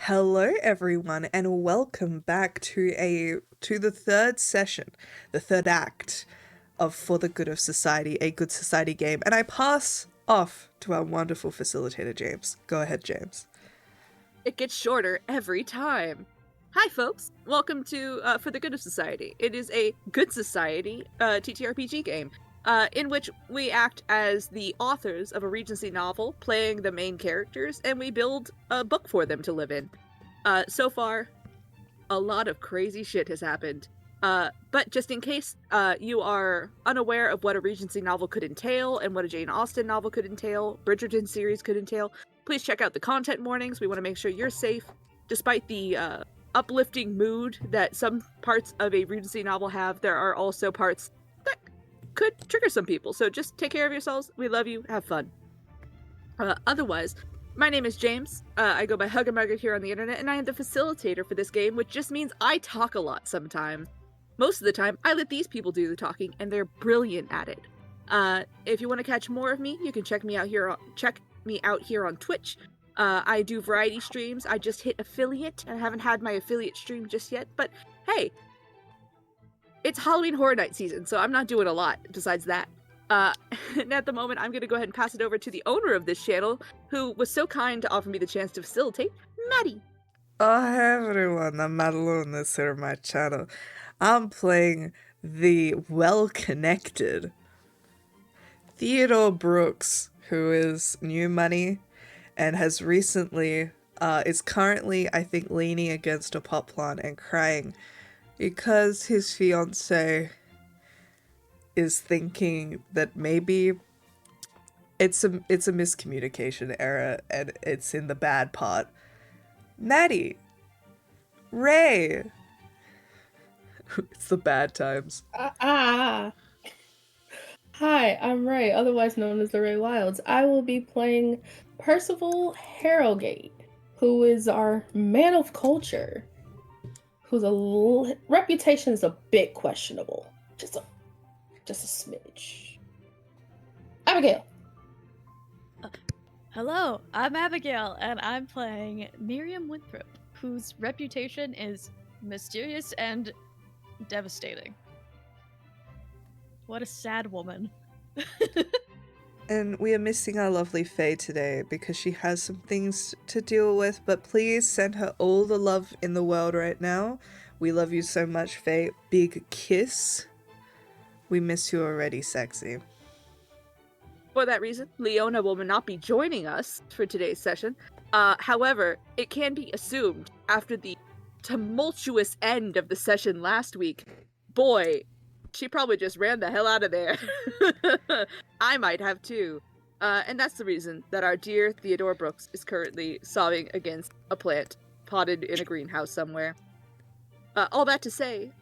Hello everyone and welcome back to the third session, the third act of For the Good of Society, a Good Society game. And I pass off to our wonderful facilitator, James. Go ahead, James. It gets shorter every time. Hi, folks. Welcome to For the Good of Society. It is a Good Society TTRPG game in which we act as the authors of a Regency novel, playing the main characters, and we build a book for them to live in. So far, a lot of crazy shit has happened. But just in case you are unaware of what a Regency novel could entail and what a Jane Austen novel could entail, Bridgerton series could entail, please check out the content warnings. We want to make sure you're safe. Despite the uplifting mood that some parts of a Regency novel have, there are also parts that could trigger some people. So just take care of yourselves. We love you. Have fun. Otherwise, my name is James. I go by Huggamugger here on the internet, and I am the facilitator for this game, which just means I talk a lot sometimes. Most of the time, I let these people do the talking, and they're brilliant at it. If you want to catch more of me, you can check me out here on Twitch. I do variety streams. I just hit affiliate. I haven't had my affiliate stream just yet, but hey, it's Halloween Horror Night season, so I'm not doing a lot besides that. And at the moment, I'm going to go ahead and pass it over to the owner of this channel, who was so kind to offer me the chance to facilitate, Maddie. Oh, hey everyone, I'm Madeline, this here on my channel. I'm playing the well-connected Theodore Brooks, who is new money and has recently, is currently, I think, leaning against a pot plant and crying because his fiance is thinking that maybe it's a miscommunication error and it's in the bad part. Maddie, Ray, it's the bad times. Hi, I'm Ray, otherwise known as the Ray Wilds. I will be playing Percival Harrogate, who is our man of culture, whose reputation is a bit questionable. Just a smidge. Abigail. Hello, I'm Abigail, and I'm playing Miriam Winthrop, whose reputation is mysterious and devastating. What a sad woman. And we are missing our lovely Faye today because she has some things to deal with, but please send her all the love in the world right now. We love you so much, Faye. Big kiss. We miss you already, sexy. For that reason, Leona will not be joining us for today's session. However, it can be assumed after the tumultuous end of the session last week, boy, she probably just ran the hell out of there. I might have too. And that's the reason that our dear Theodore Brooks is currently sobbing against a plant potted in a greenhouse somewhere. All that to say,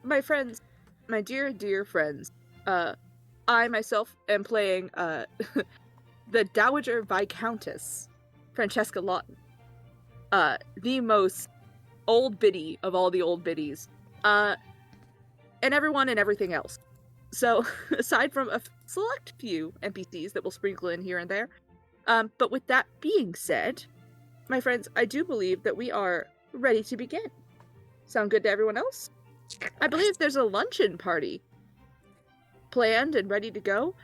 my friends, my dear, dear friends, I myself am playing the Dowager Viscountess, Francesca Lawton. The most old biddy of all the old biddies. And everyone and everything else. So, aside from a select few NPCs that will sprinkle in here and there, but with that being said, my friends, I do believe that we are ready to begin. Sound good to everyone else? I believe there's a luncheon party planned and ready to go.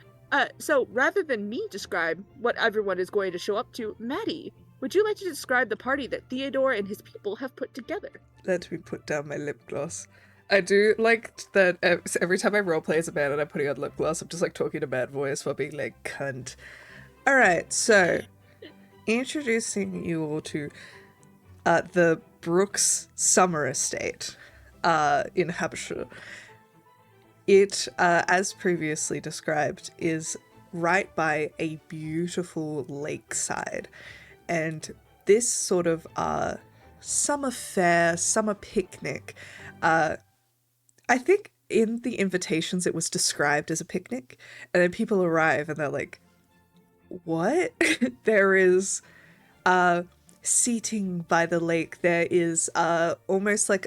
So rather than me describe what everyone is going to show up to, Maddie, would you like to describe the party that Theodore and his people have put together? Let me put down my lip gloss. I do like that every time I roleplay as a man and I'm putting on lip gloss, I'm just like talking a bad voice while being like, cunt. Alright, so introducing you all to the Brooks Summer Estate in Hampshire. It, as previously described, is right by a beautiful lakeside. And this sort of summer fair, summer picnic, I think in the invitations it was described as a picnic, and then people arrive and they're like, what? There is seating by the lake. There is almost like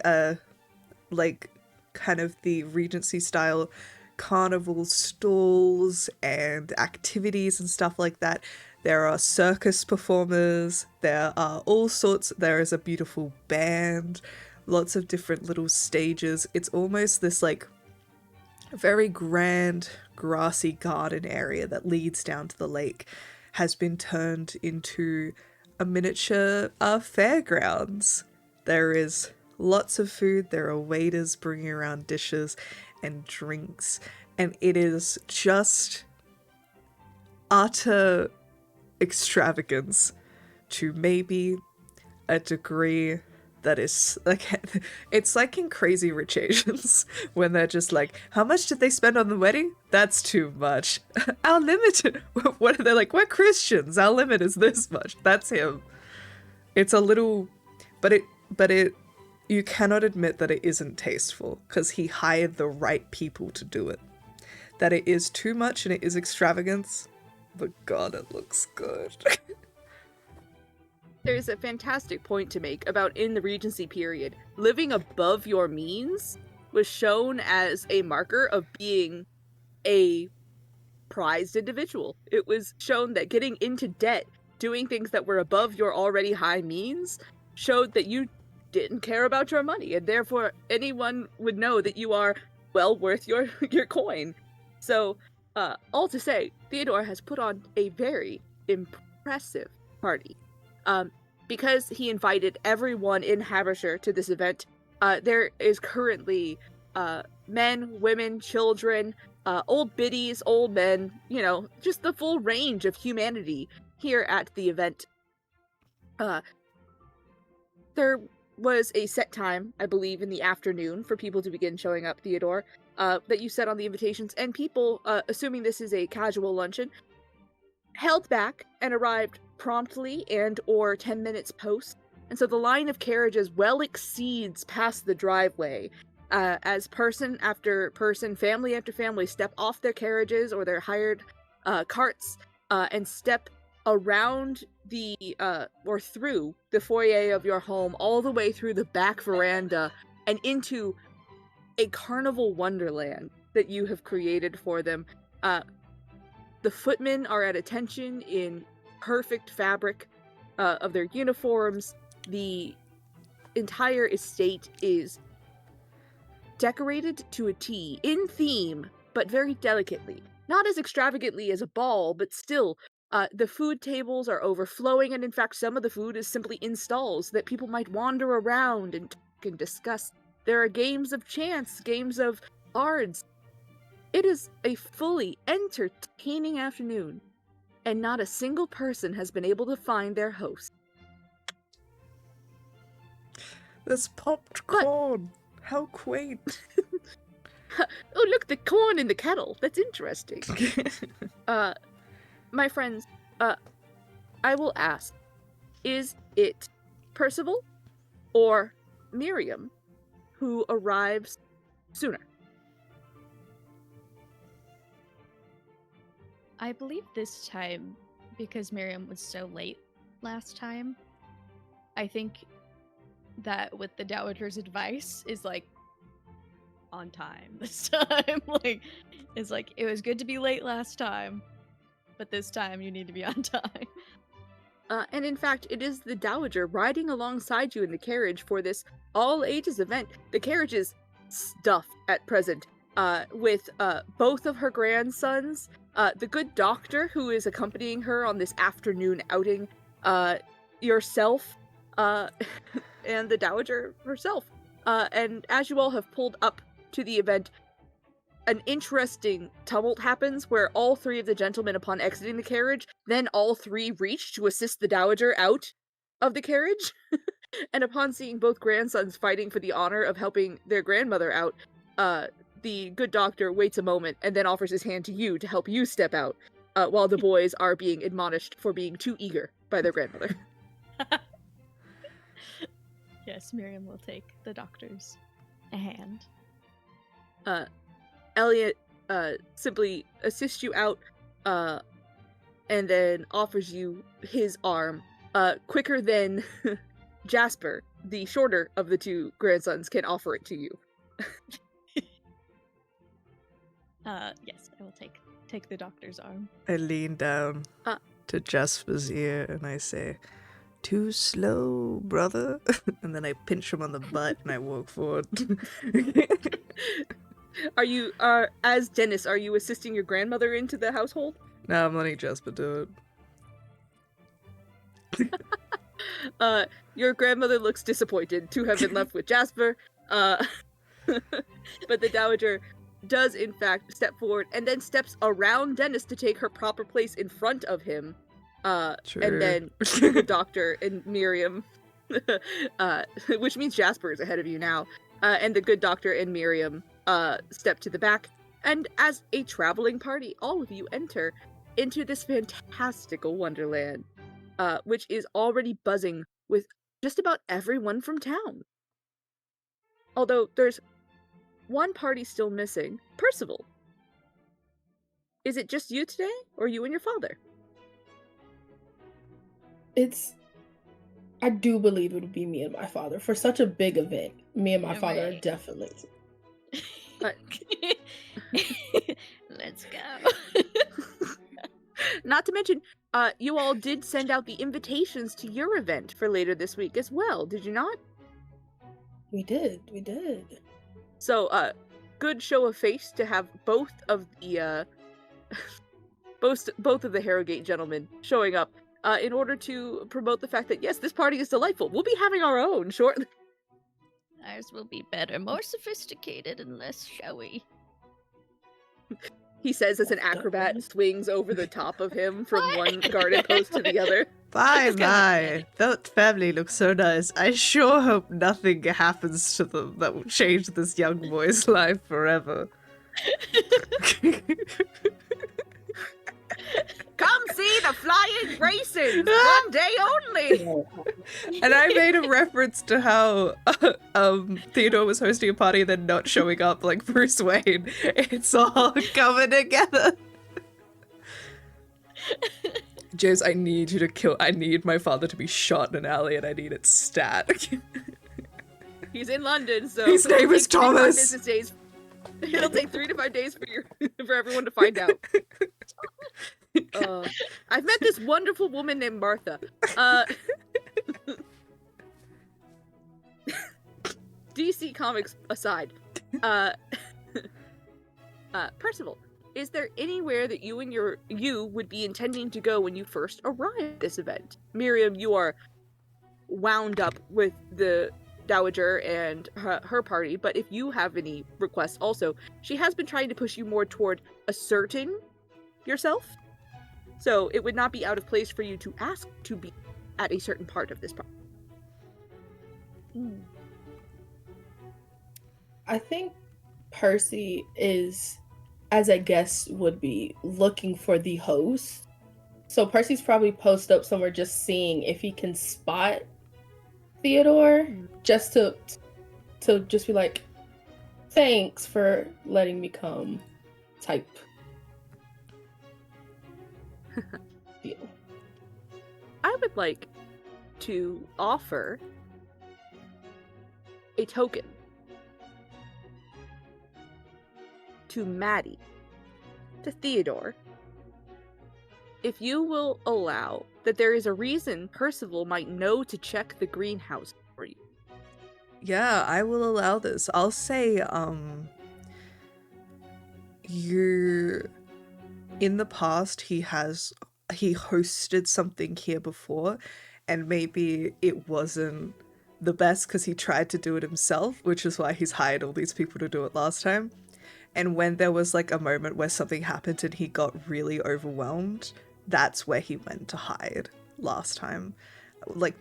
kind of the Regency style carnival stalls and activities and stuff like that. There are circus performers, there are all sorts, there is a beautiful band, lots of different little stages. It's almost this like very grand grassy garden area that leads down to the lake has been turned into a miniature fairgrounds. There is lots of food, there are waiters bringing around dishes and drinks, and it is just utter extravagance to maybe a degree that is like, it's like in Crazy Rich Asians when they're just like, how much did they spend on the wedding? That's too much. Our limit, what are they like? We're Christians. Our limit is this much. That's him. It's a little, but it, you cannot admit that it isn't tasteful because he hired the right people to do it. That it is too much and it is extravagance, but God, it looks good. There's a fantastic point to make about in the Regency period, living above your means was shown as a marker of being a prized individual. It was shown that getting into debt, doing things that were above your already high means, showed that you didn't care about your money, and therefore anyone would know that you are well worth your coin. So, all to say, Theodore has put on a very impressive party. Because he invited everyone in Habershire to this event, there is currently men, women, children, old biddies, old men, you know, just the full range of humanity here at the event. There was a set time, I believe, in the afternoon for people to begin showing up, Theodore, that you set on the invitations, and people, assuming this is a casual luncheon, held back and arrived promptly and or 10 minutes post, and so the line of carriages well exceeds past the driveway as person after person, family after family step off their carriages or their hired carts and step around the or through the foyer of your home all the way through the back veranda and into a carnival wonderland that you have created for them. The footmen are at attention in perfect fabric of their uniforms. The entire estate is decorated to a T, in theme, but very delicately. Not as extravagantly as a ball, but still, the food tables are overflowing, and in fact some of the food is simply in stalls that people might wander around and talk and discuss. There are games of chance, games of cards. It is a fully entertaining afternoon, and not a single person has been able to find their host. This popped corn. How quaint. Oh, look, the corn in the kettle. That's interesting. My friends, I will ask, is it Percival or Miriam who arrives sooner? I believe this time, because Miriam was so late last time, I think that with the Dowager's advice is like on time this time. Like, it's like, it was good to be late last time, but this time you need to be on time. And in fact, it is the Dowager riding alongside you in the carriage for this all-ages event. The carriage is stuffed at present with both of her grandsons, the good doctor who is accompanying her on this afternoon outing, yourself, and the Dowager herself. And as you all have pulled up to the event, an interesting tumult happens where all three of the gentlemen, upon exiting the carriage, then all three reach to assist the Dowager out of the carriage. And upon seeing both grandsons fighting for the honor of helping their grandmother out, the good doctor waits a moment and then offers his hand to you to help you step out, while the boys are being admonished for being too eager by their grandmother. Yes, Miriam will take the doctor's hand. Elliot simply assists you out, and then offers you his arm, quicker than Jasper, the shorter of the two grandsons, can offer it to you. Yes, I will take the doctor's arm. I lean down. to Jasper's ear and I say, "Too slow, brother." And then I pinch him on the butt and I walk forward. Are you, as Dennis, are you assisting your grandmother into the household? No, I'm letting Jasper do it. Your grandmother looks disappointed to have been left with Jasper, but the Dowager does in fact step forward and then steps around Dennis to take her proper place in front of him. True. And then the doctor and Miriam, which means Jasper is ahead of you now, and the good doctor and Miriam step to the back, and as a traveling party, all of you enter into this fantastical wonderland, which is already buzzing with just about everyone from town. Although there's one party still missing, Percival. Is it just you today, or you and your father? I do believe it would be me and my father. For such a big event, me and my You're father are right. definitely. Let's go. Not to mention, you all did send out the invitations to your event for later this week as well, did you not? We did. So, good show of face to have both of the both of the Harrogate gentlemen showing up in order to promote the fact that yes, this party is delightful. We'll be having our own shortly. Ours will be better, more sophisticated, and less showy. He says as an acrobat swings over the top of him from one garden post to the other. Bye, bye. That family looks so nice. I sure hope nothing happens to them that will change this young boy's life forever. Come see the flying races! One day only! And I made a reference to how Theodore was hosting a party and then not showing up like Bruce Wayne. It's all coming together. James, I need you to kill. I need my father to be shot in an alley and I need it stat. He's in London, so His name is Thomas. It'll take 3 to 5 days for everyone to find out. I've met this wonderful woman named Martha. DC Comics aside, Percival, is there anywhere that you would be intending to go when you first arrive at this event? Miriam, you are wound up with the Dowager and her party, but if you have any requests also, she has been trying to push you more toward asserting yourself. So it would not be out of place for you to ask to be at a certain part of this party. I think Percy is, as a guest, would be looking for the host. So Percy's probably posted up somewhere just seeing if he can spot Theodore, just to just be like, thanks for letting me come type deal. I would like to offer a token to Maddie, to Theodore, if you will allow that there is a reason Percival might know to check the greenhouse for you. Yeah, I will allow this. I'll say, in the past, he hosted something here before, and maybe it wasn't the best because he tried to do it himself, which is why he's hired all these people to do it last time. And when there was like a moment where something happened and he got really overwhelmed, that's where he went to hide last time. Like,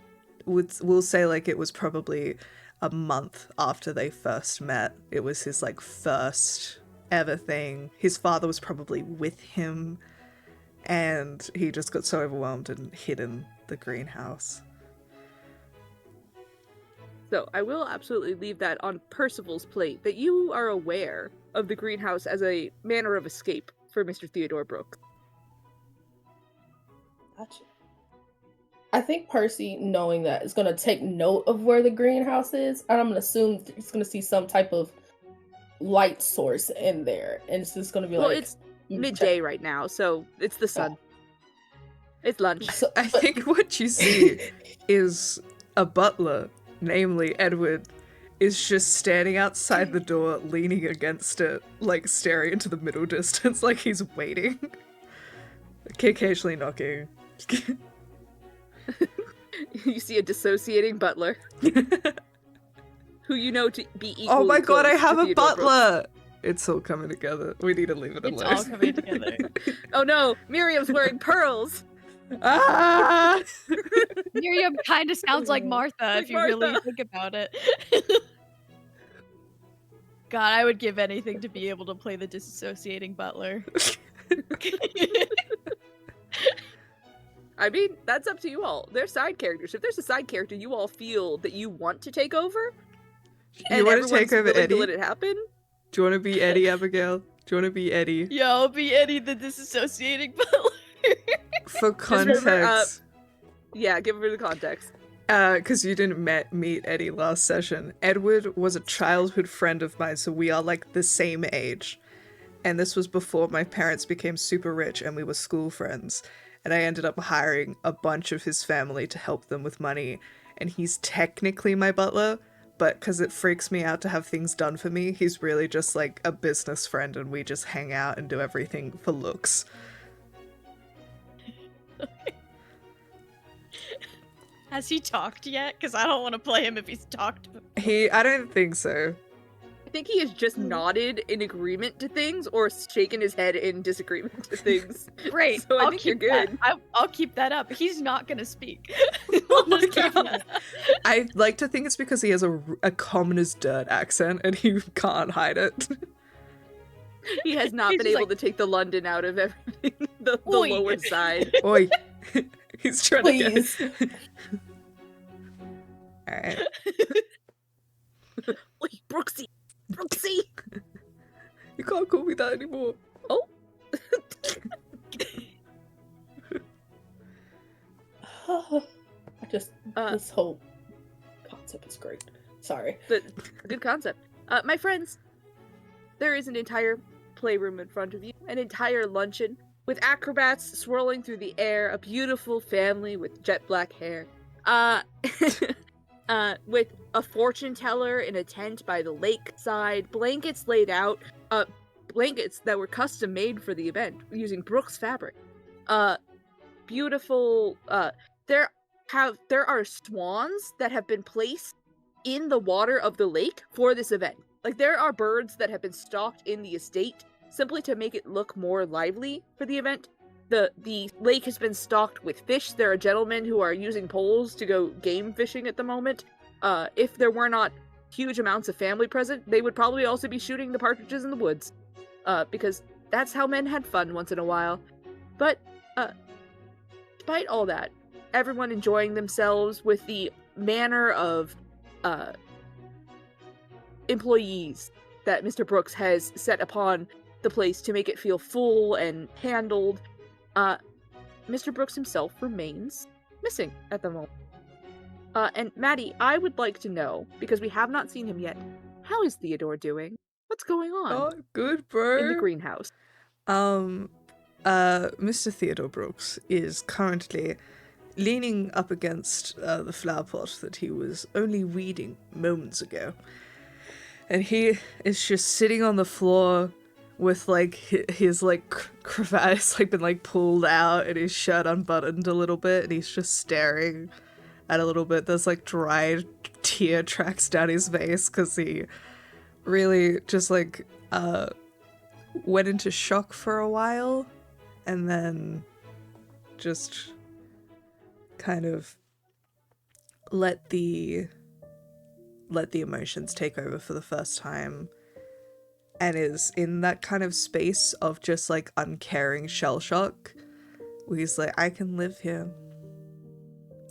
we'll say like it was probably a month after they first met. It was his like first ever thing. His father was probably with him and he just got so overwhelmed and hid in the greenhouse. So I will absolutely leave that on Percival's plate, that you are aware of the greenhouse as a manner of escape for Mr. Theodore Brooks. Gotcha. I think Percy, knowing that, is going to take note of where the greenhouse is, and I'm going to assume he's going to see some type of light source in there, and it's just going to be Well, like... it's midday right now, so it's the sun. It's lunch. So, I think what you see is a butler, namely Edward, is just standing outside the door, leaning against it, like staring into the middle distance, like he's waiting. Occasionally knocking. You see a dissociating butler. Who you know to be equally Oh my god, I close have to a Theodore butler! It's all coming together. We need to leave it It's alone. all coming together. Brooks. Oh no, Miriam's wearing pearls! Ah! Miriam kind of sounds like Martha Like if you really Martha. think about it. God, I would give anything to be able to play the disassociating butler. I mean, that's up to you all. They're side characters. If there's a side character you all feel that you want to take over, You want to everyone's take over willing Eddie? to let it happen, Do you want to be Eddie, Abigail? Do you want to be Eddie? Yeah, I'll be Eddie the disassociating butler. For remember, context, yeah, give her the context. because you didn't meet Eddie last session, Edward was a childhood friend of mine, so we are like the same age. And this was before my parents became super rich and we were school friends. And I ended up hiring a bunch of his family to help them with money. And he's technically my butler, but because it freaks me out to have things done for me, he's really just like a business friend and we just hang out and do everything for looks. Has he talked yet? Because I don't want to play him if he's talked. I don't think so. I think he has just nodded in agreement to things or shaken his head in disagreement to things. Great. So I I'll think you're keep that. good. I'll keep that up. He's not gonna speak. Oh I'll my just keep God. that. I like to think it's because he has a common as dirt accent and he can't hide it. He has not He's been just able like- to take the London out of everything, the Oi. lower side. Oi. He's trying Please. to get... Alright. Oi, Brooksy! Brooksy! You can't call me that anymore. This whole concept is great. Sorry. But good concept. My friends, there is an entire playroom in front of you, an entire luncheon with acrobats swirling through the air, a beautiful family with jet black hair, with a fortune teller in a tent by the lakeside, blankets laid out, blankets that were custom made for the event using Brooks fabric. Beautiful. There are swans that have been placed in the water of the lake for this event. Like, there are birds that have been stocked in the estate simply to make it look more lively for the event. The lake has been stocked with fish. There are gentlemen who are using poles to go game fishing at the moment. If there were not huge amounts of family present, they would probably also be shooting the partridges in the woods. Because that's how men had fun once in a while. But, despite all that, everyone enjoying themselves with the manner of employees that Mr. Brooks has set upon the place to make it feel full and handled. Mr. Brooks himself remains missing at the moment. And Maddie, I would like to know, because we have not seen him yet, how is Theodore doing? What's going on Oh, good, bro. in the greenhouse? Mr. Theodore Brooks is currently leaning up against the flower pot that he was only weeding moments ago. And he is just sitting on the floor with, like, his like, cravat has, like, been, like, pulled out and his shirt unbuttoned a little bit, and he's just staring at a little bit. There's, like, dried tear tracks down his face because he really just, like, went into shock for a while and then just kind of let the emotions take over for the first time and is in that kind of space of just like uncaring shell shock where he's like, I can live here.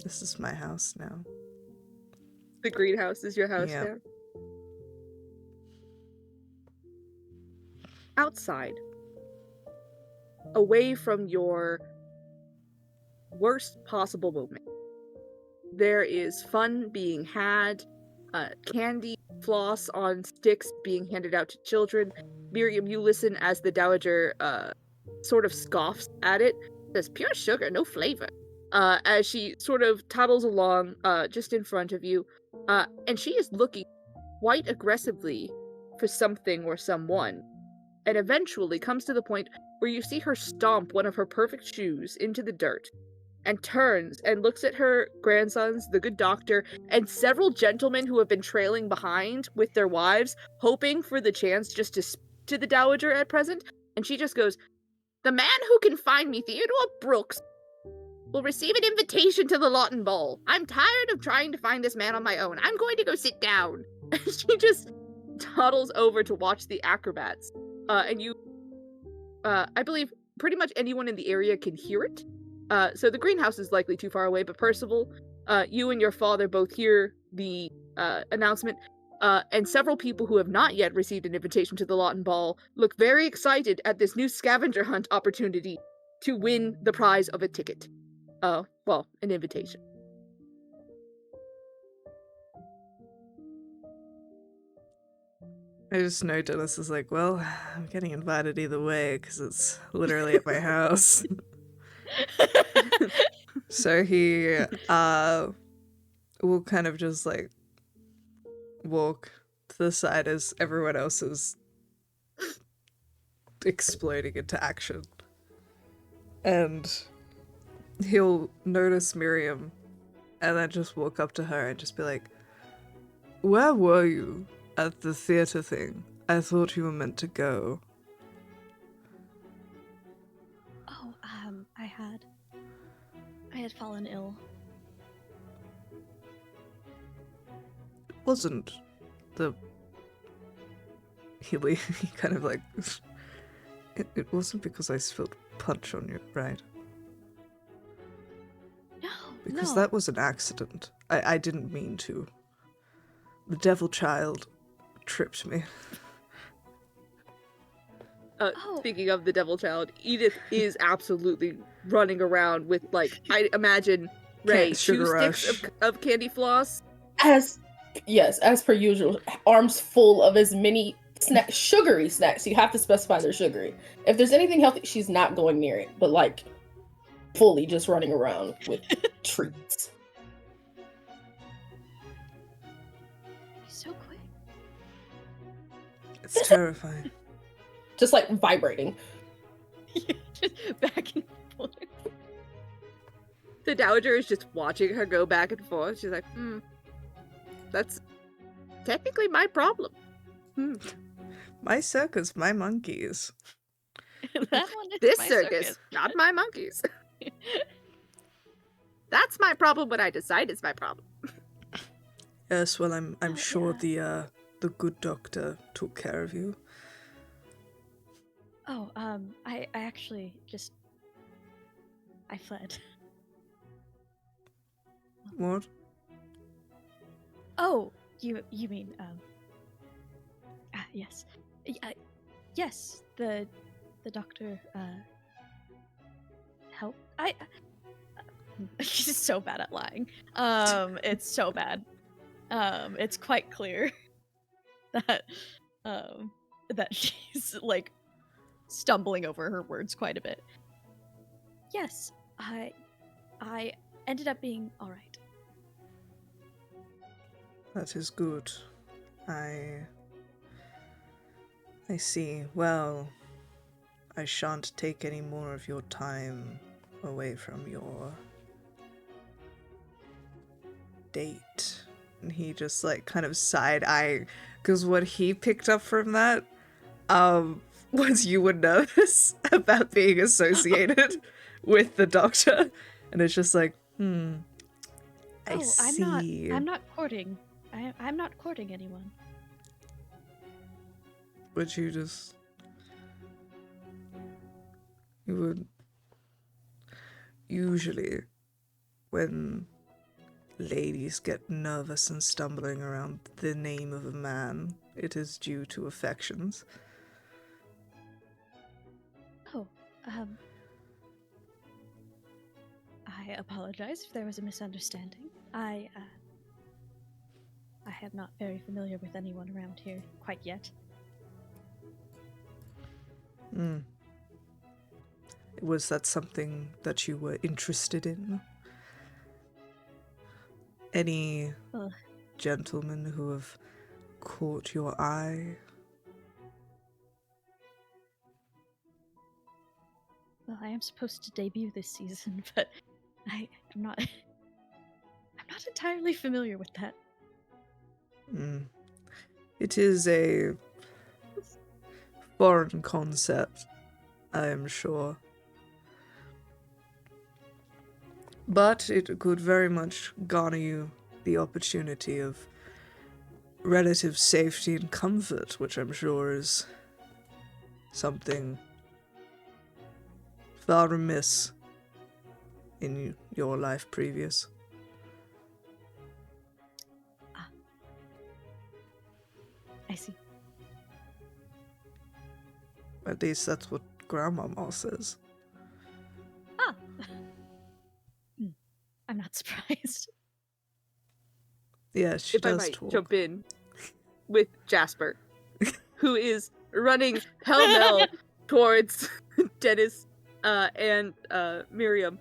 This is my house now. The greenhouse is your house Yeah. now? Outside, away from your worst possible moment, there is fun being had, candy floss on sticks being handed out to children. Miriam, you listen as the Dowager sort of scoffs at it, There's pure sugar, no flavor. As she sort of toddles along, just in front of you, and she is looking quite aggressively for something or someone, and eventually comes to the point where you see her stomp one of her perfect shoes into the dirt, and turns and looks at her grandsons, the good doctor, and several gentlemen who have been trailing behind with their wives, hoping for the chance just to speak to the dowager at present, and she just goes, "The man who can find me Theodore Brooks will receive an invitation to the Lawton Ball. I'm tired of trying to find this man on my own. I'm going to go sit down." And she just toddles over to watch the acrobats. And you, I believe pretty much anyone in the area can hear it. So the greenhouse is likely too far away, but Percival, you and your father both hear the announcement. And several people who have not yet received an invitation to the Lawton Ball look very excited at this new scavenger hunt opportunity to win the prize of a ticket. Well, an invitation. I just know Dennis is like, well, I'm getting invited either way because it's literally at my house. So he will kind of just like walk to the side as everyone else is exploding into action. And he'll notice Miriam and then just walk up to her and just be like, "Where were you at the theater thing? I thought you were meant to go." Oh, I had fallen ill. Wasn't the he kind of like it wasn't because I spilled punch on you, right? No, Because no. that was an accident. I didn't mean to. The devil child tripped me. Speaking of the devil child, Edith is absolutely running around with, like, I imagine, Ray, 2 Sugar sticks rush. of candy floss. As per usual, arms full of as many sugary snacks. You have to specify they're sugary. If there's anything healthy, she's not going near it. But like, fully just running around with treats. So quick. It's terrifying. Just like vibrating. Just back and forth. The dowager is just watching her go back and forth. She's like, that's technically my problem. My circus, my monkeys. That one is This my circus, not my monkeys. That's my problem when I decide it's my problem. Yes, well, I'm sure yeah. the good doctor took care of you. Oh, I actually just I fled. What? Oh, you mean yes. Yes, the doctor helped. She's so bad at lying. It's so bad. It's quite clear that that she's like stumbling over her words quite a bit. Yes, I ended up being all right. That is good. I see. Well, I shan't take any more of your time away from your date. And he just like kind of side-eye, because what he picked up from that was you were nervous about being associated with the doctor, and it's just like, I see. I'm not courting. I'm not courting anyone. But you would usually, when ladies get nervous and stumbling around the name of a man, it is due to affections. Oh, I apologize if there was a misunderstanding. I am not very familiar with anyone around here quite yet. Was that something that you were interested in? Any Well, gentlemen who have caught your eye? well, I am supposed to debut this season, but I'm not. I'm not entirely familiar with that. It is a foreign concept, I am sure. But it could very much garner you the opportunity of relative safety and comfort, which I'm sure is something far amiss in your life previous. I see. At least that's what Grandmama says. Ah. I'm not surprised. Yeah, she If I does might talk. jump in with Jasper, who is running pell-mell towards Dennis and Miriam,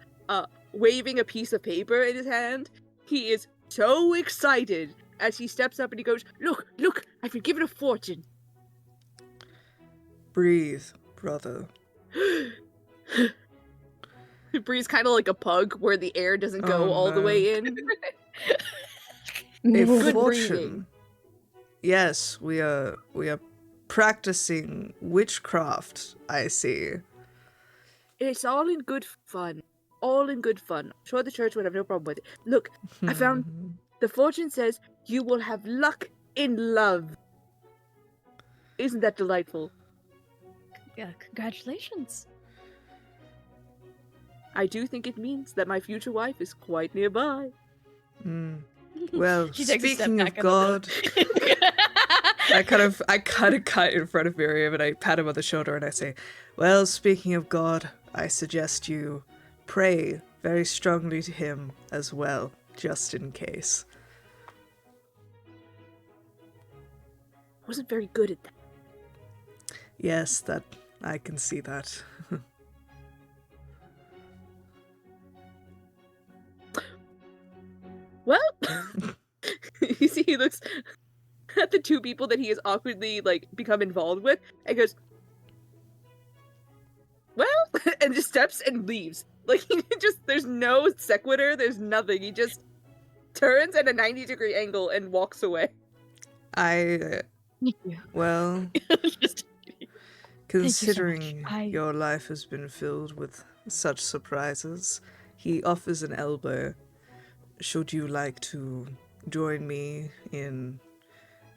waving a piece of paper in his hand. He is so excited as he steps up and he goes, "Look, look, I've been given a fortune." Breathe, brother. He breathes kind of like a pug, where the air doesn't go Oh, all the no. way in. A Good fortune. breathing. Yes, we are practicing witchcraft, I see. It's all in good fun. All in good fun. I'm sure the church would have no problem with it. Look, I found the fortune says you will have luck in love. Isn't that delightful? Yeah, congratulations. I do think it means that my future wife is quite nearby. Well, She takes a step speaking of back and God, I kind of cut in front of Miriam and I pat him on the shoulder and I say, well, speaking of God, I suggest you pray very strongly to him as well, just in case. I wasn't very good at that. Yes, that I can see that. Well, you see, he looks at the two people that he has awkwardly become involved with, and goes, "Well," and just steps and leaves. There's no sequitur, there's nothing. He just turns at a 90-degree angle and walks away. Well, Just- considering much. your life has been filled with such surprises, he offers an elbow. Should you like to join me in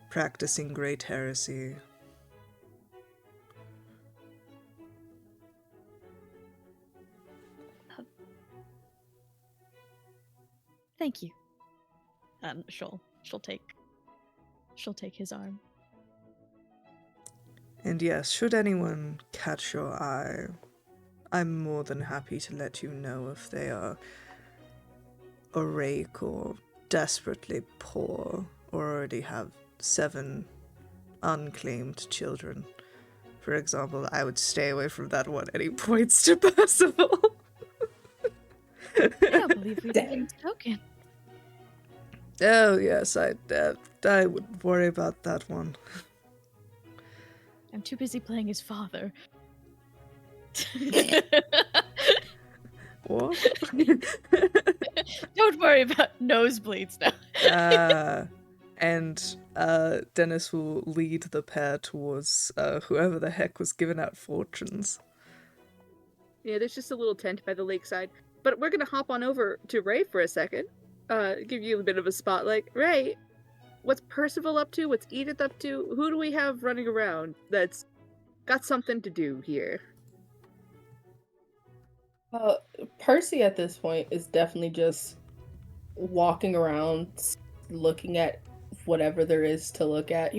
practicing great heresy? Thank you. She'll take his arm. And yes, should anyone catch your eye, I'm more than happy to let you know if they are a rake or desperately poor or already have 7 unclaimed children. For example, I would stay away from that one and he points to Percival. I don't believe we did token. Oh yes, I wouldn't worry about that one. I'm too busy playing his father. What? Don't worry about nosebleeds now. And Dennis will lead the pair towards whoever the heck was giving out fortunes. Yeah, there's just a little tent by the lakeside. But we're gonna hop on over to Ray for a second. Give you a bit of a spotlight. Ray, what's Percival up to? What's Edith up to? Who do we have running around that's got something to do here? Percy at this point is definitely just walking around, looking at whatever there is to look at.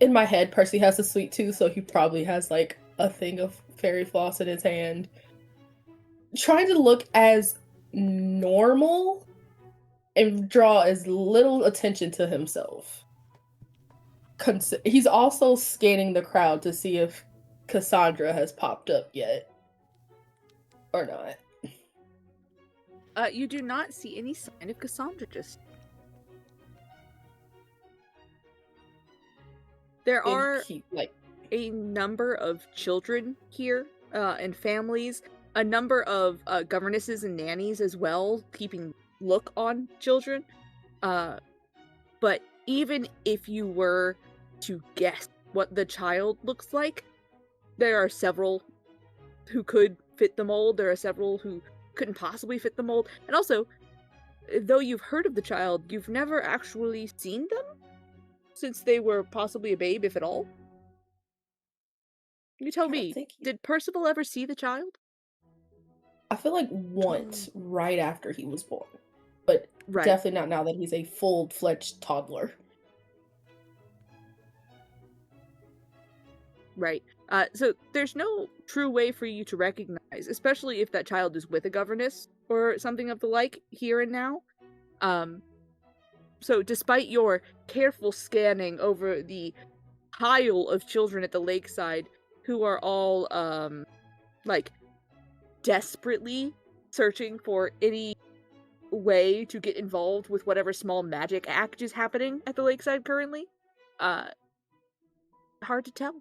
In my head, Percy has a sweet tooth, so he probably has like a thing of fairy floss in his hand. Trying to look as normal and draw as little attention to himself. He's also scanning the crowd to see if Cassandra has popped up yet. Or not. You do not see any sign of Cassandra just. There are a number of children here, and families, a number of governesses and nannies as well, keeping look on children. But even if you were to guess what the child looks like, there are several who could fit the mold. There are several who couldn't possibly fit the mold. And also, though you've heard of the child, you've never actually seen them since they were possibly a babe, if at all. You tell me, did Percival ever see the child? I feel like once, right after he was born. But definitely not now that he's a full-fledged toddler. Right. So there's no true way for you to recognize, especially if that child is with a governess or something of the like here and now. So despite your careful scanning over the pile of children at the lakeside who are all, desperately searching for any way to get involved with whatever small magic act is happening at the lakeside currently, hard to tell.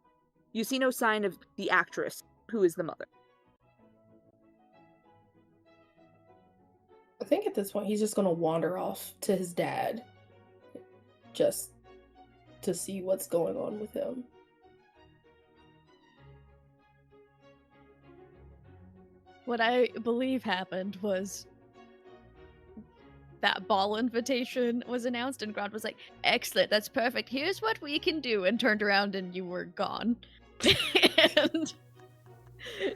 You see no sign of the actress, who is the mother. I think at this point he's just gonna wander off to his dad, just to see what's going on with him. What I believe happened was that ball invitation was announced and Grant was like, excellent, that's perfect, here's what we can do, and turned around and you were gone. And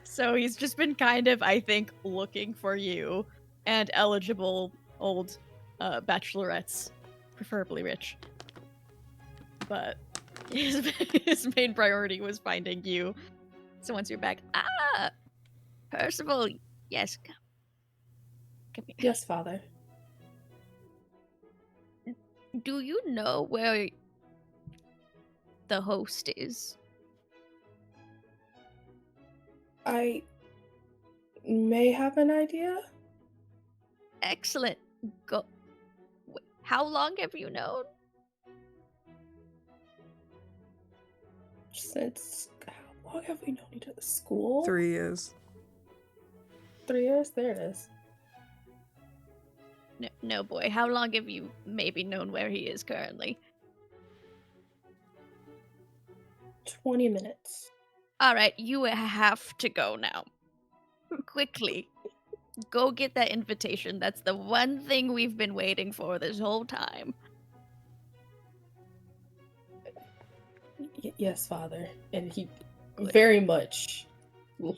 so he's just been kind of, I think, looking for you and eligible old bachelorettes, preferably rich. But his main priority was finding you. So once you're back, Percival, yes, come here. Yes, father. Do you know where the host is? I may have an idea. Excellent. Go. Wait, how long have you known? Since how long have we known each other? School? 3 years. 3 years? There it is. No, boy. How long have you maybe known where he is currently? 20 minutes. Alright, you have to go now. Quickly. Go get that invitation. That's the one thing we've been waiting for this whole time. Yes, father. And he very much,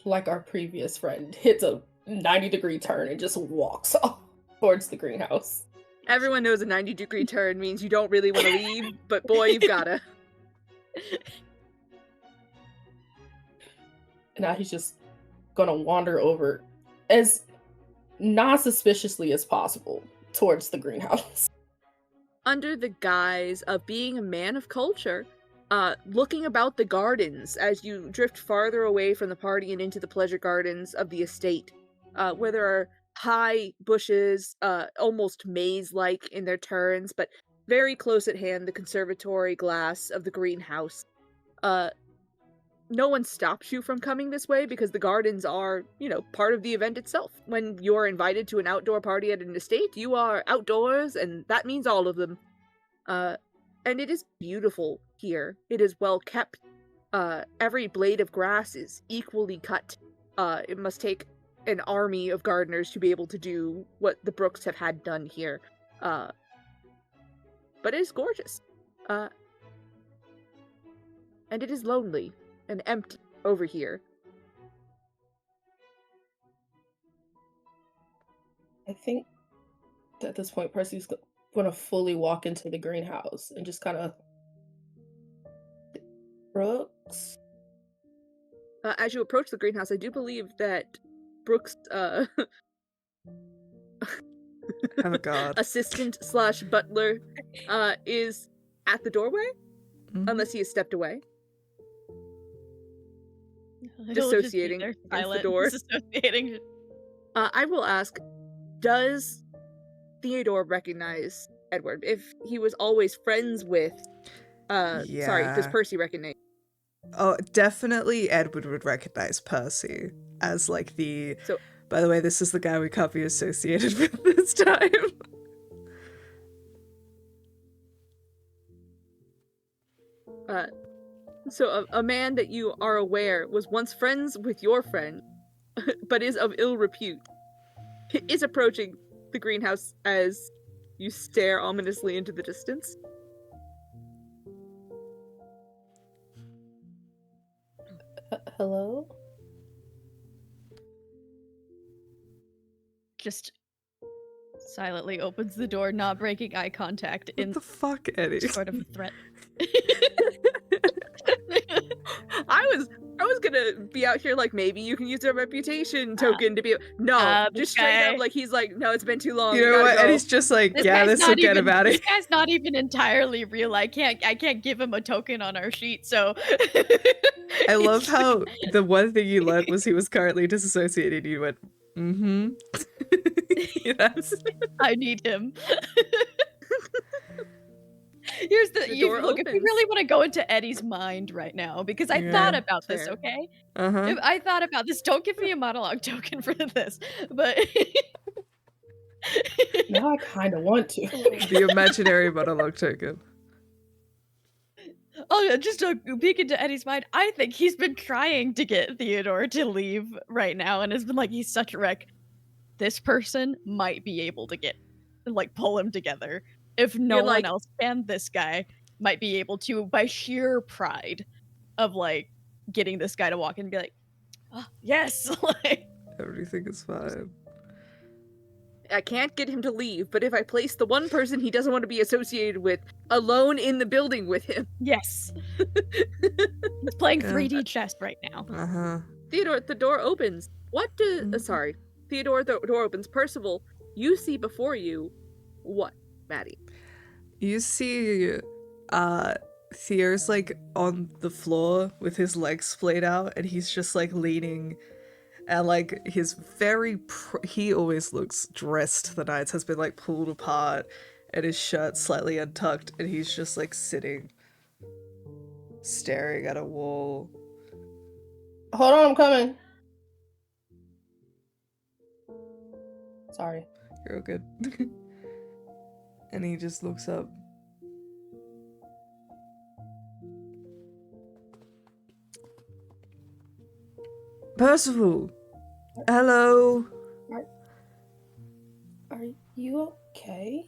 like our previous friend, hits a 90-degree turn and just walks off towards the greenhouse. Everyone knows a 90-degree turn means you don't really want to leave, but boy, you've gotta. Now he's just gonna wander over as non-suspiciously as possible towards the greenhouse. Under the guise of being a man of culture, looking about the gardens as you drift farther away from the party and into the pleasure gardens of the estate, where there are high bushes, almost maze-like in their turns, but very close at hand, the conservatory glass of the greenhouse. No one stops you from coming this way because the gardens are, part of the event itself. When you're invited to an outdoor party at an estate, you are outdoors, and that means all of them. And it is beautiful here. It is well kept. Every blade of grass is equally cut. It must take an army of gardeners to be able to do what the Brooks have had done here. But it is gorgeous. And it is lonely and empty over here. I think at this point, Percy's going to fully walk into the greenhouse and just kind of... Brooks? As you approach the greenhouse, I do believe that Brooks, Oh my god. assistant / butler, is at the doorway, unless he has stepped away. Dissociating against the door. Dissociating. I will ask, does Theodore recognize Edward? If he was always friends with, sorry, does Yeah. Percy recognize? Oh, definitely Edward would recognize Percy as like the. So, By the way, this is the guy we can't be associated with this time. so a man that you are aware was once friends with your friend, but is of ill repute, is approaching the greenhouse as you stare ominously into the distance. Hello? Just silently opens the door, not breaking eye contact What in the fuck, Eddie? sort of a threat. I was gonna be out here like, maybe you can use a reputation token to be no, this just straight guy- up like he's like, no, it's been too long. You know we gotta what? go. Eddie's just like, This yeah, guy's this will not get even- him out of This here. guy's not even entirely real. I can't give him a token on our sheet, so I love how the one thing you learned was he was currently disassociated. You went, mm-hmm. Yes. I need him. Here's the, The door look. If you opens. really want to go into Eddie's mind right now, because I Yeah. thought about this, Fair. okay? Uh-huh. If I thought about this. Don't give me a monologue token for this, but Now I kind of want to. The imaginary monologue token. oh, just a peek into Eddie's mind. I think he's been trying to get Theodore to leave right now, and has been like, he's such a wreck. This person might be able to pull him together. If no You're one like- else can, this guy might be able to, by sheer pride of like getting this guy to walk in and be like, oh, yes, like Everything is fine. I can't get him to leave, but if I place the one person he doesn't want to be associated with alone in the building with him, yes. He's playing Yeah. 3D chess right now. Uh-huh. Theodore, the door opens. What do? Mhm. Sorry, Theodore, the door opens. Percival, you see before you, what, Maddie? You see Theo's like on the floor with his legs splayed out, and he's just like leaning, and like his he always looks dressed. The nights has been like pulled apart, and his shirt slightly untucked, and he's just like sitting, staring at a wall. Hold on, I'm coming. Sorry. You're all good. And he just looks up. Percival! Hello! Are you okay?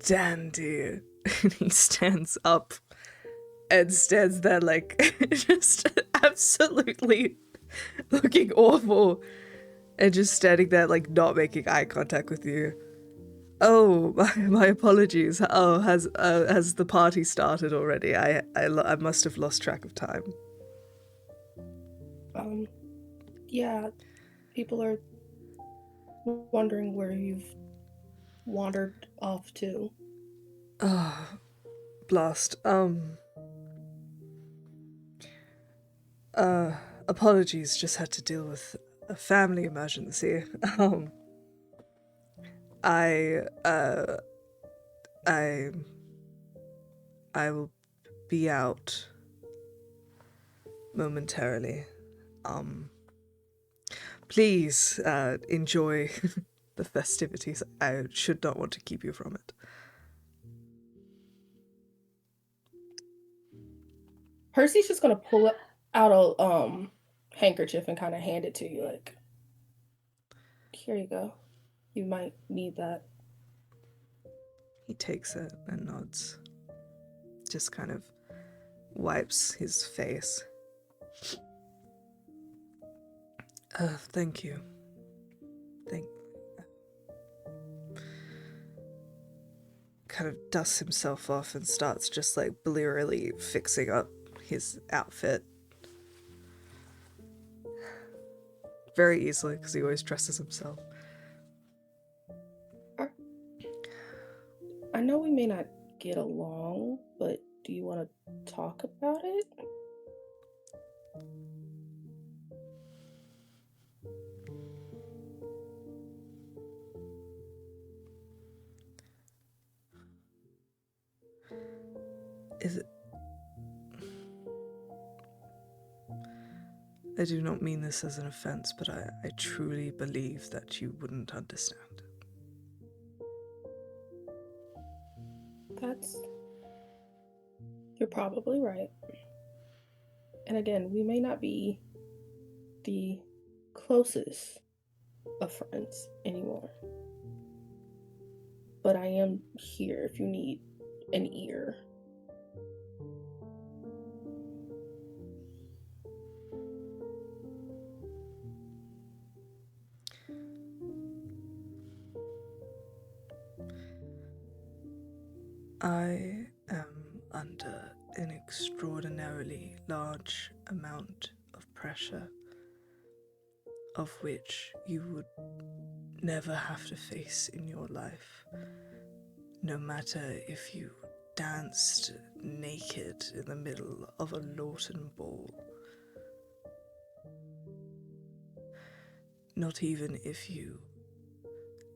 Dandy. And he stands up and stands there like just absolutely looking awful and just standing there like not making eye contact with you. Oh, my apologies. Oh, has the party started already? I must have lost track of time. Yeah. People are wondering where you've wandered off to. Oh, blast. Apologies, just had to deal with a family emergency. I will be out momentarily. Please, enjoy the festivities. I should not want to keep you from it. Percy's just gonna pull out a handkerchief and kind of hand it to you, like, here you go. You might need that. He takes it and nods. Just kind of wipes his face. Thank you. Kind of dusts himself off and starts just like blearily fixing up his outfit. Very easily, because he always dresses himself. I know we may not get along, but do you want to talk about it? Is it... I do not mean this as an offense, but I truly believe that you wouldn't understand. You're probably right. And again, we may not be the closest of friends anymore. But I am here if you need an ear. I am under an extraordinarily large amount of pressure, of which you would never have to face in your life, no matter if you danced naked in the middle of a Lawton ball. Not even if you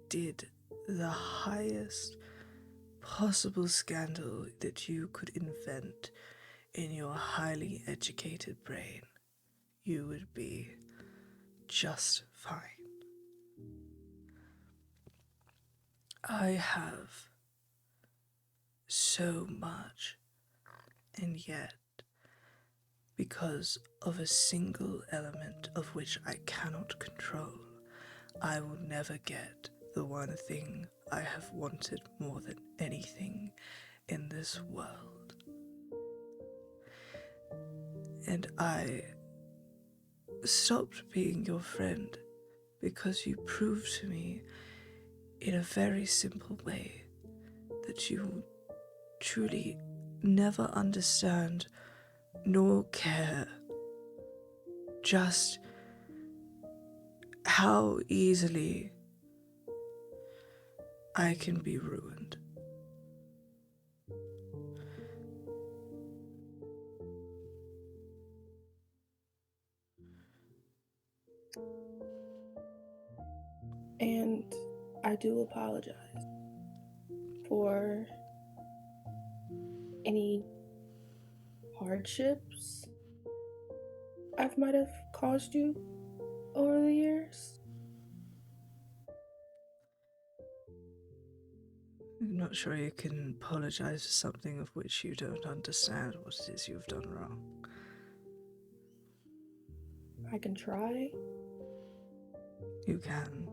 did the highest possible scandal that you could invent in your highly educated brain, you would be just fine. I have so much, and yet, because of a single element of which I cannot control, I will never get the one thing I have wanted more than anything in this world. And I stopped being your friend because you proved to me in a very simple way that you truly never understand nor care just how easily I can be ruined. And I do apologize for any hardships I might have caused you over the years. I'm not sure you can apologize for something of which you don't understand what it is you've done wrong. I can try. You can.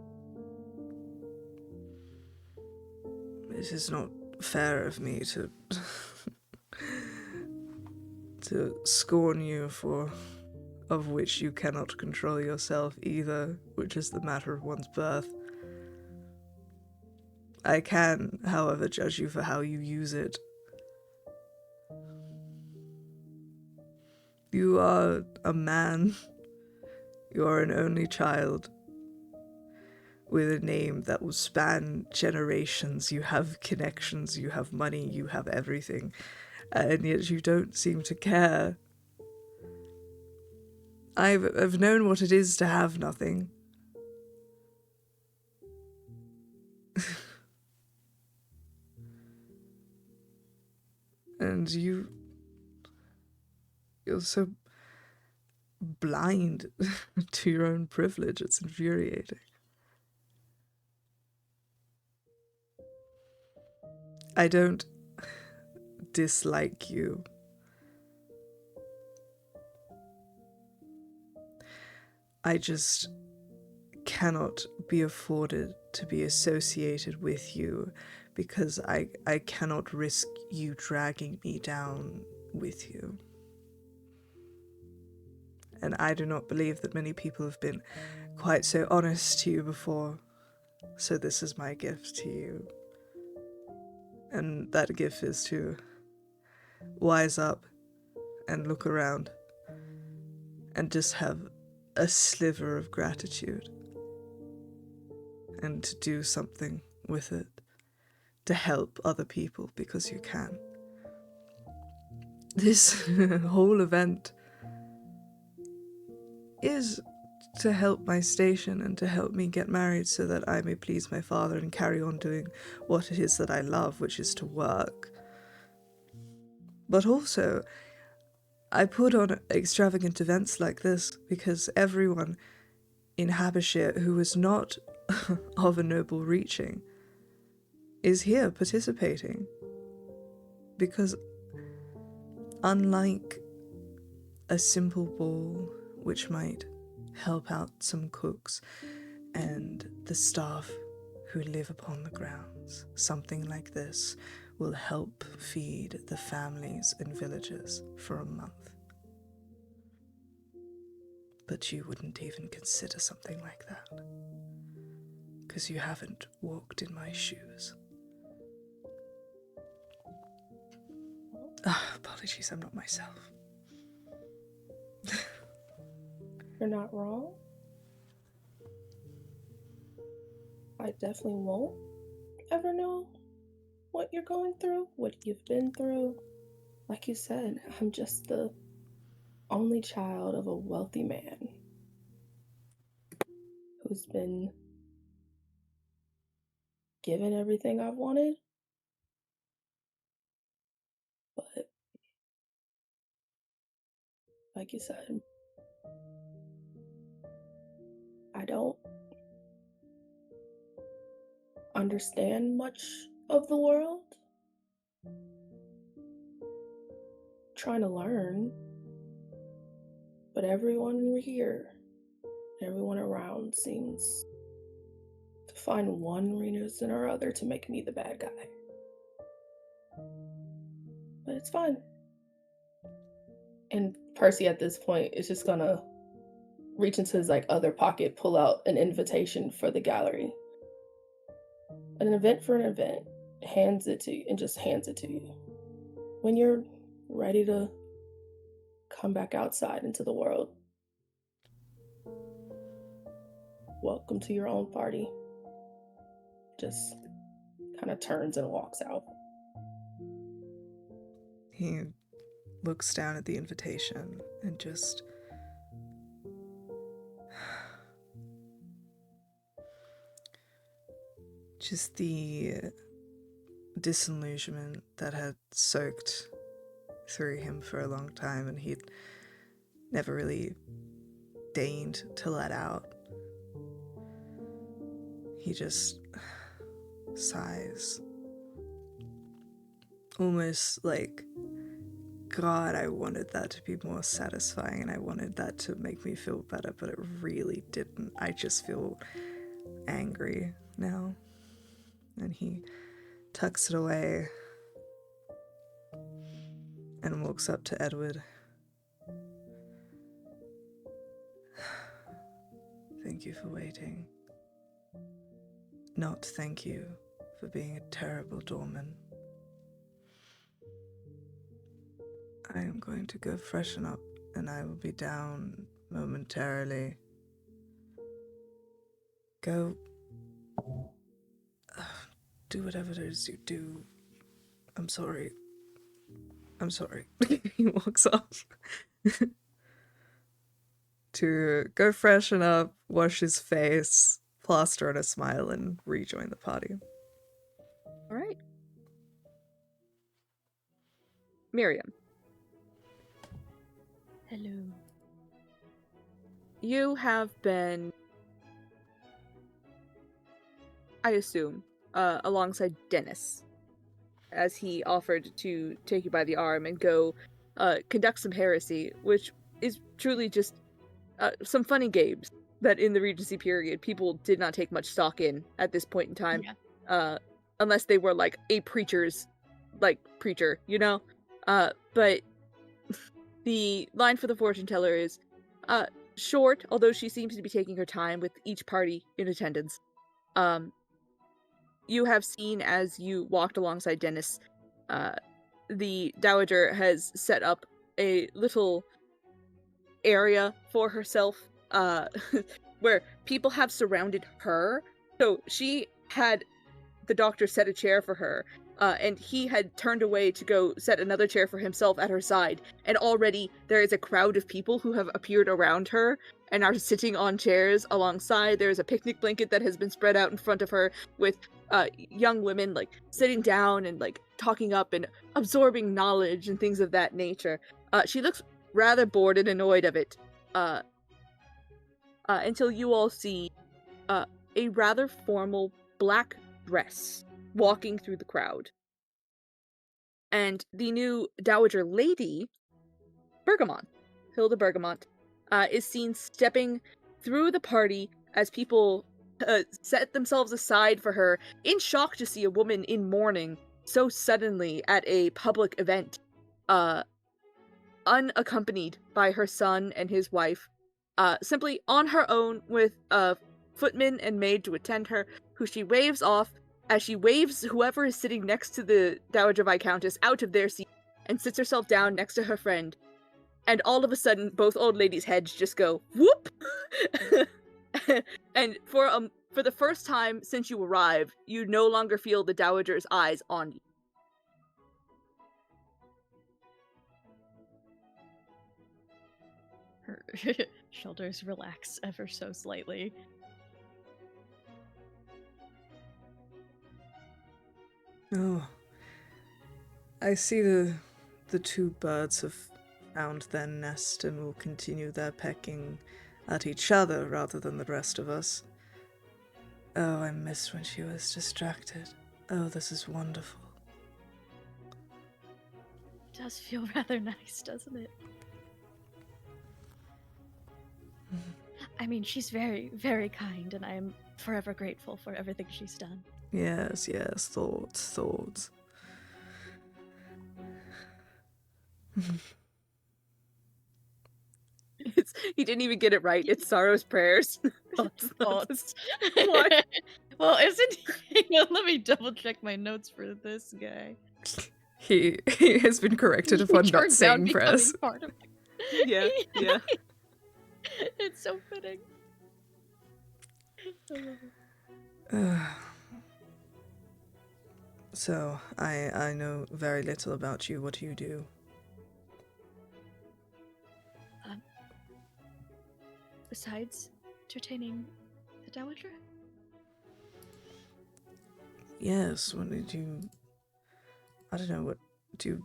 It is not fair of me to to scorn you for of which you cannot control yourself either, which is the matter of one's birth. I can, however, judge you for how you use it. You are a man. You are an only child with a name that will span generations. You have connections, you have money, you have everything, and yet you don't seem to care. I've known what it is to have nothing. And you're so blind to your own privilege, it's infuriating. I don't dislike you. I just cannot be afforded to be associated with you because I cannot risk you dragging me down with you. And I do not believe that many people have been quite so honest to you before, so this is my gift to you. And that gift is to wise up and look around and just have a sliver of gratitude and to do something with it to help other people because you can. This whole event is to help my station and to help me get married so that I may please my father and carry on doing what it is that I love, which is to work. But also, I put on extravagant events like this because everyone in Habashir who is not of a noble reaching is here participating. Because unlike a simple ball which might help out some cooks and the staff who live upon the grounds, something like this will help feed the families and villagers for a month. But you wouldn't even consider something like that, because you haven't walked in my shoes. Apologies, I'm not myself. You're not wrong. I definitely won't ever know what you're going through, what you've been through. Like you said, I'm just the only child of a wealthy man who's been given everything I've wanted. But like you said, I don't understand much of the world. Trying to learn, but everyone here, everyone around seems to find one reason or other to make me the bad guy. But it's fine. And Percy at this point is just gonna reach into his other pocket, pull out an invitation for the gallery. An event for an event, hands it to you, and just hands it to you. When you're ready to come back outside into the world, welcome to your own party. Just kind of turns and walks out. He looks down at the invitation and just the disillusionment that had soaked through him for a long time and he'd never really deigned to let out. He just sighs. Almost like, God, I wanted that to be more satisfying and I wanted that to make me feel better, but it really didn't. I just feel angry now. And he tucks it away and walks up to Edward. Thank you for waiting. Not thank you for being a terrible doorman. I am going to go freshen up and I will be down momentarily. Go do whatever it is you do. I'm sorry. He walks off to go freshen up, wash his face, plaster on a smile, and rejoin the party. All right. Miriam. Hello. You have been, I assume, alongside Dennis, as he offered to take you by the arm and go conduct some heresy, which is truly just some funny games that in the Regency period people did not take much stock in at this point in time, unless they were like a preacher's preacher, you know? But the line for the fortune teller is short, although she seems to be taking her time with each party in attendance. You have seen as you walked alongside Dennis, the Dowager has set up a little area for herself, where people have surrounded her. So she had the doctor set a chair for her, and he had turned away to go set another chair for himself at her side. And already there is a crowd of people who have appeared around her and are sitting on chairs alongside. There is a picnic blanket that has been spread out in front of her with young women like sitting down and like talking up and absorbing knowledge and things of that nature. She looks rather bored and annoyed of it. Until you all see a rather formal black dress walking through the crowd. And the new Dowager Lady, Bergamot, Hilda Bergamot, is seen stepping through the party as people set themselves aside for her, in shock to see a woman in mourning so suddenly at a public event, unaccompanied by her son and his wife, simply on her own with a footman and maid to attend her, who she waves off as she waves whoever is sitting next to the Dowager Viscountess out of their seat and sits herself down next to her friend. And all of a sudden, both old ladies' heads just go whoop. And for the first time since you arrived, you no longer feel the Dowager's eyes on you. Her shoulders relax ever so slightly. Oh. I see the two birds have found their nest and will continue their pecking at each other rather than the rest of us. Oh, I missed when she was distracted. Oh, this is wonderful. It does feel rather nice, doesn't it? I mean, she's very, very kind, and I am forever grateful for everything she's done. Yes, thoughts. He didn't even get it right. It's Sorrow's prayers. Thoughts. What? Well, isn't he? Let me double check my notes for this guy. He has been corrected upon not turns out saying becoming prayers. part of Yeah. It's so fitting. So, I know very little about you. What do you do? Besides entertaining the Dowager? Yes, what did you... I don't know, what... Do you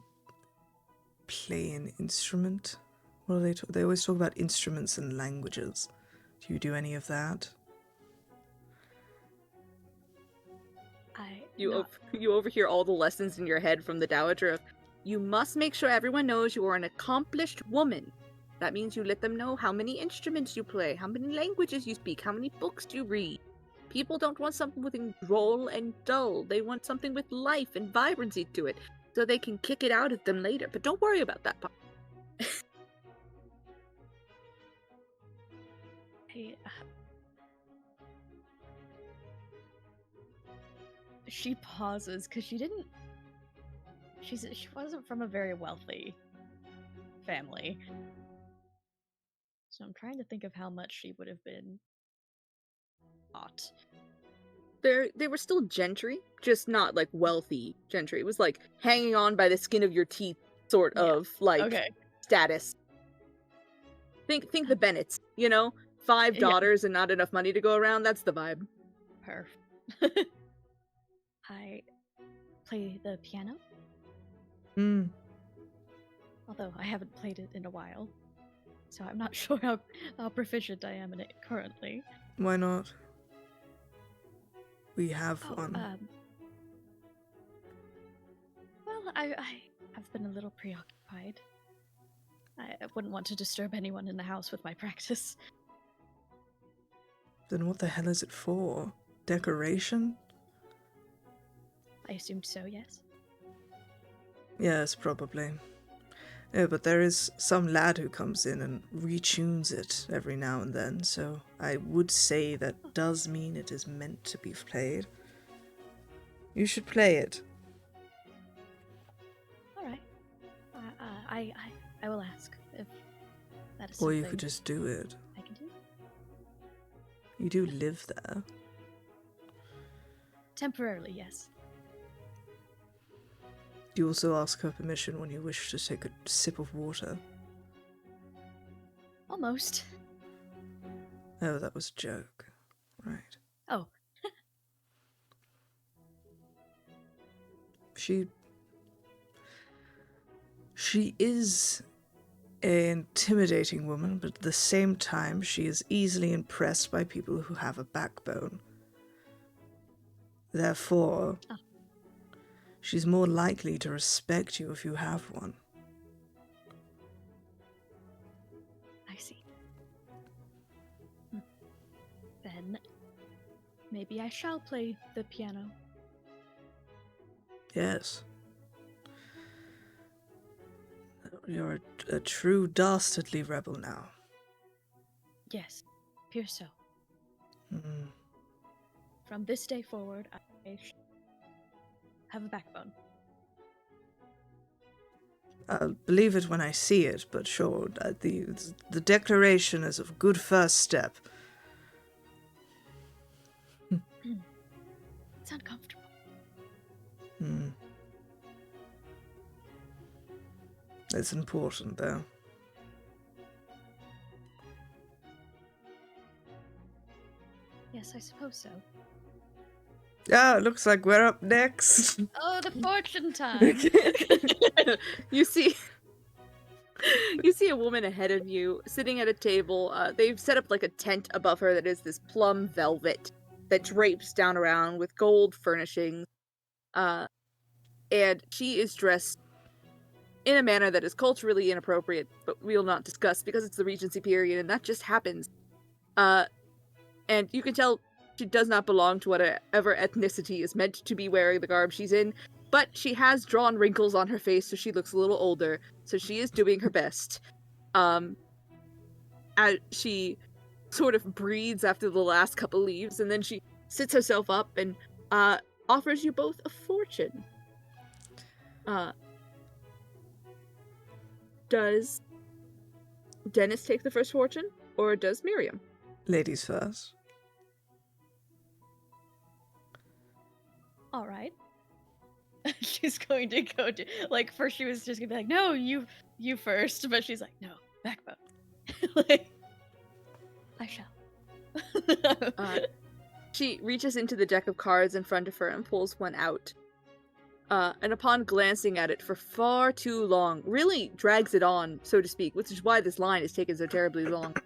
play an instrument? What do they talk... They always talk about instruments and languages. Do you do any of that? You overhear all the lessons in your head from the Dowager of, you must make sure everyone knows you are an accomplished woman. That means you let them know how many instruments you play, how many languages you speak, how many books you read. People don't want something with droll and dull. They want something with life and vibrancy to it, so they can kick it out at them later. But don't worry about that part. She pauses because she wasn't from a very wealthy family. So I'm trying to think of how much she would have been taught. They were still gentry, just not like wealthy gentry. It was like hanging on by the skin of your teeth sort of status. Think the Bennets, 5 daughters and not enough money to go around. That's the vibe. Her. I play the piano. Although I haven't played it in a while, so I'm not sure how proficient I am in it currently. Why not? We have one. Well, I have been a little preoccupied. I wouldn't want to disturb anyone in the house with my practice. Then what the hell is it for? Decoration? I assumed so, yes. Yes, probably. Yeah, but there is some lad who comes in and retunes it every now and then, so I would say that does mean it is meant to be played. You should play it. Alright. I will ask if that is Or something you could just do it. I can do. You do live there. Temporarily, yes. Do you also ask her permission when you wish to take a sip of water? Almost. Oh, that was a joke. Right. Oh. She is an intimidating woman, but at the same time, she is easily impressed by people who have a backbone. Therefore, she's more likely to respect you if you have one. I see. Then maybe I shall play the piano. Yes. You're a true dastardly rebel now. Yes, pure so. Mm. From this day forward, I shall have a backbone. I'll believe it when I see it, but sure, the declaration is a good first step. It's uncomfortable. Hmm. It's important, though. Yes, I suppose so. Yeah, it looks like we're up next. Oh, the fortune time! You see a woman ahead of you sitting at a table. They've set up like a tent above her that is this plum velvet that drapes down around with gold furnishings. And she is dressed in a manner that is culturally inappropriate, but we will not discuss because it's the Regency period and that just happens. And you can tell she does not belong to whatever ethnicity is meant to be wearing the garb she's in, but she has drawn wrinkles on her face so she looks a little older, so she is doing her best. As she sort of breathes after the last couple leaves, and then she sits herself up and offers you both a fortune. Does Dennis take the first fortune, or does Miriam? Ladies first. All right. She's going to go to, like, first she was just gonna be like, no, you first, but she's like, no, backbone. Like, I shall. She reaches into the deck of cards in front of her and pulls one out. And upon glancing at it for far too long, really drags it on, so to speak, which is why this line is taken so terribly long.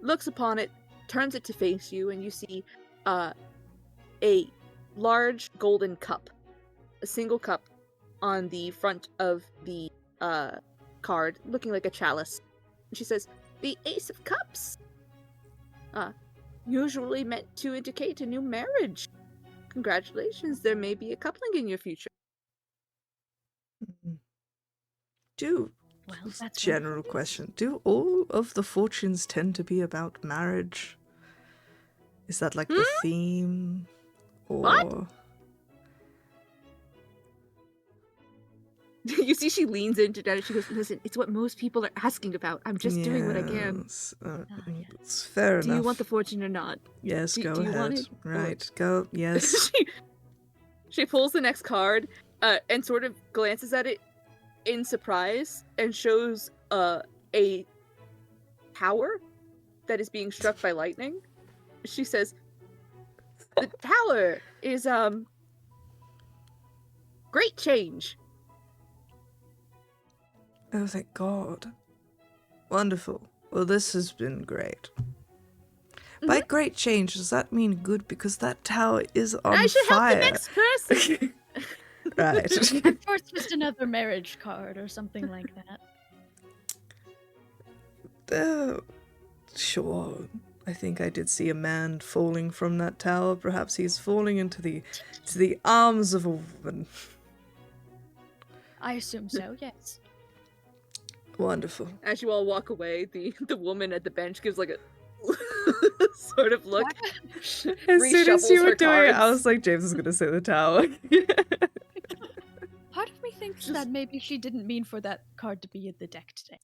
Looks upon it, turns it to face you, and you see a large golden cup. A single cup on the front of the card, looking like a chalice. And she says, "The Ace of Cups! Usually meant to indicate a new marriage. Congratulations, there may be a coupling in your future." Well, that's General question. Do all of the fortunes tend to be about marriage? Is that like the theme? Or... What? You see she leans into Dennis. She goes, "Listen, it's what most people are asking about. I'm just doing what I can. Yes, yes. it's fair Do enough. you want the fortune or not?" Yes, do go you ahead. want it? Right, go. Yes. She pulls the next card and sort of glances at it in surprise and shows a tower that is being struck by lightning. She says, "The tower is great change." Oh, thank God. Wonderful. Well, this has been great. By great change, does that mean good? Because that tower is on I should fire. help the next person. Right. or it's just another marriage card or something like that. Sure. I think I did see a man falling from that tower. Perhaps he's falling into the arms of a woman. I assume so, yes. Wonderful. As you all walk away, the woman at the bench gives like a sort of look. As soon as you reshuffles were her doing it, I cards. was like, James is going to say the tower. Part of me thinks that maybe she didn't mean for that card to be in the deck today.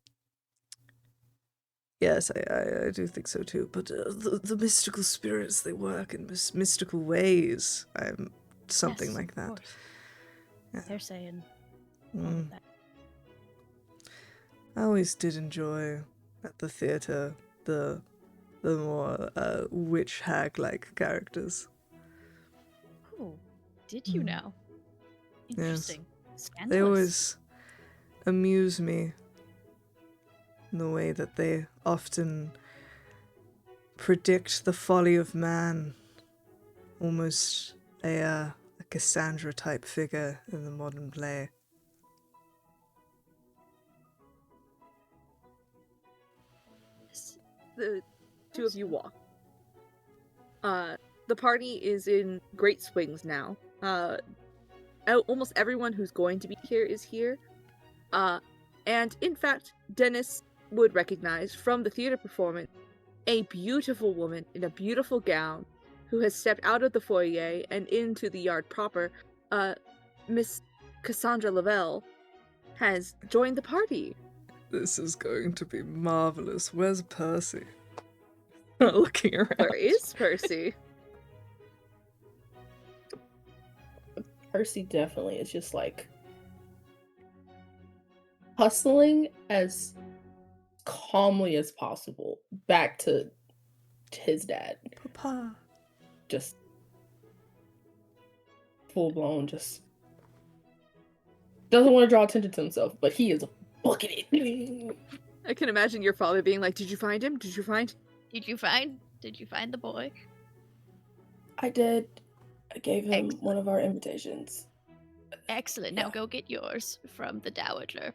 Yes, I do think so too. But the mystical spirits, they work in mystical ways. Something Yes, like of that. course. Yeah. They're saying all of that. I always did enjoy at the theatre the more witch hag like characters. Oh, did you now? Interesting. They Scandalous. always amuse me in the way that they often predict the folly of man. Almost a Cassandra type figure in the modern play. The two of you walk. The party is in great swings now. Almost everyone who's going to be here is here. And in fact, Dennis would recognize from the theater performance a beautiful woman in a beautiful gown who has stepped out of the foyer and into the yard proper. Miss Cassandra Lavelle has joined the party. This is going to be marvelous. Where's Percy? Looking around. Where is Percy? Percy definitely is just like hustling as calmly as possible back to his dad. Papa. Just full blown, just doesn't want to draw attention to himself, but he is booking it. I can imagine your father being like, "Did you find him? Did you find the boy? I did. I gave him one of our invitations. Excellent. Now go get yours from the Dowager.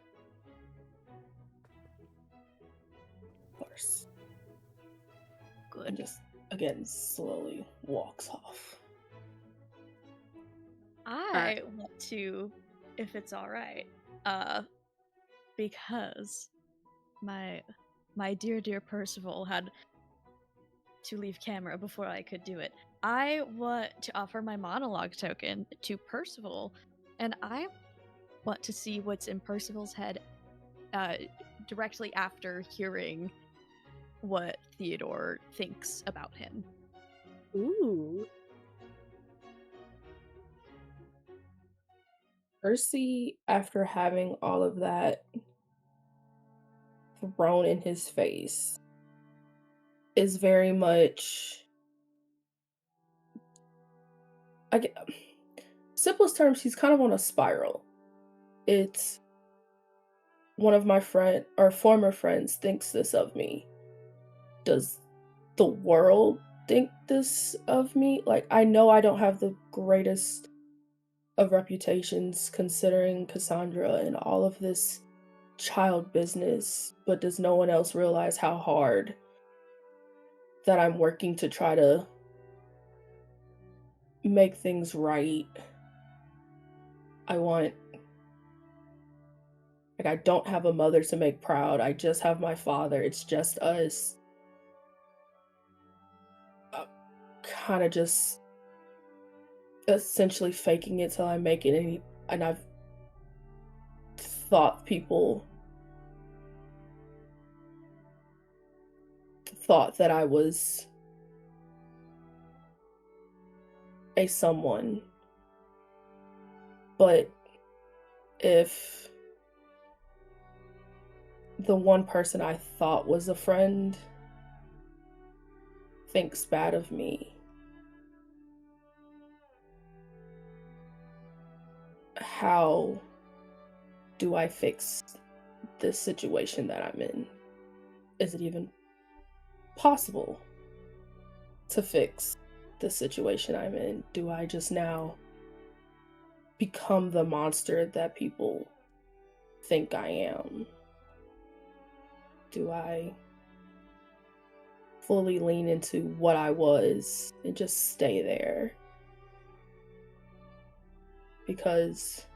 Of course. Good. And just again slowly walks off. I want to, if it's all right, because my dear Percival had to leave camera before I could do it. I want to offer my monologue token to Percival, and I want to see what's in Percival's head directly after hearing what Theodore thinks about him. Ooh. Percy, after having all of that thrown in his face, is very much, simplest terms, he's kind of on a spiral. It's one of my former friends thinks this of me. Does the world think this of me? Like, I know I don't have the greatest of reputations considering Cassandra and all of this child business, but does no one else realize how hard that I'm working to try to make things right? I don't have a mother to make proud. I just have my father. It's just us. Kind of just essentially faking it till I make it. And I've thought people thought that I was a someone. But if the one person I thought was a friend thinks bad of me, how do I fix this situation that I'm in? Is it even possible to fix the situation I'm in? Do I just now become the monster that people think I am? Do I fully lean into what I was and just stay there? Because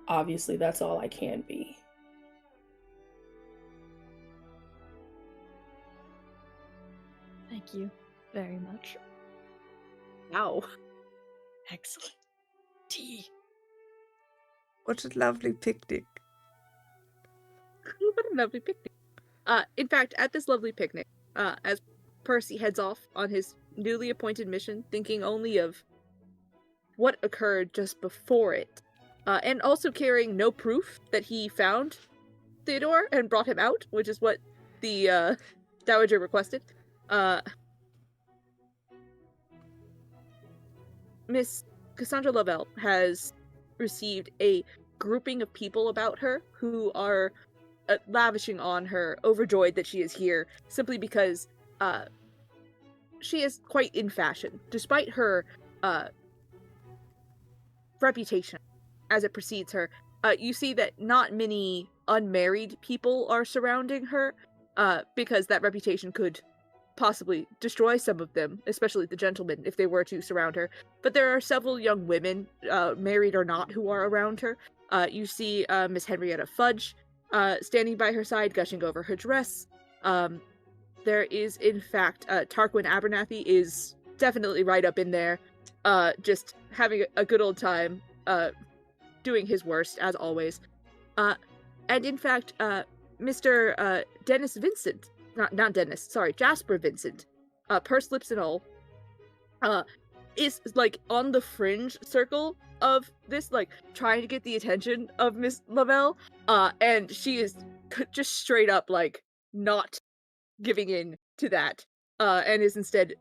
obviously that's all I can be. Thank you very much. Wow. Excellent. Tea. What a lovely picnic. What a lovely picnic. In fact, at this lovely picnic, as Percy heads off on his newly appointed mission, thinking only of what occurred just before it, and also carrying no proof that he found Theodore and brought him out, which is what the Dowager requested. Miss Cassandra Lavelle has received a grouping of people about her who are lavishing on her, overjoyed that she is here, simply because she is quite in fashion, despite her reputation as it precedes her. You see that not many unmarried people are surrounding her, because that reputation could possibly destroy some of them, especially the gentlemen, if they were to surround her. But there are several young women, married or not, who are around her. You see Miss Henrietta Fudge standing by her side, gushing over her dress. There is, in fact, Tarquin Abernathy is definitely right up in there, just having a good old time, doing his worst, as always. And in fact, Mr. Dennis Vincent, not Dennis, sorry, Jasper Vincent, pursed lips and all, is, like, on the fringe circle of this, like, trying to get the attention of Miss Lavelle, and she is just straight up, like, not giving in to that, and is instead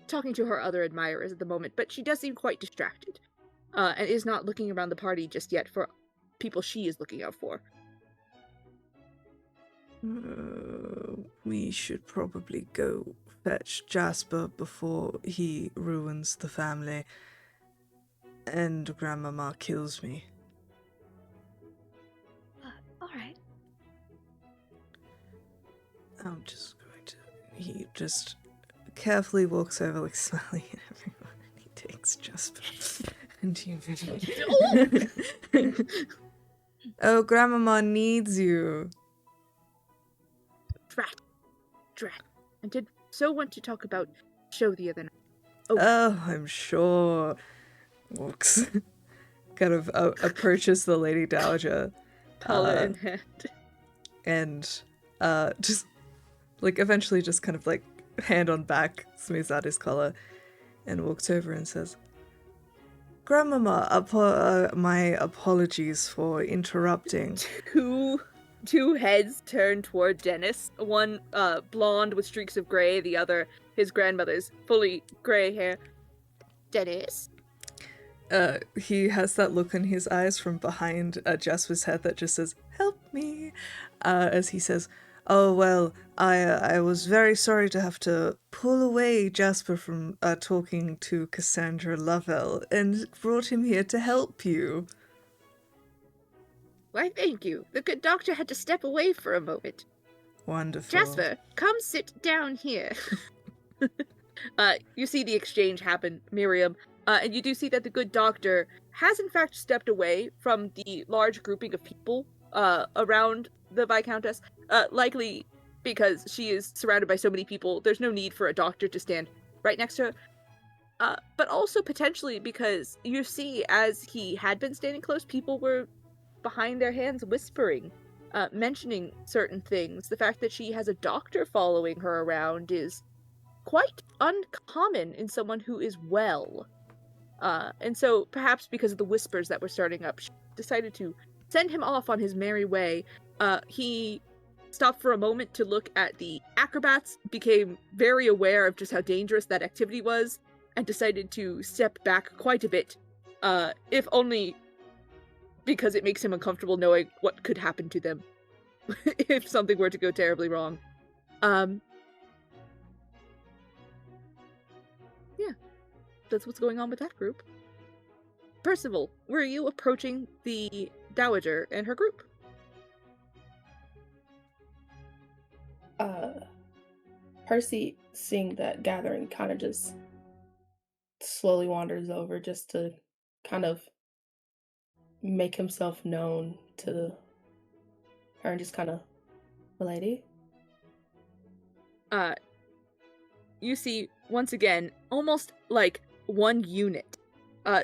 talking to her other admirers at the moment, but she does seem quite distracted, and is not looking around the party just yet for people she is looking out for. We should probably go fetch Jasper before he ruins the family and Grandmama kills me. Alright. I'm just going to... He just carefully walks over, like, smiling at everyone, and he takes Jasper. And you... Oh, Grandmama needs you. Drat. I did so want to talk about show the other night. Oh, I'm sure. Walks. Kind of approaches the Lady Dowager. Collar in hand. And just, like, eventually just kind of, like, hand on back, smooths out his collar, and walks over and says, Grandmama, my apologies for interrupting. Two heads turn toward Dennis, one blonde with streaks of gray, the other his grandmother's fully gray hair. Dennis? He has that look in his eyes from behind Jasper's head that just says, help me, as he says, oh, well, I was very sorry to have to pull away Jasper from talking to Cassandra Lavelle and brought him here to help you. Why, thank you. The good doctor had to step away for a moment. Wonderful. Jasper, come sit down here. You see the exchange happen, Miriam, and you do see that the good doctor has in fact stepped away from the large grouping of people around the Viscountess, likely because she is surrounded by so many people, there's no need for a doctor to stand right next to her, but also potentially because you see, as he had been standing close, people were behind their hands whispering, mentioning certain things. The fact that she has a doctor following her around is quite uncommon in someone who is well. And so, perhaps because of the whispers that were starting up, she decided to send him off on his merry way. He stopped for a moment to look at the acrobats, became very aware of just how dangerous that activity was, and decided to step back quite a bit, if only because it makes him uncomfortable knowing what could happen to them if something were to go terribly wrong. Yeah, that's what's going on with that group. Percival, were you approaching the Dowager and her group? Percy, seeing that gathering, kind of just slowly wanders over just to kind of make himself known to her and just kind of, lady? You see, once again, almost like one unit,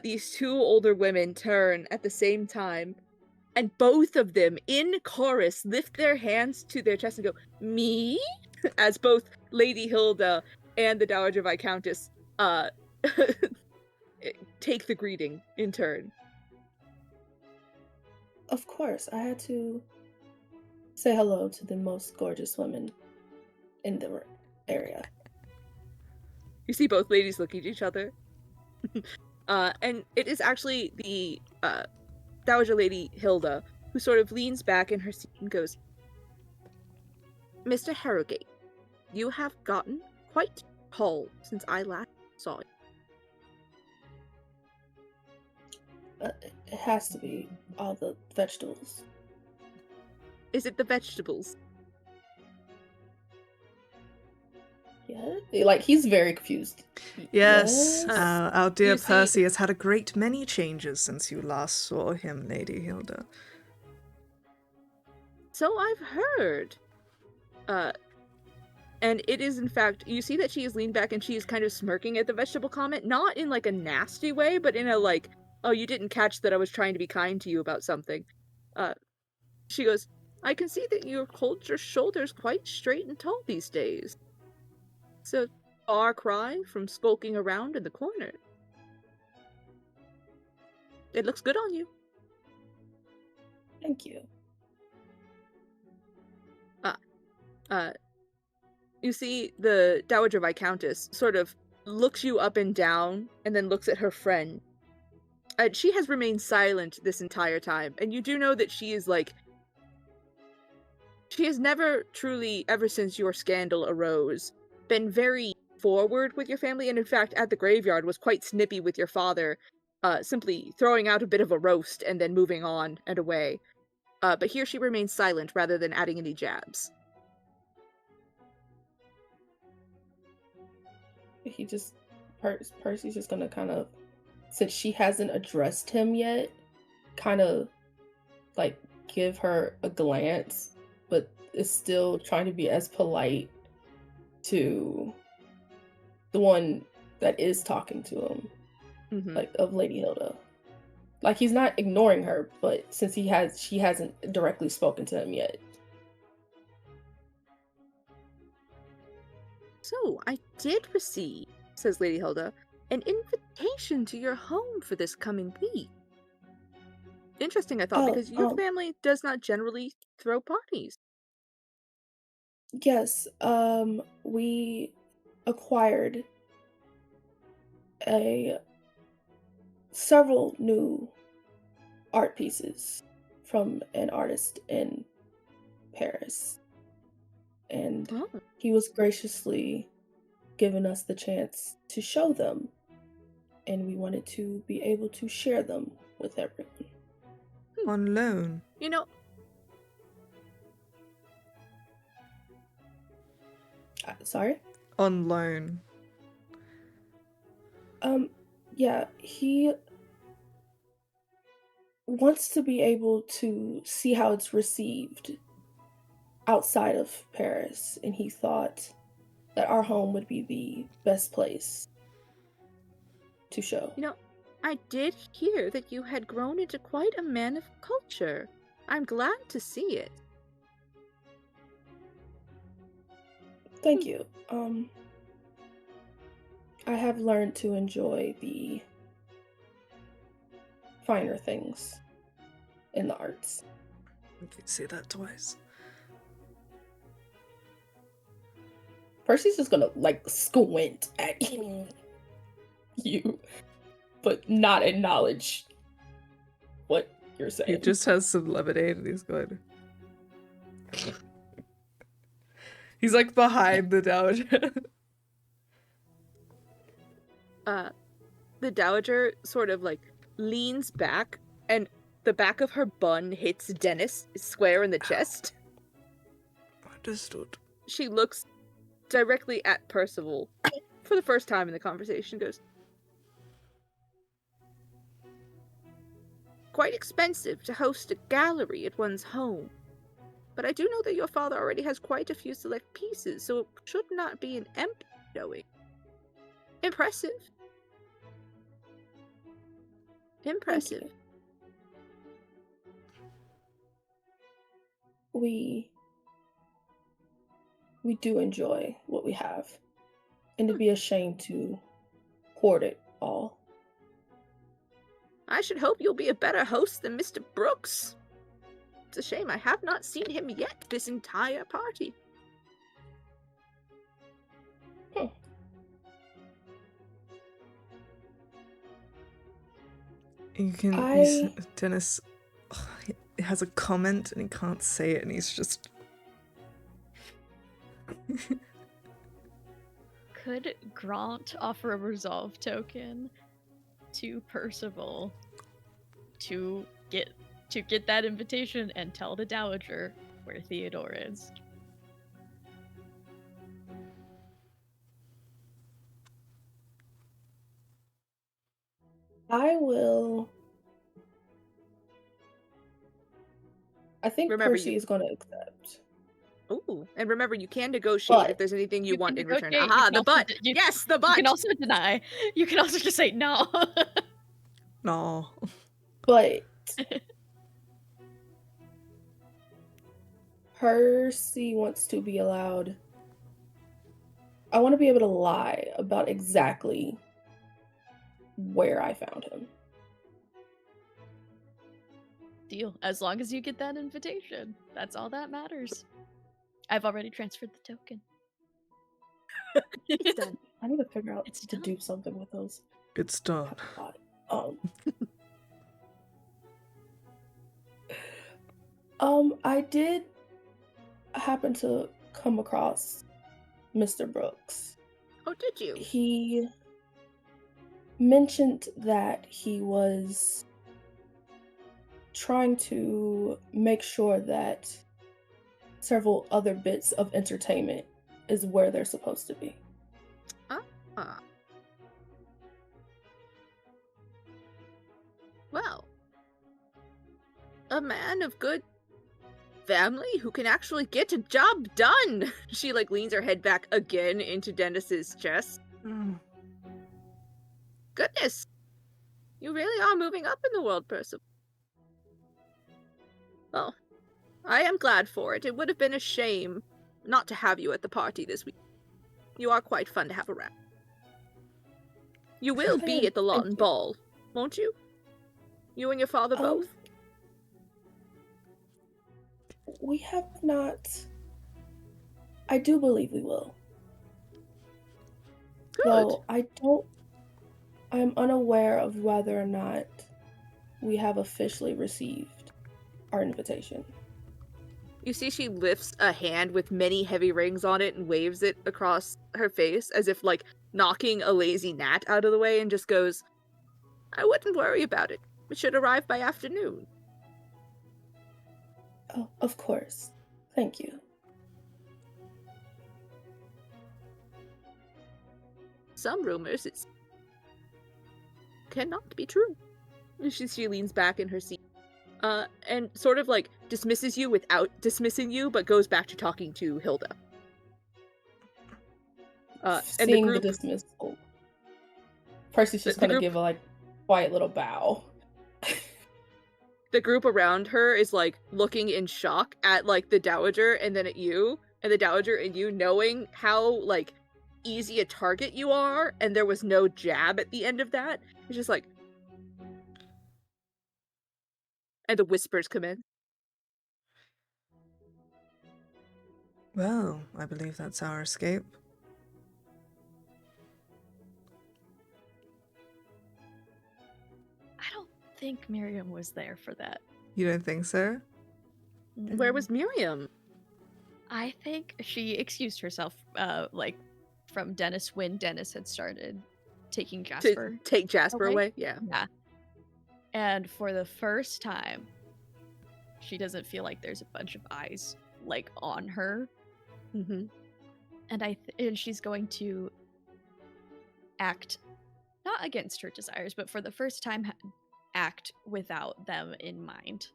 these two older women turn at the same time, and both of them, in chorus, lift their hands to their chest and go, me? As both Lady Hilda and the Dowager Viscountess take the greeting in turn. Of course, I had to say hello to the most gorgeous women in the area. You see both ladies look at each other. And it is actually the Dowager Lady Hilda, who sort of leans back in her seat and goes, Mr. Harrogate, you have gotten quite tall since I last saw you. It has to be all the vegetables. Is it the vegetables? Yeah, like he's very confused. Yes, Yes. our dear You see- Percy has had a great many changes since you last saw him, Lady Hilda. So I've heard. And it is, in fact, you see that she is leaned back and she is kind of smirking at the vegetable comment, not in like a nasty way, but in a like, oh, you didn't catch that I was trying to be kind to you about something. She goes, I can see that you hold your shoulders quite straight and tall these days. It's a far cry from skulking around in the corner. It looks good on you. Thank you. You see the Dowager Viscountess sort of looks you up and down and then looks at her friend. She has remained silent this entire time, and you do know that she is like... She has never truly, ever since your scandal arose, been very forward with your family, and in fact, at the graveyard was quite snippy with your father, simply throwing out a bit of a roast and then moving on and away. But here she remains silent rather than adding any jabs. He just Percy's just gonna kind of, since she hasn't addressed him yet, kind of like give her a glance, but is still trying to be as polite to the one that is talking to him, like of Lady Hilda. Like he's not ignoring her, but since she hasn't directly spoken to him yet. So, I did receive, says Lady Hilda, an invitation to your home for this coming week. Interesting, I thought, because your family does not generally throw parties. Yes, we acquired several new art pieces from an artist in Paris. And he was graciously given us the chance to show them. And we wanted to be able to share them with everyone. On loan. You know... Sorry? On loan. Yeah, he wants to be able to see how it's received outside of Paris, and he thought that our home would be the best place to show. You know, I did hear that you had grown into quite a man of culture. I'm glad to see it. Thank you. I have learned to enjoy the finer things in the arts. You can say that twice. Percy's just gonna like squint at you, but not acknowledge what you're saying. He just has some lemonade and he's going. He's like behind the Dowager. The Dowager sort of like leans back and the back of her bun hits Dennis square in the chest. Understood. She looks directly at Percival for the first time in the conversation, goes, quite expensive to host a gallery at one's home. But I do know that your father already has quite a few select pieces, so it should not be an empty showing. Impressive. Impressive. We do enjoy what we have, and it'd be a shame to hoard it all. I should hope you'll be a better host than Mr. Brooks. It's a shame I have not seen him yet this entire party. You can. I- Dennis he has a comment and he can't say it, and he's just. Could Grant offer a resolve token to Percival to get that invitation and tell the Dowager where Theodore is? I will. I think Remember, Percy is going to accept. Ooh, and remember, you can negotiate But if there's anything you want can in return. negotiate, Aha, you can the also butt! you- Yes, the You butt! can also deny. You can also just say no. No. But Percy wants to be allowed. I want to be able to lie about exactly where I found him. Deal. As long as you get that invitation. That's all that matters. I've already transferred the token. It's done. I need to figure out It's to done. do something with those. It's done. I did happen to come across Mr. Brooks. Oh, did you? He mentioned that he was trying to make sure that several other bits of entertainment is where they're supposed to be. Well, a man of good family who can actually get a job done. She leans her head back again into Dennis's chest. Goodness, you really are moving up in the world, Percival. Well, I am glad for it. It would have been a shame not to have you at the party this week. You are quite fun to have around. You will be at the Lawton Ball, won't you? You and your father both? We have not. I do believe we will. Good. Though I'm unaware of whether or not we have officially received our invitation. You see she lifts a hand with many heavy rings on it and waves it across her face as if, knocking a lazy gnat out of the way, and just goes, I wouldn't worry about it. It should arrive by afternoon. Oh, of course. Thank you. Some rumors cannot be true. She leans back in her seat. And sort of dismisses you without dismissing you, but goes back to talking to Hilda. And Seeing the the group, dismissal, Percy's just The gonna group- give a quiet little bow. the group around her is looking in shock at the Dowager and then at you, and the Dowager and you, knowing how easy a target you are, and there was no jab at the end of that. It's just and the whispers come in. Well, I believe that's our escape. I don't think Miriam was there for that. You don't think so? Where was Miriam? I think she excused herself, from Dennis when Dennis had started taking Jasper. To take Jasper away? Yeah. Yeah. And for the first time, she doesn't feel like there's a bunch of eyes on her. Mm-hmm. And she's going to act not against her desires, but for the first time act without them in mind.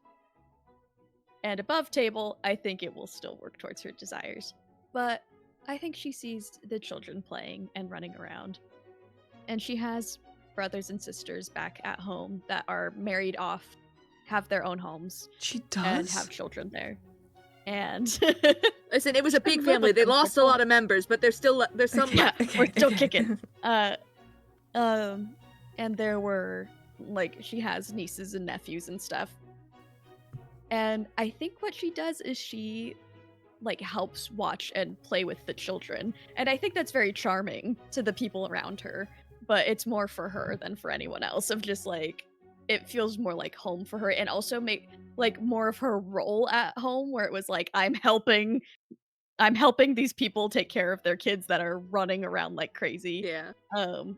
And above table, I think it will still work towards her desires. But I think she sees the children playing and running around. And she has brothers and sisters back at home that are married off, have their own homes, She does? and have children there. And Listen, it was a big live family. with They them for lost a lot of members, but there's still some yeah, left. we're still kicking. And there were she has nieces and nephews and stuff. And I think what she does is she helps watch and play with the children. And I think that's very charming to the people around her, but it's more for her than for anyone else, of just it feels more like home for her, and also make like more of her role at home, where it was like I'm helping these people take care of their kids that are running around like crazy. Yeah. Um,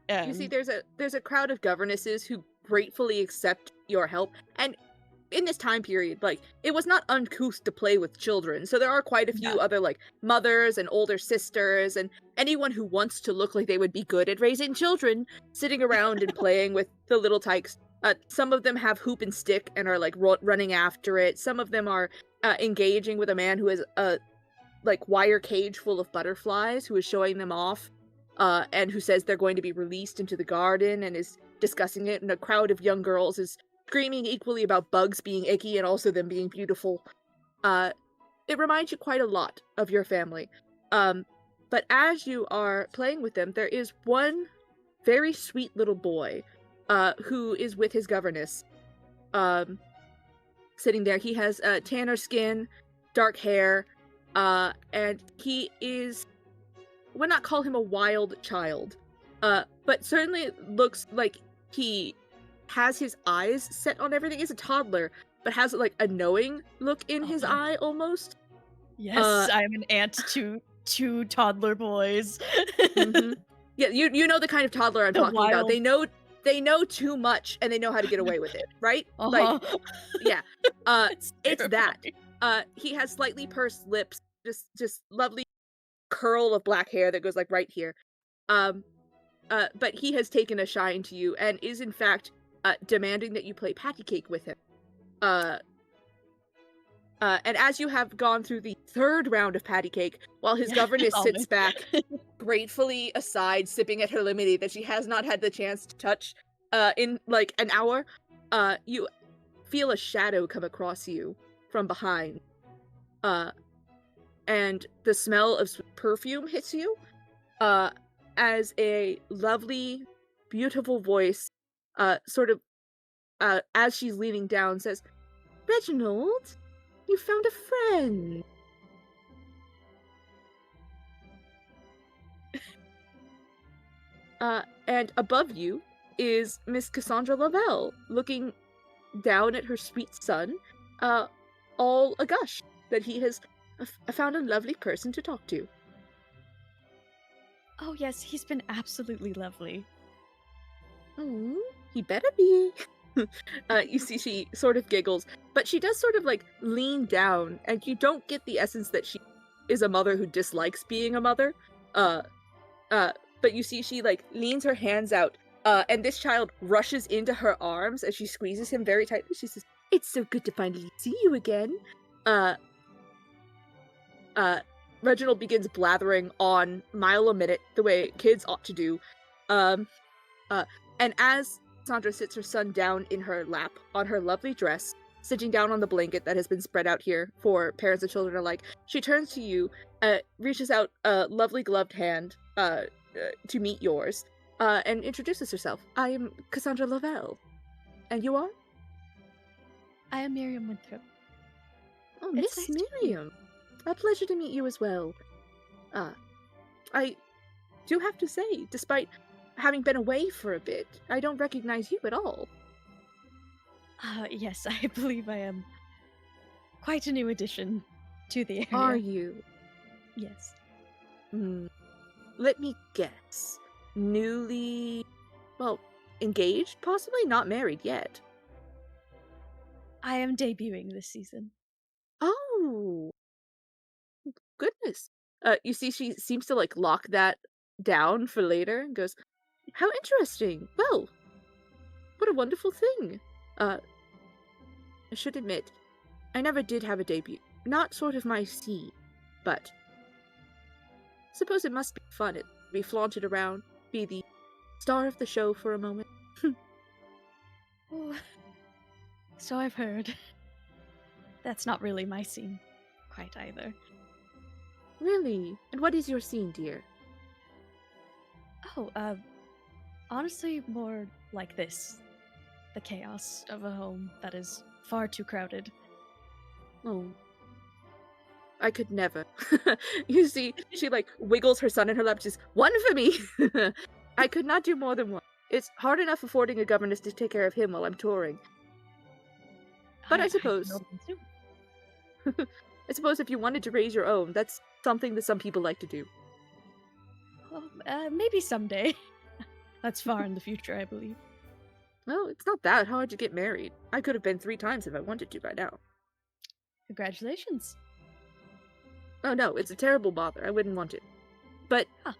You see, and there's a crowd of governesses who gratefully accept your help, and in this time period, like, it was not uncouth to play with children, so there are quite a few Yeah. other, like, mothers and older sisters, and anyone who wants to look like they would be good at raising children, sitting around and playing with the little tykes. Some of them have hoop and stick and are, like, running after it. Some of them are engaging with a man who has a, like, wire cage full of butterflies, who is showing them off, and who says they're going to be released into the garden and is discussing it, and a crowd of young girls is screaming equally about bugs being icky and also them being beautiful. It reminds you quite a lot of your family. But as you are playing with them, there is one very sweet little boy who is with his governess, sitting there. He has tanner skin, dark hair, and he is, would not call him a wild child, but certainly looks like he has his eyes set on everything. He's a toddler, but has like a knowing look in his eye almost. yes, I'm an aunt to two toddler boys. Mhm. Yeah, you know the kind of toddler I'm The talking about. wild- They know too much and they know how to get away with it, right? Uh-huh. Like, yeah. It's that. terrifying. He has slightly pursed lips, just lovely curl of black hair that goes like right here. But he has taken a shine to you and is in fact demanding that you play patty cake with him. And as you have gone through the third round of patty cake, while his governess sits Almond. back, gratefully aside, sipping at her lemonade that she has not had the chance to touch in like an hour, you feel a shadow come across you from behind. And the smell of perfume hits you, as a lovely, beautiful voice, sort of, as she's leaning down, says, "Reginald, you found a friend." And above you is Miss Cassandra Lavelle, looking down at her sweet son, all agush that he has found a lovely person to talk to. Oh yes, he's been absolutely lovely. He better be. You see she sort of giggles, but she does sort of like lean down, and you don't get the essence that she is a mother who dislikes being a mother. But you see she like leans her hands out, and this child rushes into her arms as she squeezes him very tightly. She says, "It's so good to finally see you again." Reginald begins blathering on mile a minute, the way kids ought to do. And as Sandra sits her son down in her lap on her lovely dress, sitting down on the blanket that has been spread out here for parents and children alike, she turns to you, reaches out a lovely gloved hand to meet yours, and introduces herself. "I am Cassandra Lavelle. And you are?" I am Miriam Winthrop. "Oh, It's Miss nice to meet you." Miriam. A pleasure to meet you as well. I do have to say, despite having been away for a bit, I don't recognize you at all." Yes, I believe I am quite a new addition to the area. Are you? Yes. Let me guess. Newly, well, engaged? Possibly not married yet. I am debuting this season. Oh, goodness. You see she seems to like lock that down for later and goes, "How interesting. Well, what a wonderful thing. I should admit, I never did have a debut. Not sort of my scene, but suppose it must be fun to be flaunted around, be the star of the show for a moment." Oh, so I've heard. That's not really my scene quite either. Really? And what is your scene, dear? Oh, honestly, more like this. The chaos of a home that is far too crowded. Oh. I could never. You see, she like wiggles her son in her lap, just one for me. I could not do more than one. It's hard enough affording a governess to take care of him while I'm touring. But I suppose... feel them too. I suppose if you wanted to raise your own, that's something that some people like to do. Well, maybe someday. That's far in the future, I believe. Well, it's not that hard to get married. I could have been 3 times if I wanted to by now. Congratulations. Oh no, it's a terrible bother. I wouldn't want it. But... Huh.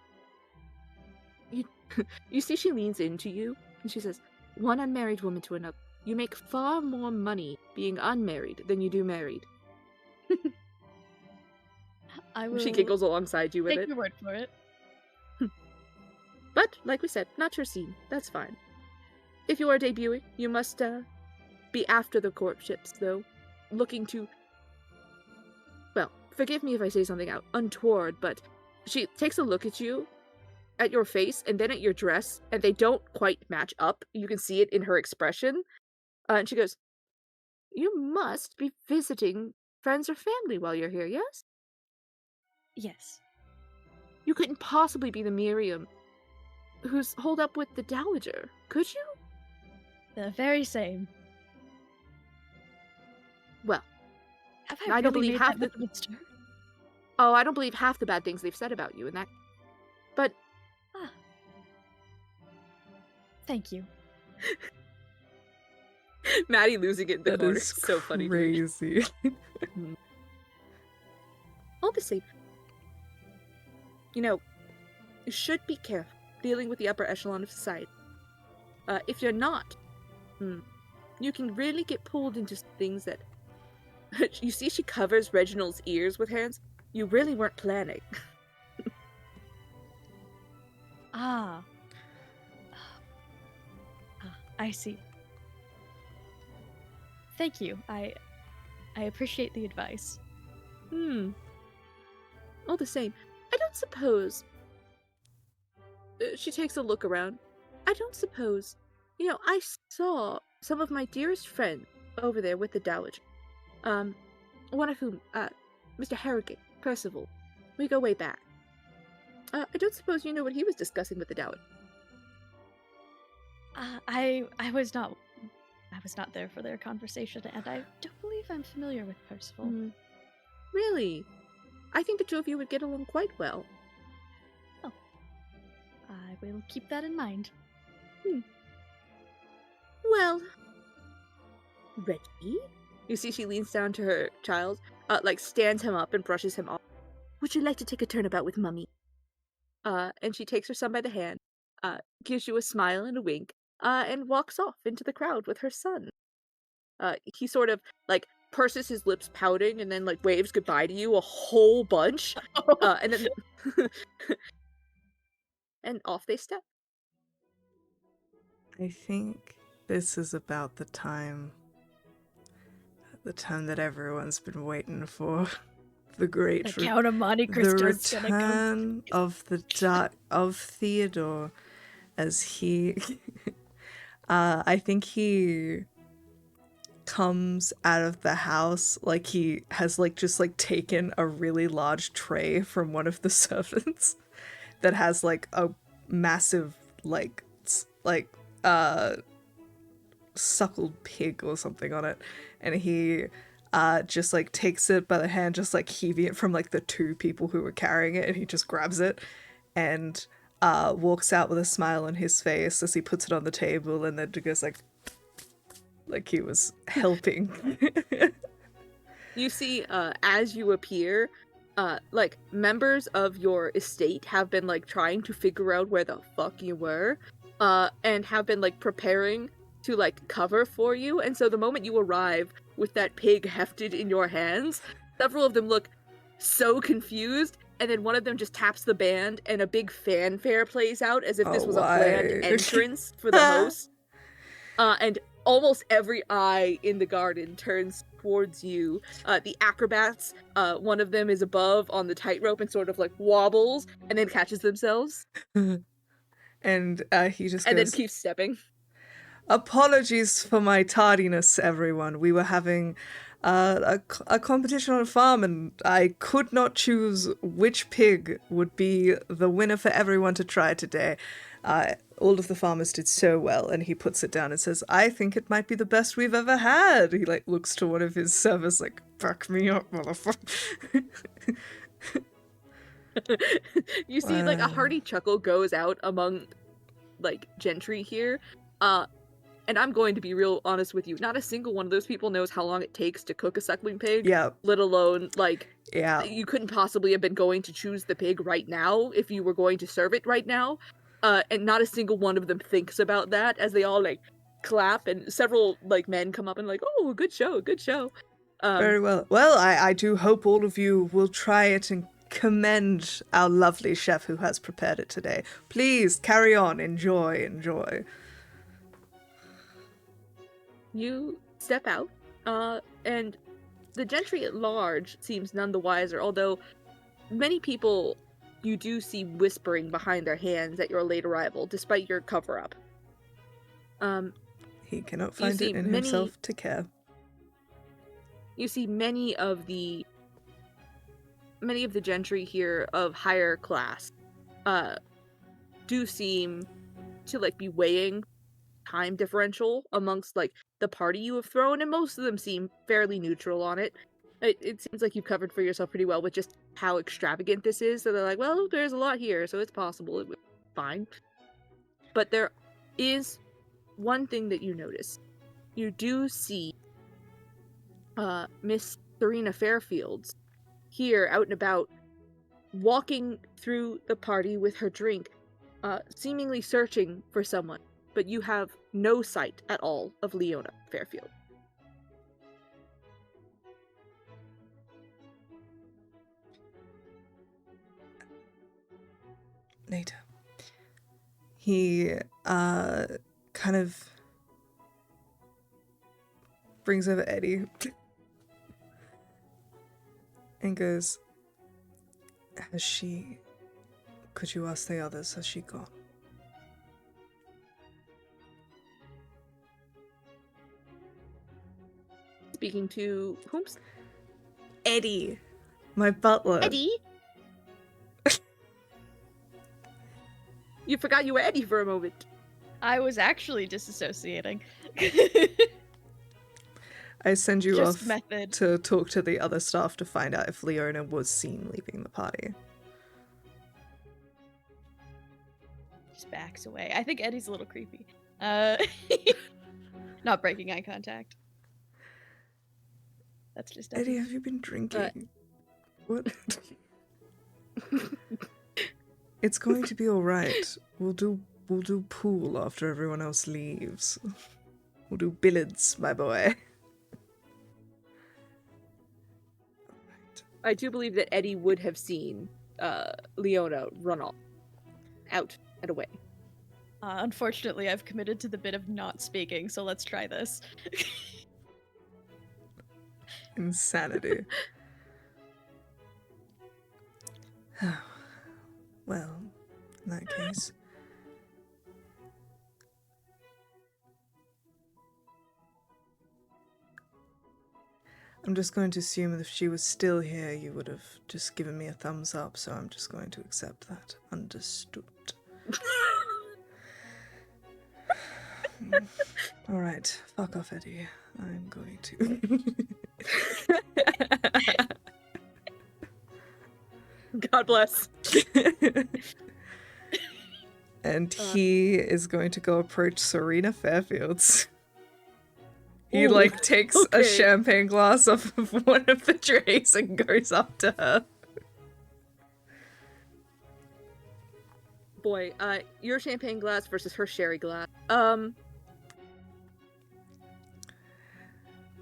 You see she leans into you, and she says, one unmarried woman to another. You make far more money being unmarried than you do married. I will She giggles alongside you with take it. your word for it. But, like we said, not your scene. That's fine. If you are debuting, you must, be after the courtships, though. Looking to... Well, forgive me if I say something out untoward, but she takes a look at you, at your face, and then at your dress, and they don't quite match up. You can see it in her expression. And she goes, you must be visiting friends or family while you're here, yes? Yes. You couldn't possibly be the Miriam who's holed up with the Dowager, could you? The very same. Well, Have I don't really believe made half that the... much of a stir? Oh, I don't believe half the bad things they've said about you in that. But... Ah. Thank you. Maddie losing it in the That corner is is so funny to me. crazy. All the same, you know, you should be careful dealing with the upper echelon of society. If you're not, you can really get pulled into things that... You see she covers Reginald's ears with hands? You really weren't planning. Ah. I see. Thank you. I appreciate the advice. All the same, I don't suppose... she takes a look around. I don't suppose... You know, I saw some of my dearest friends over there with the Dowager. One of whom, Mr. Harrogate, Percival. We go way back. I don't suppose you know what he was discussing with the Dowager. I was not there for their conversation, and I don't believe I'm familiar with Percival. Really? I think the two of you would get along quite well. Oh. I will keep that in mind. Well... Reggie? You see she leans down to her child, stands him up and brushes him off. Would you like to take a turnabout with Mummy? And she takes her son by the hand, gives you a smile and a wink, and walks off into the crowd with her son. He sort of, purses his lips pouting and then, waves goodbye to you a whole bunch. And then... and off they step. I think this is about the time that everyone's been waiting for. The great The Count of Monte Cristo's the gonna return of Theodore, as he I think he comes out of the house like he has just taken a really large tray from one of the servants that has a massive suckled pig or something on it, and he just takes it by the hand, just heaving it from the 2 people who were carrying it, and he just grabs it and walks out with a smile on his face as he puts it on the table, and then goes like he was helping. You see, as you appear, members of your estate have been trying to figure out where the fuck you were, and have been preparing to cover for you, and so the moment you arrive with that pig hefted in your hands, several of them look so confused, and then one of them just taps the band and a big fanfare plays out as if this was a planned entrance for the host. And almost every eye in the garden turns towards you. The acrobats, one of them is above on the tightrope and sort of wobbles and then catches themselves. And he just and goes, then keeps stepping. Apologies for my tardiness, everyone. We were having a competition on a farm, and I could not choose which pig would be the winner for everyone to try today. All of the farmers did so well, and he puts it down and says, I think it might be the best we've ever had. He, like, looks to one of his servers like, back me up, motherfucker. You see, like, a hearty chuckle goes out among, like, gentry here. And I'm going to be real honest with you. Not a single one of those people knows how long it takes to cook a suckling pig. Yeah. Let alone, like, Yeah. you couldn't possibly have been going to choose the pig right now if you were going to serve it right now. And not a single one of them thinks about that as they all, like, clap, and several, like, men come up and like, oh, good show, good show. Very well. Well, I do hope all of you will try it and commend our lovely chef who has prepared it today. Please, carry on. Enjoy, enjoy. You step out, and the gentry at large seems none the wiser, although many people you do see whispering behind their hands at your late arrival, despite your cover-up. He cannot find it in himself to care. You see many of the gentry here of higher class do seem to, like, be weighing time differential amongst, like, the party you have thrown, and most of them seem fairly neutral on it. It seems like you've covered for yourself pretty well with just how extravagant this is, so they're like, well, there's a lot here, so it's possible, it was fine. But there is one thing that you notice. You do see Miss Serena Fairfields here out and about, walking through the party with her drink, seemingly searching for someone, but you have no sight at all of Leona Fairfield. Later. He kind of brings over Eddie and goes, could you ask the others, has she gone? Speaking to whom? Eddie, my butler. Eddie? You forgot you were Eddie for a moment. I was actually disassociating. I send you Just off method. to talk to the other staff to find out if Leona was seen leaving the party. Just backs away. I think Eddie's a little creepy. Not breaking eye contact. That's just Eddie, have you been drinking? What? It's going to be all right. We'll do pool after everyone else leaves. We'll do billiards, my boy. I do believe that Eddie would have seen Leona run off, out and away. Unfortunately, I've committed to the bit of not speaking, so let's try this. Insanity. Well, in that case... I'm just going to assume that if she was still here, you would have just given me a thumbs up, so I'm just going to accept that. Understood. Alright, fuck off, Eddie. I'm going to... God bless. And he is going to go approach Serena Fairfields. He, Ooh, like, takes a okay. champagne glass off of one of the trays and goes up to her. Boy, your champagne glass versus her sherry glass. Mrs.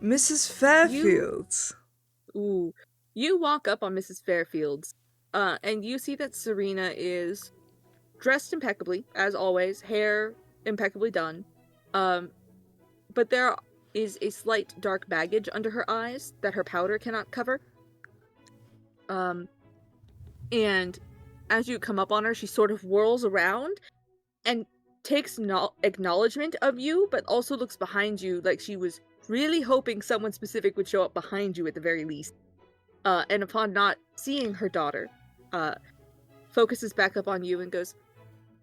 Fairfields. Ooh. You walk up on Mrs. Fairfields, and you see that Serena is dressed impeccably, as always, hair impeccably done. But there is a slight dark baggage under her eyes that her powder cannot cover. And as you come up on her, she sort of whirls around and takes acknowledgement of you, but also looks behind you like she was really hoping someone specific would show up behind you at the very least. And upon not seeing her daughter, focuses back up on you and goes,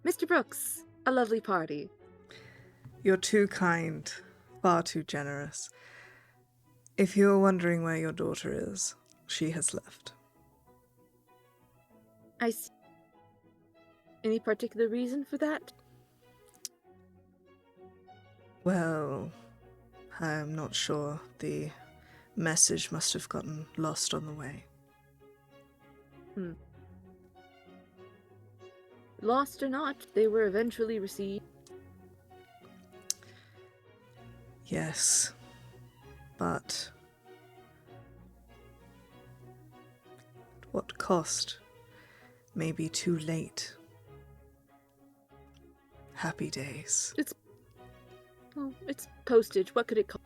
Mr. Brooks, a lovely party. You're too kind, far too generous. If you're wondering where your daughter is, she has left. I see. Any particular reason for that? Well, I'm not sure. The message must have gotten lost on the way. Lost or not, they were eventually received. Yes, but at what cost? Maybe too late. Happy days. Well, it's postage. What could it cost?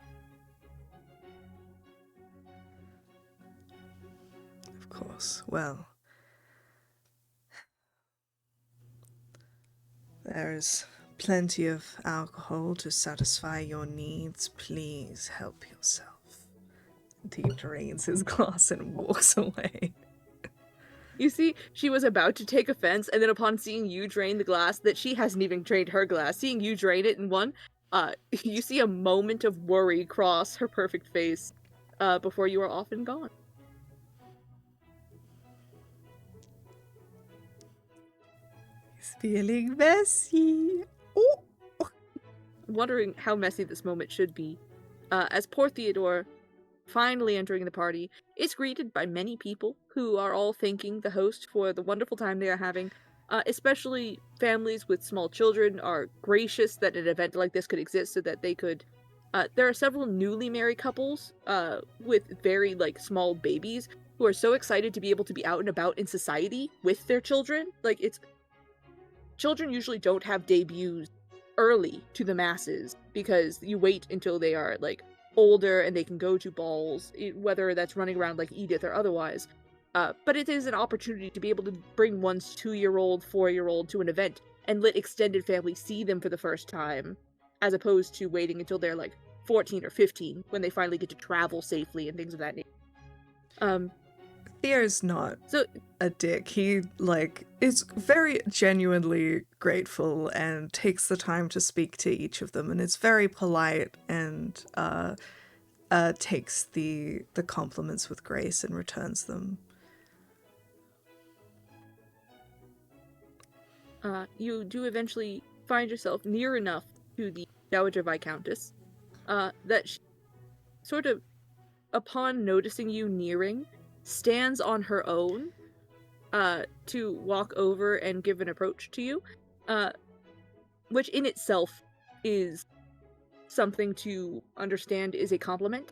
Of course. Well, there is plenty of alcohol to satisfy your needs. Please help yourself. He drains his glass and walks away. You see, she was about to take offense, and then upon seeing you drain the glass, that she hasn't even drained her glass, seeing you drain it in one, you see a moment of worry cross her perfect face, before you are off and gone. He's feeling messy. Oh. Wondering how messy this moment should be, as poor Theodore, finally entering the party, is greeted by many people who are all thanking the host for the wonderful time they are having. Especially families with small children are gracious that an event like this could exist so that they could... there are several newly married couples with very small babies who are so excited to be able to be out and about in society with their children. Children usually don't have debuts early to the masses because you wait until they are older and they can go to balls, whether that's running around like Edith or otherwise. But it is an opportunity to be able to bring one's 2-year-old, 4-year-old to an event and let extended family see them for the first time, as opposed to waiting until they're 14 or 15 when they finally get to travel safely and things of that nature. Theo's not a dick. He is very genuinely grateful and takes the time to speak to each of them, and is very polite and takes the compliments with grace and returns them. You do eventually find yourself near enough to the Dowager Viscountess that she, sort of, upon noticing you nearing, stands on her own to walk over and give an approach to you, which in itself is something to understand is a compliment,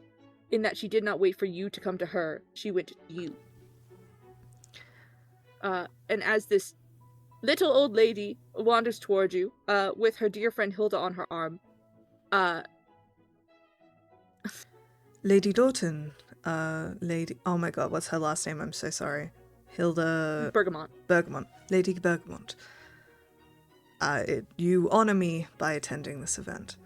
in that she did not wait for you to come to her, she went to you. And as this little old lady wanders toward you, with her dear friend Hilda on her arm, Lady Doughton, Lady... Oh my god, what's her last name? I'm so sorry. Hilda... Bergamot. Lady Bergamot. You honor me by attending this event.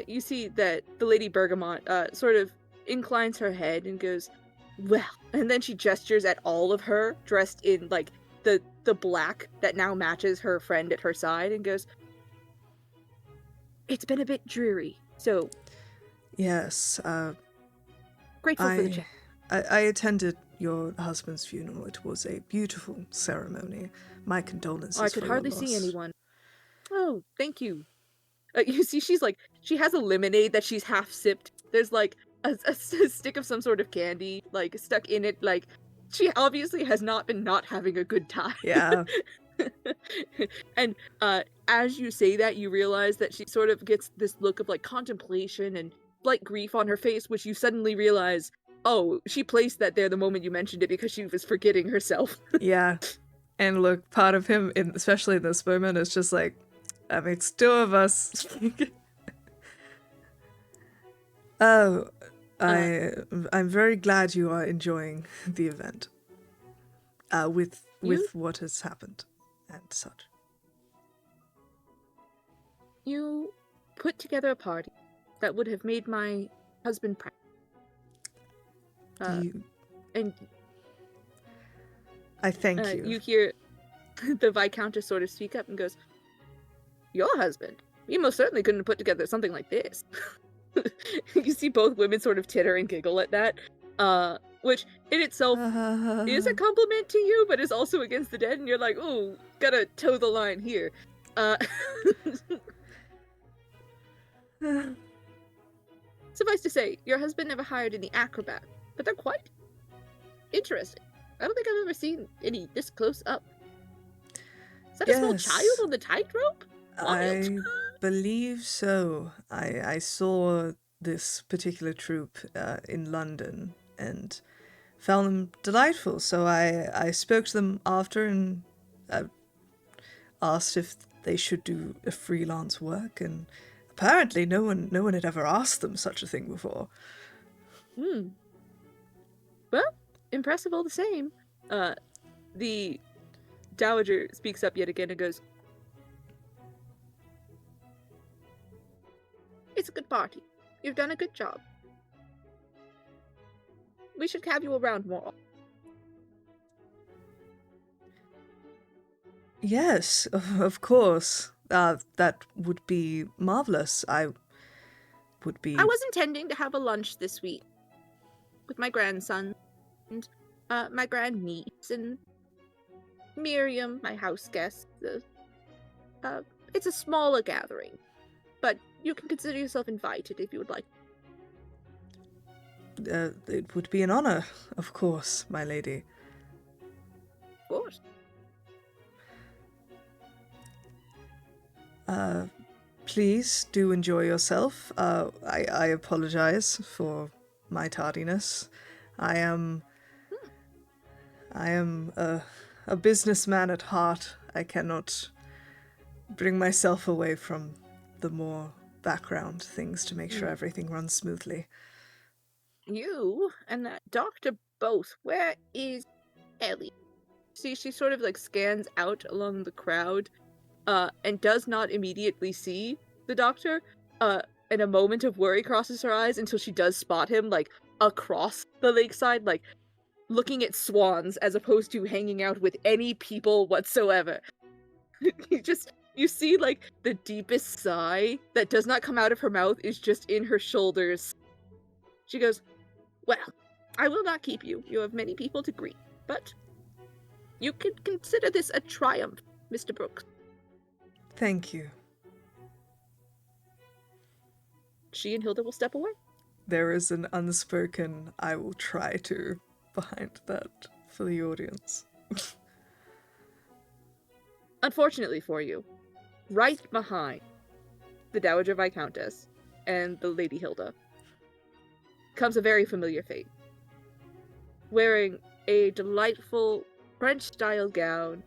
You see that the Lady Bergamot sort of inclines her head and goes, well, and then she gestures at all of her, dressed in, the black that now matches her friend at her side, and goes, it's been a bit dreary, so... Yes, grateful for the chat. I attended your husband's funeral. It was a beautiful ceremony. My condolences. I could for hardly your see loss. anyone. Oh, thank you. You see, she has a lemonade that she's half sipped. There's a stick of some sort of candy stuck in it. She obviously has not been not having a good time. Yeah. And as you say that, you realize that she sort of gets this look of contemplation and slight grief on her face, which you suddenly realize, oh, she placed that there the moment you mentioned it because she was forgetting herself. Yeah. And look, part of him, especially in this moment, is just that makes 2 of us. Oh, I'm very glad you are enjoying the event. With what has happened and such. You put together a party that would have made my husband proud. And I thank you. You hear the Viscountess sort of speak up and goes, "Your husband? You most certainly couldn't have put together something like this." You see both women sort of titter and giggle at that, which in itself is a compliment to you, but is also against the dead, and you're like, "Ooh, gotta toe the line here." Suffice to say, your husband never hired any acrobat, but they're quite interesting. I don't think I've ever seen any this close up. Is that a small child on the tightrope? I believe so. I saw this particular troupe in London and found them delightful. So I spoke to them after and asked if they should do a freelance work, and apparently no one had ever asked them such a thing before. Well, impressive all the same. The Dowager speaks up yet again and goes, "It's a good party. You've done a good job. We should have you around more." Yes, of course. That would be marvelous. I was intending to have a lunch this week with my grandson and my grandniece and Miriam, my house guest. It's a smaller gathering, but you can consider yourself invited if you would like. It would be an honor, of course, my lady. Of course. Please do enjoy yourself. I apologize for my tardiness. I am a businessman at heart. I cannot bring myself away from the more background things to make sure everything runs smoothly. You and that doctor both. Where is Ellie? See, she sort of like scans out along the crowd, and does not immediately see the doctor. And a moment of worry crosses her eyes until she does spot him, like, across the lakeside, like, looking at swans as opposed to hanging out with any people whatsoever. You see, like, the deepest sigh that does not come out of her mouth is just in her shoulders. She goes, "Well, I will not keep you. You have many people to greet, but you can consider this a triumph, Mr. Brooks." Thank you. She and Hilda will step away. There is an unspoken "I will try to" behind that for the audience. Unfortunately for you, right behind the Dowager Viscountess and the Lady Hilda comes a very familiar fate. Wearing a delightful French-style gown,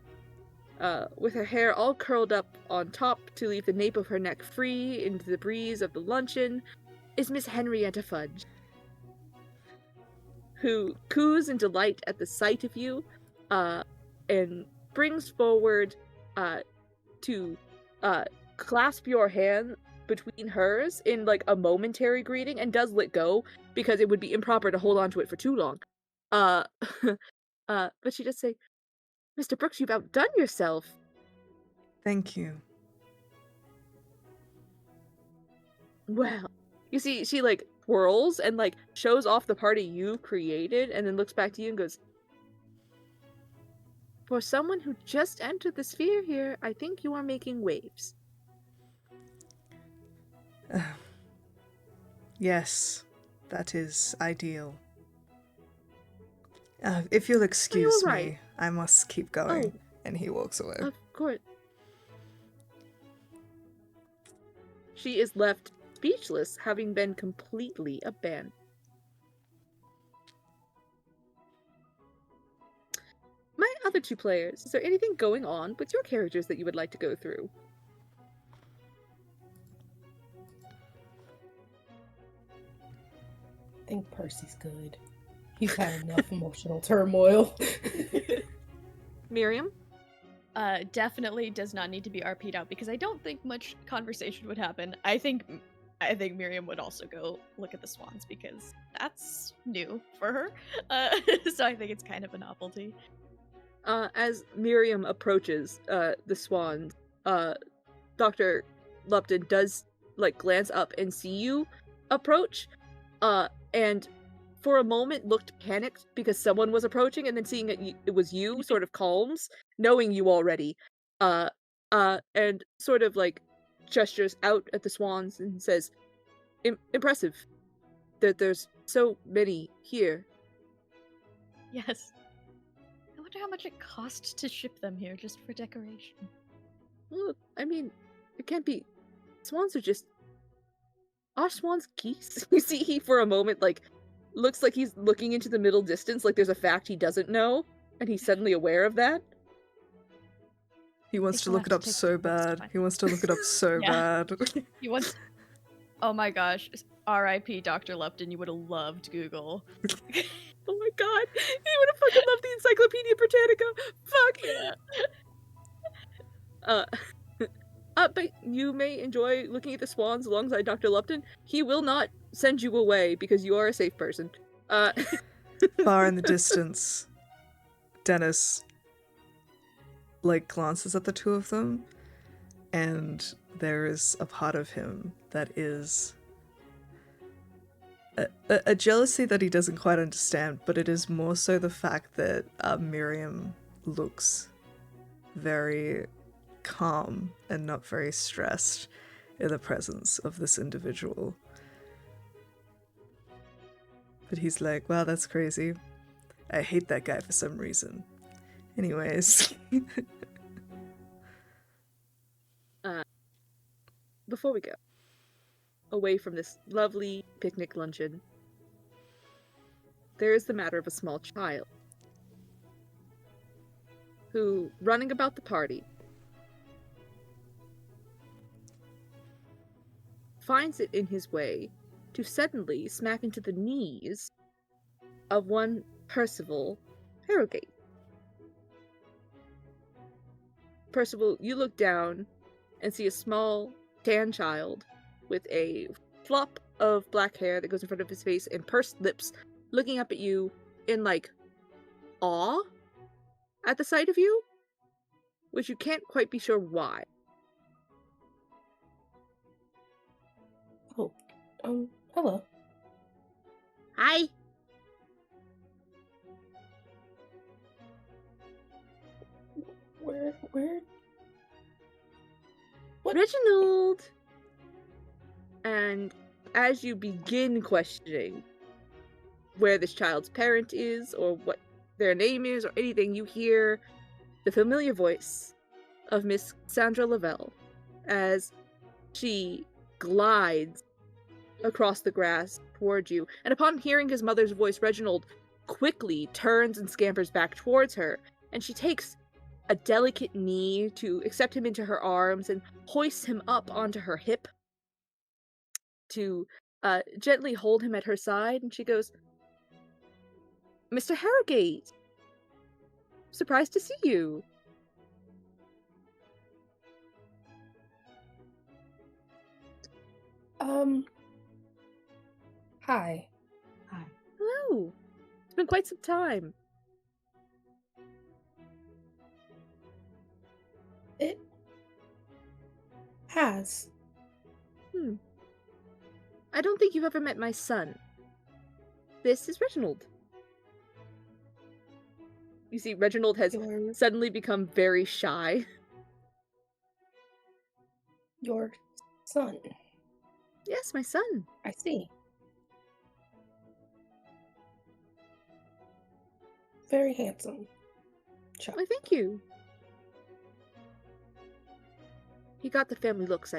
with her hair all curled up on top to leave the nape of her neck free into the breeze of the luncheon, is Miss Henrietta Fudge, who coos in delight at the sight of you, and brings forward to clasp your hand between hers in like a momentary greeting, and does let go because it would be improper to hold on to it for too long. But she does say, "Mr. Brooks, you've outdone yourself." Thank you. Well, you see, she like twirls and like shows off the party you created, and then looks back to you and goes, "For someone who just entered the sphere here, I think you are making waves." Yes, that is ideal. If you'll excuse me, I must keep going. Oh. And he walks away. Of course. She is left speechless, having been completely abandoned. My other two players, is there anything going on with your characters that you would like to go through? I think Percy's good. He's had enough emotional turmoil. Miriam? Definitely does not need to be RP'd out because I don't think much conversation would happen. I think Miriam would also go look at the swans because that's new for her. So I think it's kind of a novelty. As Miriam approaches the swans, Dr. Lupton does like glance up and see you approach, and for a moment looked panicked because someone was approaching, and then seeing it was you, sort of calms, knowing you already, and sort of like gestures out at the swans and says, "Impressive that there's so many here." Yes. I wonder how much it cost to ship them here just for decoration. Well, I mean, it can't be. Swans are just. Are swans geese? You see, he for a moment, like, looks like he's looking into the middle distance, like there's a fact he doesn't know, and he's suddenly aware of that. He wants Think to we'll look have it up to take so the next bad. time. He wants to look it up so Yeah. bad. You want? Oh my gosh! R.I.P. Dr. Lupton. You would have loved Google. Oh my god, he would have fucking loved the Encyclopedia Britannica. Fuck Yeah. But you may enjoy looking at the swans alongside Dr. Lupton. He will not send you away because you are a safe person. Far in the distance, Dennis like glances at the two of them, and there is a part of him that is a jealousy that he doesn't quite understand, but it is more so the fact that Miriam looks very calm and not very stressed in the presence of this individual. But he's like, wow, that's crazy. I hate that guy for some reason. Anyways. Before we go, away from this lovely picnic luncheon, there is the matter of a small child who, running about the party, finds it in his way to suddenly smack into the knees of one Percival Harrogate. Percival, you look down and see a small tan child with a flop of black hair that goes in front of his face and pursed lips, looking up at you in like awe at the sight of you, which you can't quite be sure why. Oh, hello. Hi. Where? What? Reginald! And as you begin questioning where this child's parent is, or what their name is, or anything, you hear the familiar voice of Miss Sandra Lavelle as she glides across the grass toward you. And upon hearing his mother's voice, Reginald quickly turns and scampers back towards her, and she takes a delicate knee to accept him into her arms and hoists him up onto her hip to gently hold him at her side, and she goes, "Mr. Harrogate, surprised to see you." Hi. Hello. It's been quite some time. It has. I don't think you've ever met my son. This is Reginald. You see, Reginald has Your suddenly become very shy. your son. Yes, my son. I see. Very handsome. Child. Why, thank you. He got the family looks,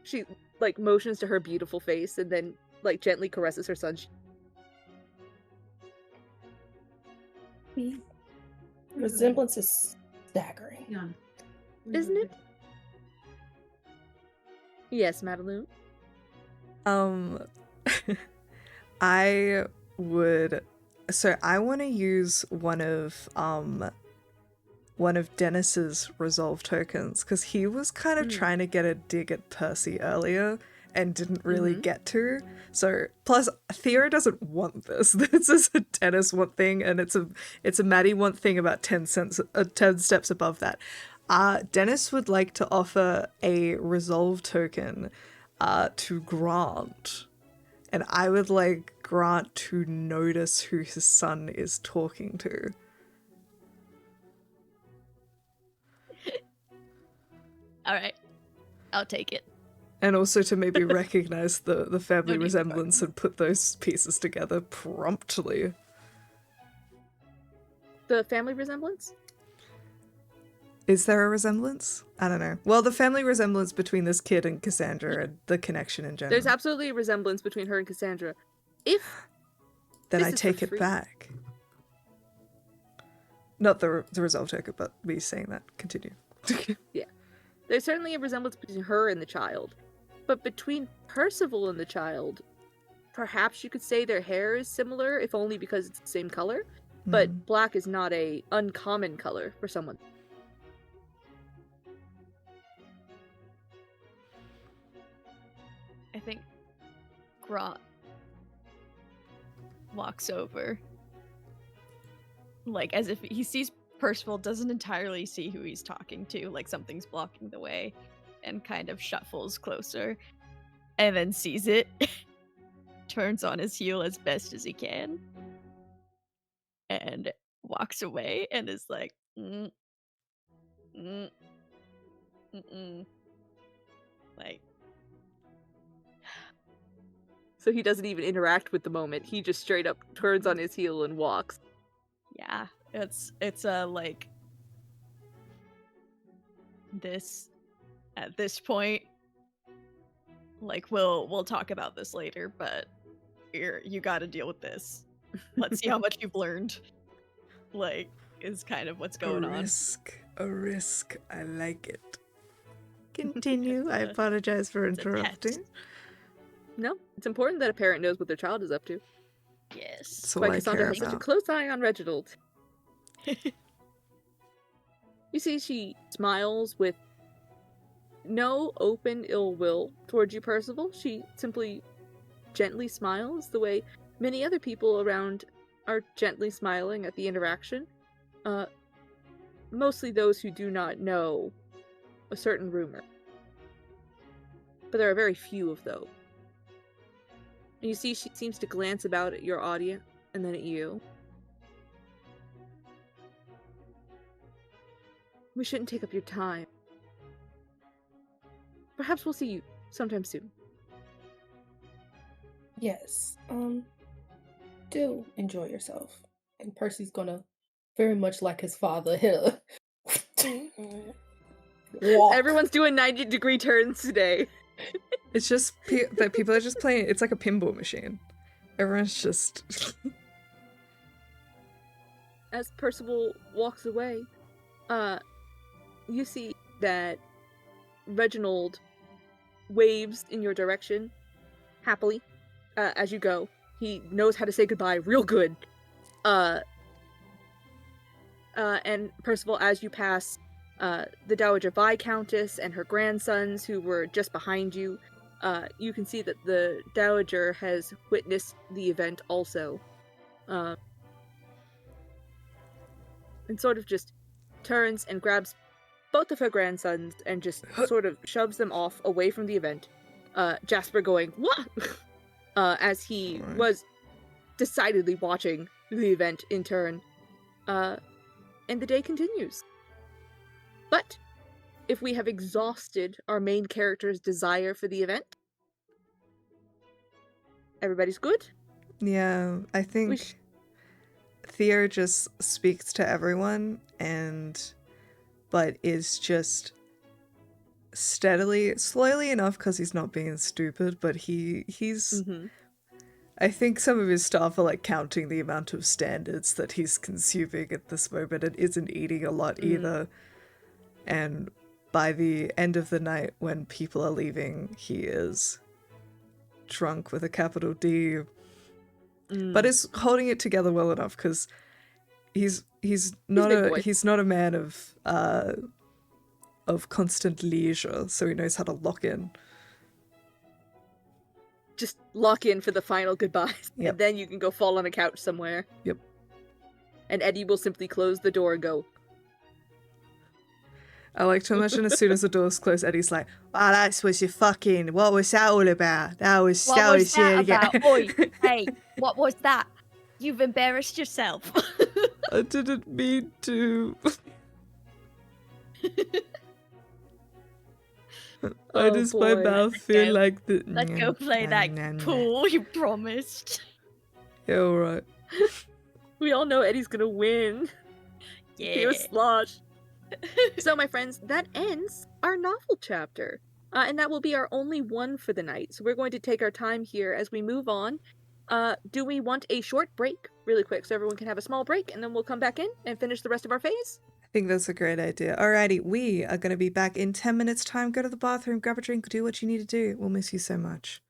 She, like, motions to her beautiful face and then, like, gently caresses her son. The resemblance is staggering. Yeah. Isn't it? Yes, Madeline. I would. So I want to use one of Dennis's resolve tokens, because he was kind of trying to get a dig at Percy earlier, and didn't really get to. So plus Theo doesn't want this. This is a Dennis want thing, and it's a Maddie want thing about 10 steps above that. Dennis would like to offer a resolve token to Grant, and I would like Grant to notice who his son is talking to. All right, I'll take it. And also to maybe recognize the family No need for resemblance and put those pieces together promptly. The family resemblance? Is there a resemblance? I don't know. Well, the family resemblance between this kid and Cassandra and the connection in general. There's absolutely a resemblance between her and Cassandra. If then this I is take for it free- back. Not the resolve token, but me saying that. Continue. There's certainly a resemblance between her and the child. But between Percival and the child, perhaps you could say their hair is similar, if only because it's the same color. But black is not a uncommon color for someone. I think Grant walks over, like as if he sees Percival, doesn't entirely see who he's talking to, like something's blocking the way, and kind of shuffles closer, and then sees it, turns on his heel as best as he can, and walks away, and is like, like, So he doesn't even interact with the moment. He just straight up turns on his heel and walks. yeah, it's a like this at this point, like we'll talk about this later, but you got to deal with this. Let's see how much you've learned. Like, is kind of what's going on. A risk. I like it. Continue. I apologize for It's a interrupting. test. No, it's important that a parent knows what their child is up to. Yes. That's all Why I Cassandra care has such a about. close eye on Reginald. You see, she smiles with no open ill will towards you, Percival. She simply gently smiles the way many other people around are gently smiling at the interaction. Mostly those who do not know a certain rumor. But there are very few of those. And you see, she seems to glance about at your audience and then at you. We shouldn't take up your time. Perhaps we'll see you sometime soon. Yes. Do enjoy yourself. And Percy's gonna very much like his father hit a walk. Everyone's doing 90-degree turns today. It's just that people are just playing. It's like a pinball machine. Everyone's just. As Percival walks away, you see that Reginald waves in your direction happily as you go. He knows how to say goodbye real good. And Percival, as you pass the Dowager Viscountess and her grandsons who were just behind you, you can see that the Dowager has witnessed the event also. And sort of just turns and grabs both of her grandsons and just sort of shoves them off away from the event. Jasper going, "What?" As he Right. was decidedly watching the event in turn. And the day continues. But if we have exhausted our main character's desire for the event, everybody's good? Yeah, I think Theo just speaks to everyone but is just slowly enough because he's not being stupid, but he's I think some of his staff are like counting the amount of standards that he's consuming at this moment and isn't eating a lot either. And by the end of the night, when people are leaving, he is drunk with a capital D, but is holding it together well enough because he's not big boy. he's not a man of constant leisure, so he knows how to lock in. just lock in for the final goodbyes. Yep. And then you can go fall on a couch somewhere. Yep. And Eddie will simply close the door and go, I like to imagine as soon as the doors close, Eddie's like, "Wow, that's what you fucking. What was that all about? That was What so was that shit." about? Oi, hey, what was that? You've embarrassed yourself. I didn't mean to. Why Oh, does my boy. mouth Let's feel go. like the? Let's go play that pool you promised. Yeah, all right. we all know Eddie's gonna win. Yeah. He was sloshed. So, my friends, that ends our novel chapter. And that will be our only one for the night. So we're going to take our time here as we move on. Do we want a short break really quick so everyone can have a small break and then we'll come back in and finish the rest of our phase? I think that's a great idea. Alrighty, we are going to be back in 10 minutes time. Go to the bathroom, grab a drink, do what you need to do. We'll miss you so much.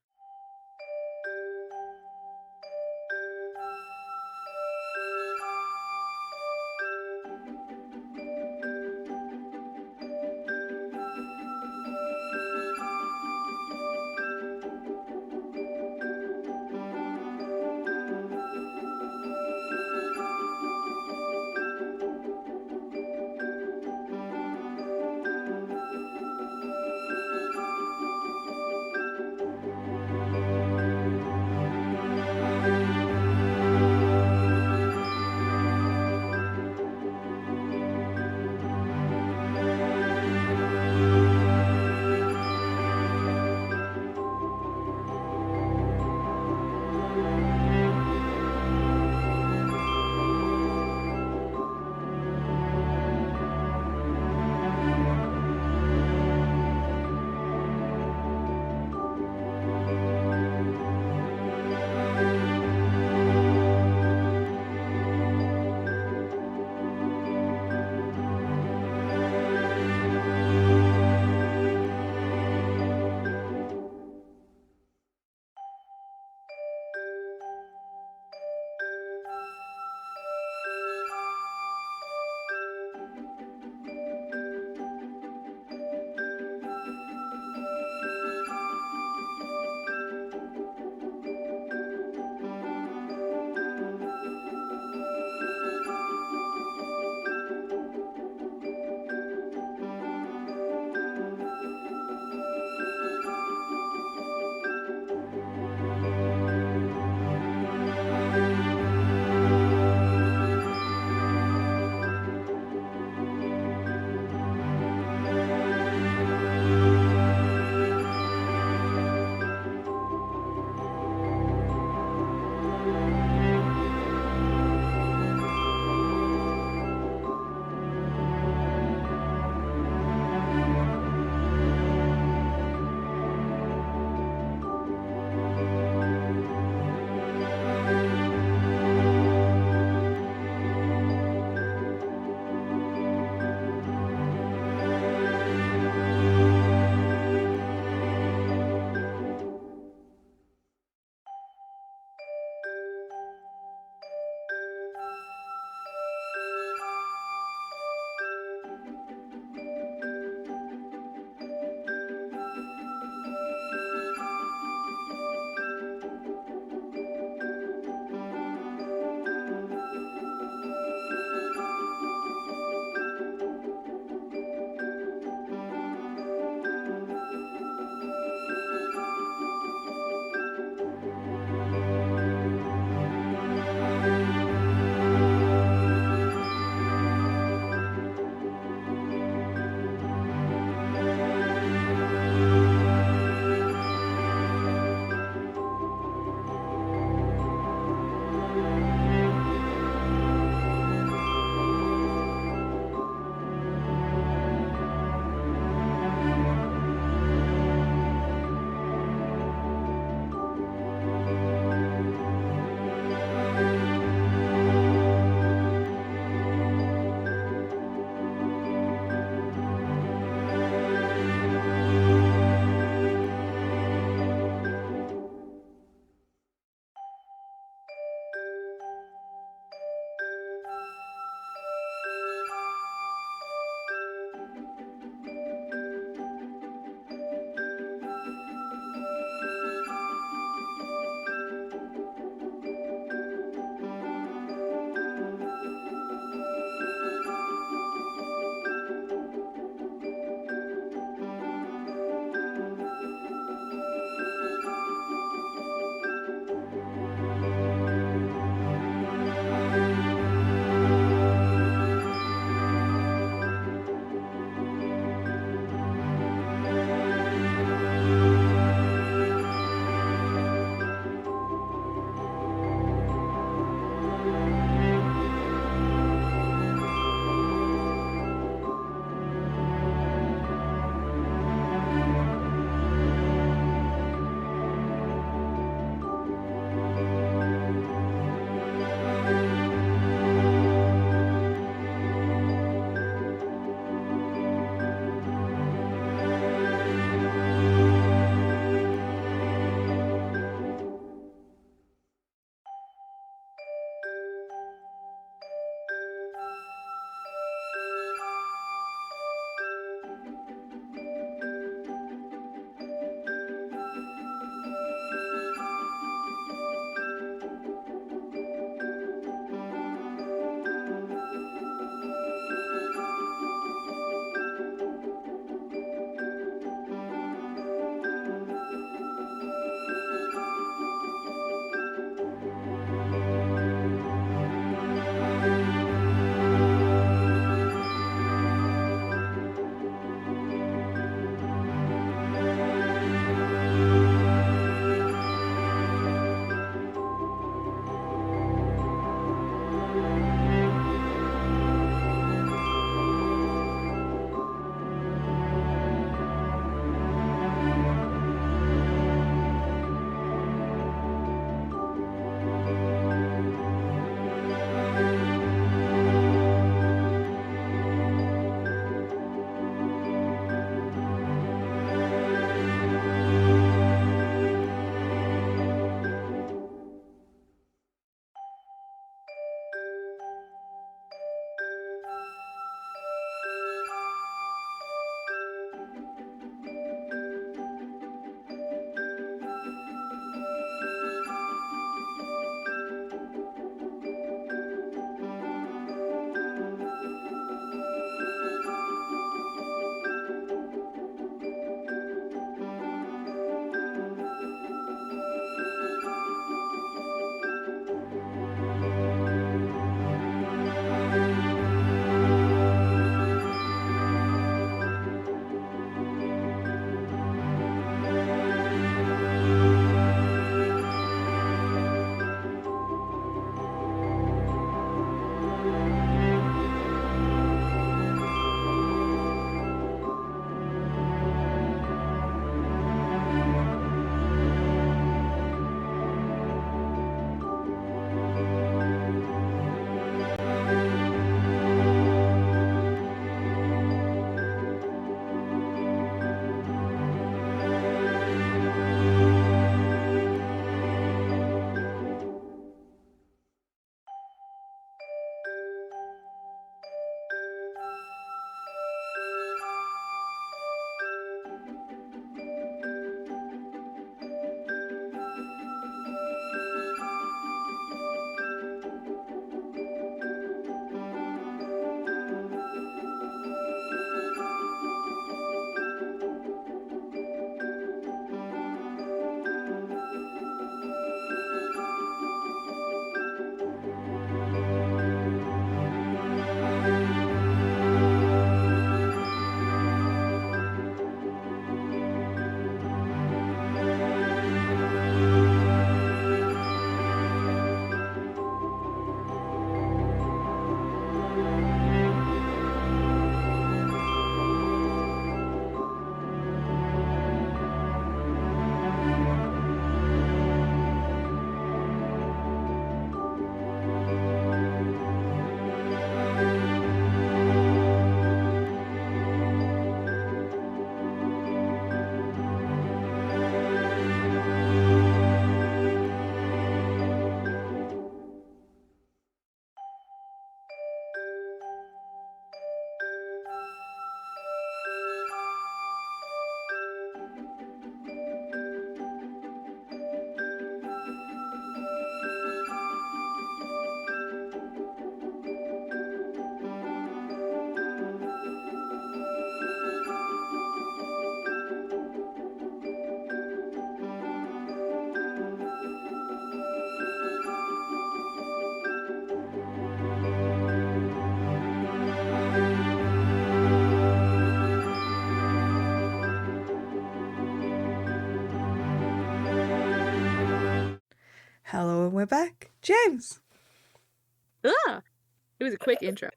Hello, and we're back. James! Ah! It was a quick intro.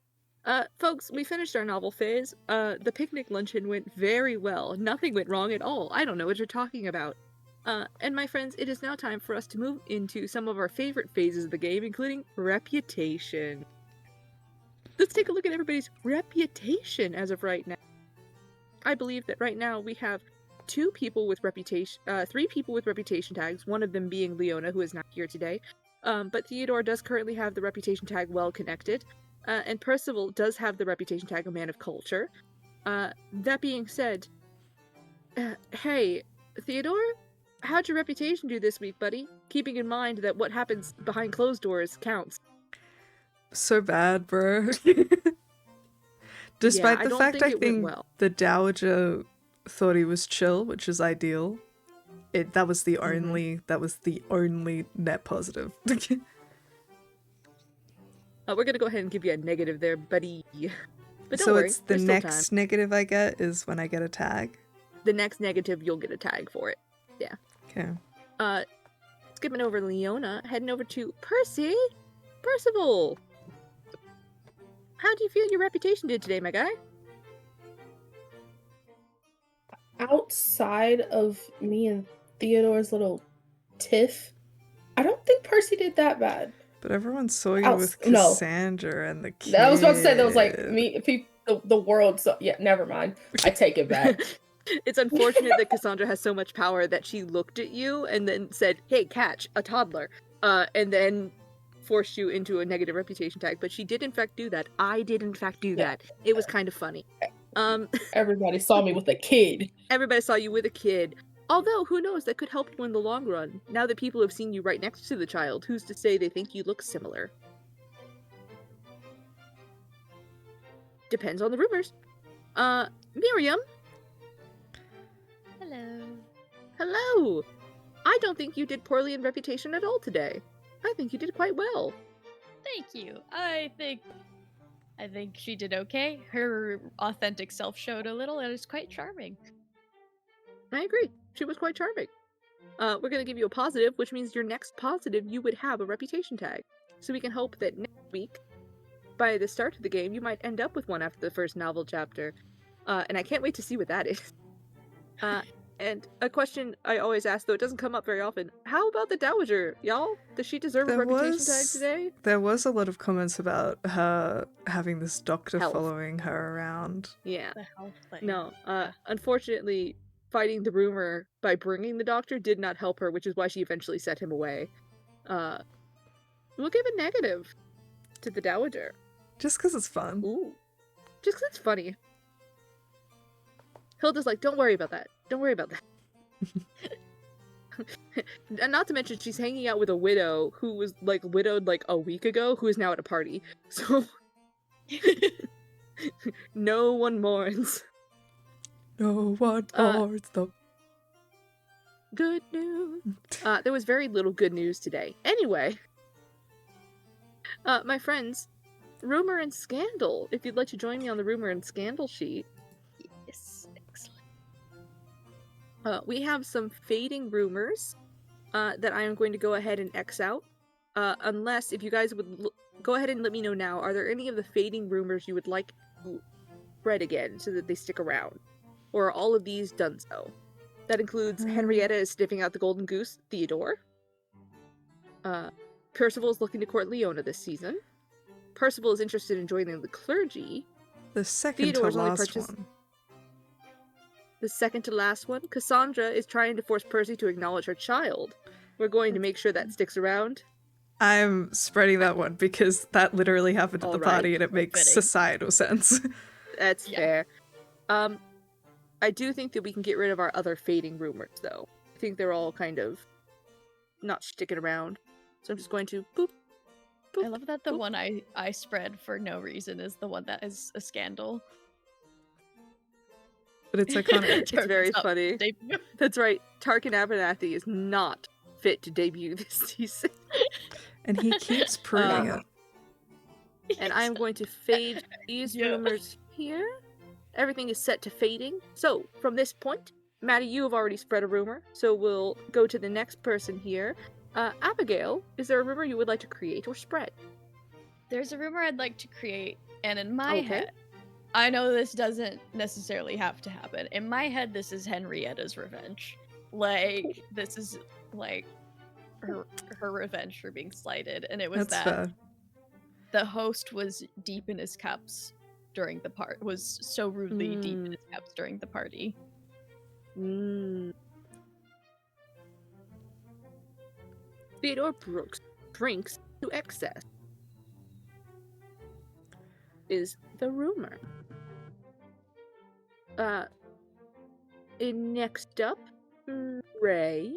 Folks, we finished our novel phase. The picnic luncheon went very well. Nothing went wrong at all. I don't know what you're talking about. And my friends, it is now time for us to move into some of our favorite phases of the game, including reputation. Let's take a look at everybody's reputation as of right now. I believe that right now we have 3 people with reputation tags, one of them being Leona, who is not here today. But Theodore does currently have the reputation tag well connected. And Percival does have the reputation tag a man of culture. That being said, hey, Theodore? How'd your reputation do this week, buddy? Keeping in mind that what happens behind closed doors counts. So bad, bro. Despite Yeah, the fact I think well. the Dowager thought he was chill, which is ideal. That was the only net positive. We're gonna go ahead and give you a negative there, buddy. But don't so worry, it's the there's still next time. negative I get is when I get a tag. The next negative, you'll get a tag for it. Yeah. Okay. Skipping over Leona, heading over to Percy. Percival! How do you feel your reputation did today, my guy? Outside of me and Theodore's little tiff, I don't think Percy did that bad. But everyone saw you with No. Cassandra and the kid. I was about to say that was like me, the world. So yeah, never mind. I take it back. It's unfortunate that Cassandra has so much power that she looked at you and then said, "Hey, catch a toddler," and then forced you into a negative reputation tag. But she did in fact do that. I did in fact do that. It was kind of funny. Everybody saw me with a kid. Everybody saw you with a kid. Although, who knows, that could help you in the long run. Now that people have seen you right next to the child, who's to say they think you look similar? Depends on the rumors. Miriam? Hello. Hello! I don't think you did poorly in reputation at all today. I think you did quite well. Thank you. I think she did okay. Her authentic self showed a little, and it's quite charming. I agree. She was quite charming. We're gonna give you a positive, which means your next positive, you would have a reputation tag. So we can hope that next week, by the start of the game, you might end up with one after the first novel chapter. And I can't wait to see what that is. And a question I always ask, though it doesn't come up very often, how about the Dowager, y'all? Does she deserve a reputation tag today? There was a lot of comments about her having this doctor Health. following her around. Yeah. The health thing. No, unfortunately, fighting the rumor by bringing the doctor did not help her, which is why she eventually set him away. We'll give a negative to the Dowager. Just because it's fun. Ooh. Just 'cause it's funny. Hilda's like, don't worry about that. Don't worry about that. And not to mention, she's hanging out with a widow who was, like, widowed, like, a week ago, who is now at a party. So, no one mourns. No one boards the... Good news. There was very little good news today. Anyway, my friends, rumor and scandal. If you'd like to join me on the rumor and scandal sheet. Yes, excellent. We have some fading rumors that I am going to go ahead and X out. Unless, if you guys would go ahead and let me know now, are there any of the fading rumors you would like to spread again so that they stick around? Or are all of these done so? That includes Henrietta is sniffing out the golden goose, Theodore. Percival is looking to court Leona this season. Percival is interested in joining the clergy. The second Theodore's to only last one. The second to last one, Cassandra is trying to force Percy to acknowledge her child. We're going to make sure that sticks around. I'm spreading that one because that literally happened at the Alright, party and it makes fitting. societal sense. That's Yeah. fair. I do think that we can get rid of our other fading rumors, though. I think they're all kind of not sticking around. So I'm just going to boop, boop. I love that the boop. one I spread for no reason is the one that is a scandal. But it's iconic. It's very Turns up funny. debut. That's right. Tarkin Abernathy is not fit to debut this season. And he keeps proving Um, it. And I am going to fade these Yeah. rumors here. Everything is set to fading. So, from this point, Maddie, you have already spread a rumor, so we'll go to the next person here. Abigail, is there a rumor you would like to create or spread? There's a rumor I'd like to create, and in my Okay. head, I know this doesn't necessarily have to happen. In my head, this is Henrietta's revenge. Like, this is, like, her revenge for being slighted, and it was That's that fair. the host was deep in his cups during the was so rudely deep in his cups during the party. Theodore Brooks drinks to excess, is the rumor. And next up, Ray.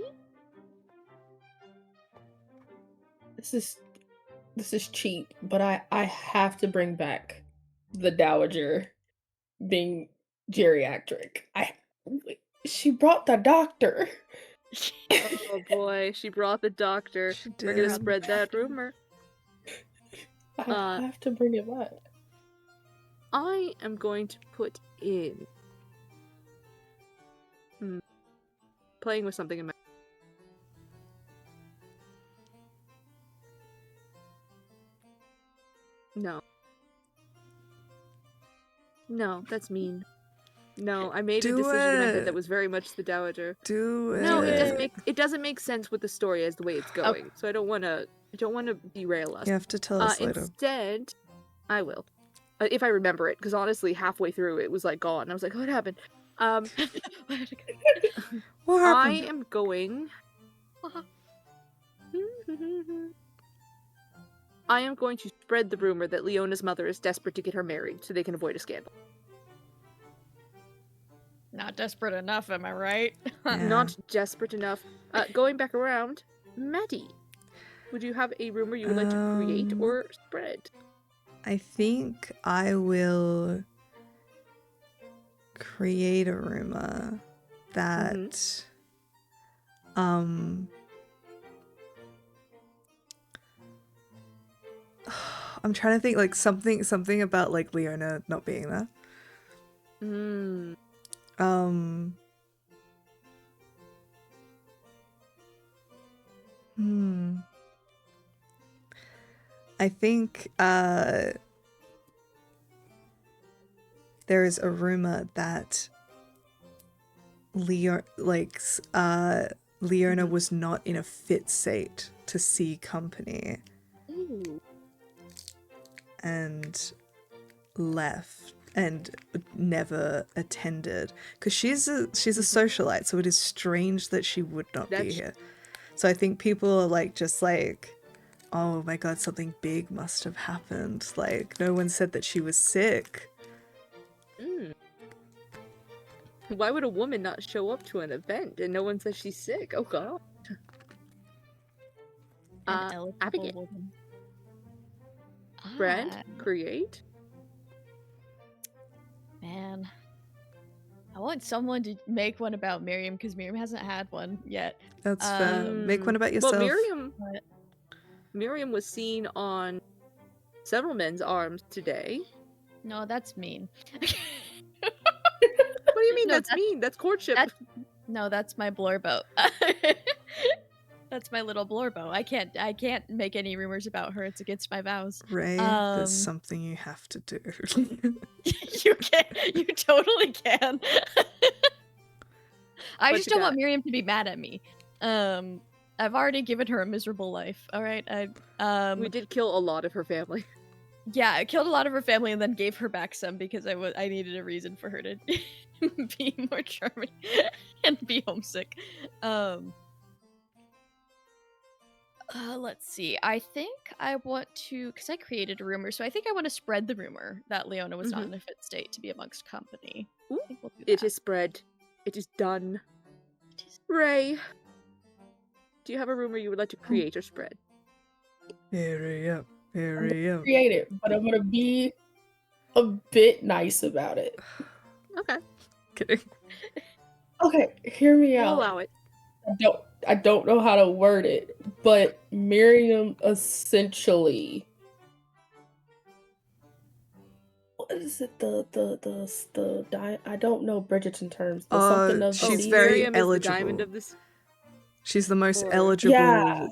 This is cheap, but I have to bring back the Dowager being geriatric. She brought the doctor. Oh boy, she brought the doctor. She We're gonna did. spread that rumor. I have to bring it back. I am going to put in playing with something in my No, that's mean. No, I made a Do decision in my head it. that was very much the Dowager. Do it. No, it doesn't make sense with the story as the way it's going. So I don't want to derail us. You have to tell us later. Instead, I will. If I remember it, because honestly, halfway through it was like gone. I was like, what happened? What I happened? am going. I am going to spread the rumor that Leona's mother is desperate to get her married so they can avoid a scandal. Not desperate enough, am I right? Yeah. Not desperate enough. Going back around, Maddie, would you have a rumor you would like to create or spread? I think I will create a rumor that I'm trying to think like something about like Leona not being there. I think there is a rumor that Leona was not in a fit state to see company. Ooh. And left and never attended because she's a socialite, so it is strange that she would not be here. So I think people are like just like, oh my god, something big must have happened. Like no one said that she was sick. Why would a woman not show up to an event and no one says she's sick? Oh god. Abigail. Woman. Brent, create. Man, I want someone to make one about Miriam because Miriam hasn't had one yet. That's fair. Make one about yourself. Well, Miriam was seen on several men's arms today. No, that's mean. What do you mean that's mean? That's courtship. No, that's my blorbo. That's my little blorbo. I can't make any rumors about her. It's against my vows. Ray, there's something you have to do. You can. You totally can. I just don't want Miriam to be mad at me. I've already given her a miserable life. All right. We did kill a lot of her family. Yeah, I killed a lot of her family and then gave her back some because I needed a reason for her to be more charming and be homesick. Let's see. I think I want to, because I created a rumor, so I think I want to spread the rumor that Leona was not in a fit state to be amongst company. Ooh, I think we'll do it that. is spread. It is done. Ray, do you have a rumor you would like to create or spread? Hurry up. Create it, but I'm gonna be a bit nice about it. Okay. Kidding. Okay, hear me We'll out. allow it. I don't know how to word it, but Miriam essentially, what is it? I don't know Bridgerton terms. The something of the she's sea. very Miriam is the eligible. diamond of this. She's the most Or- eligible Yeah.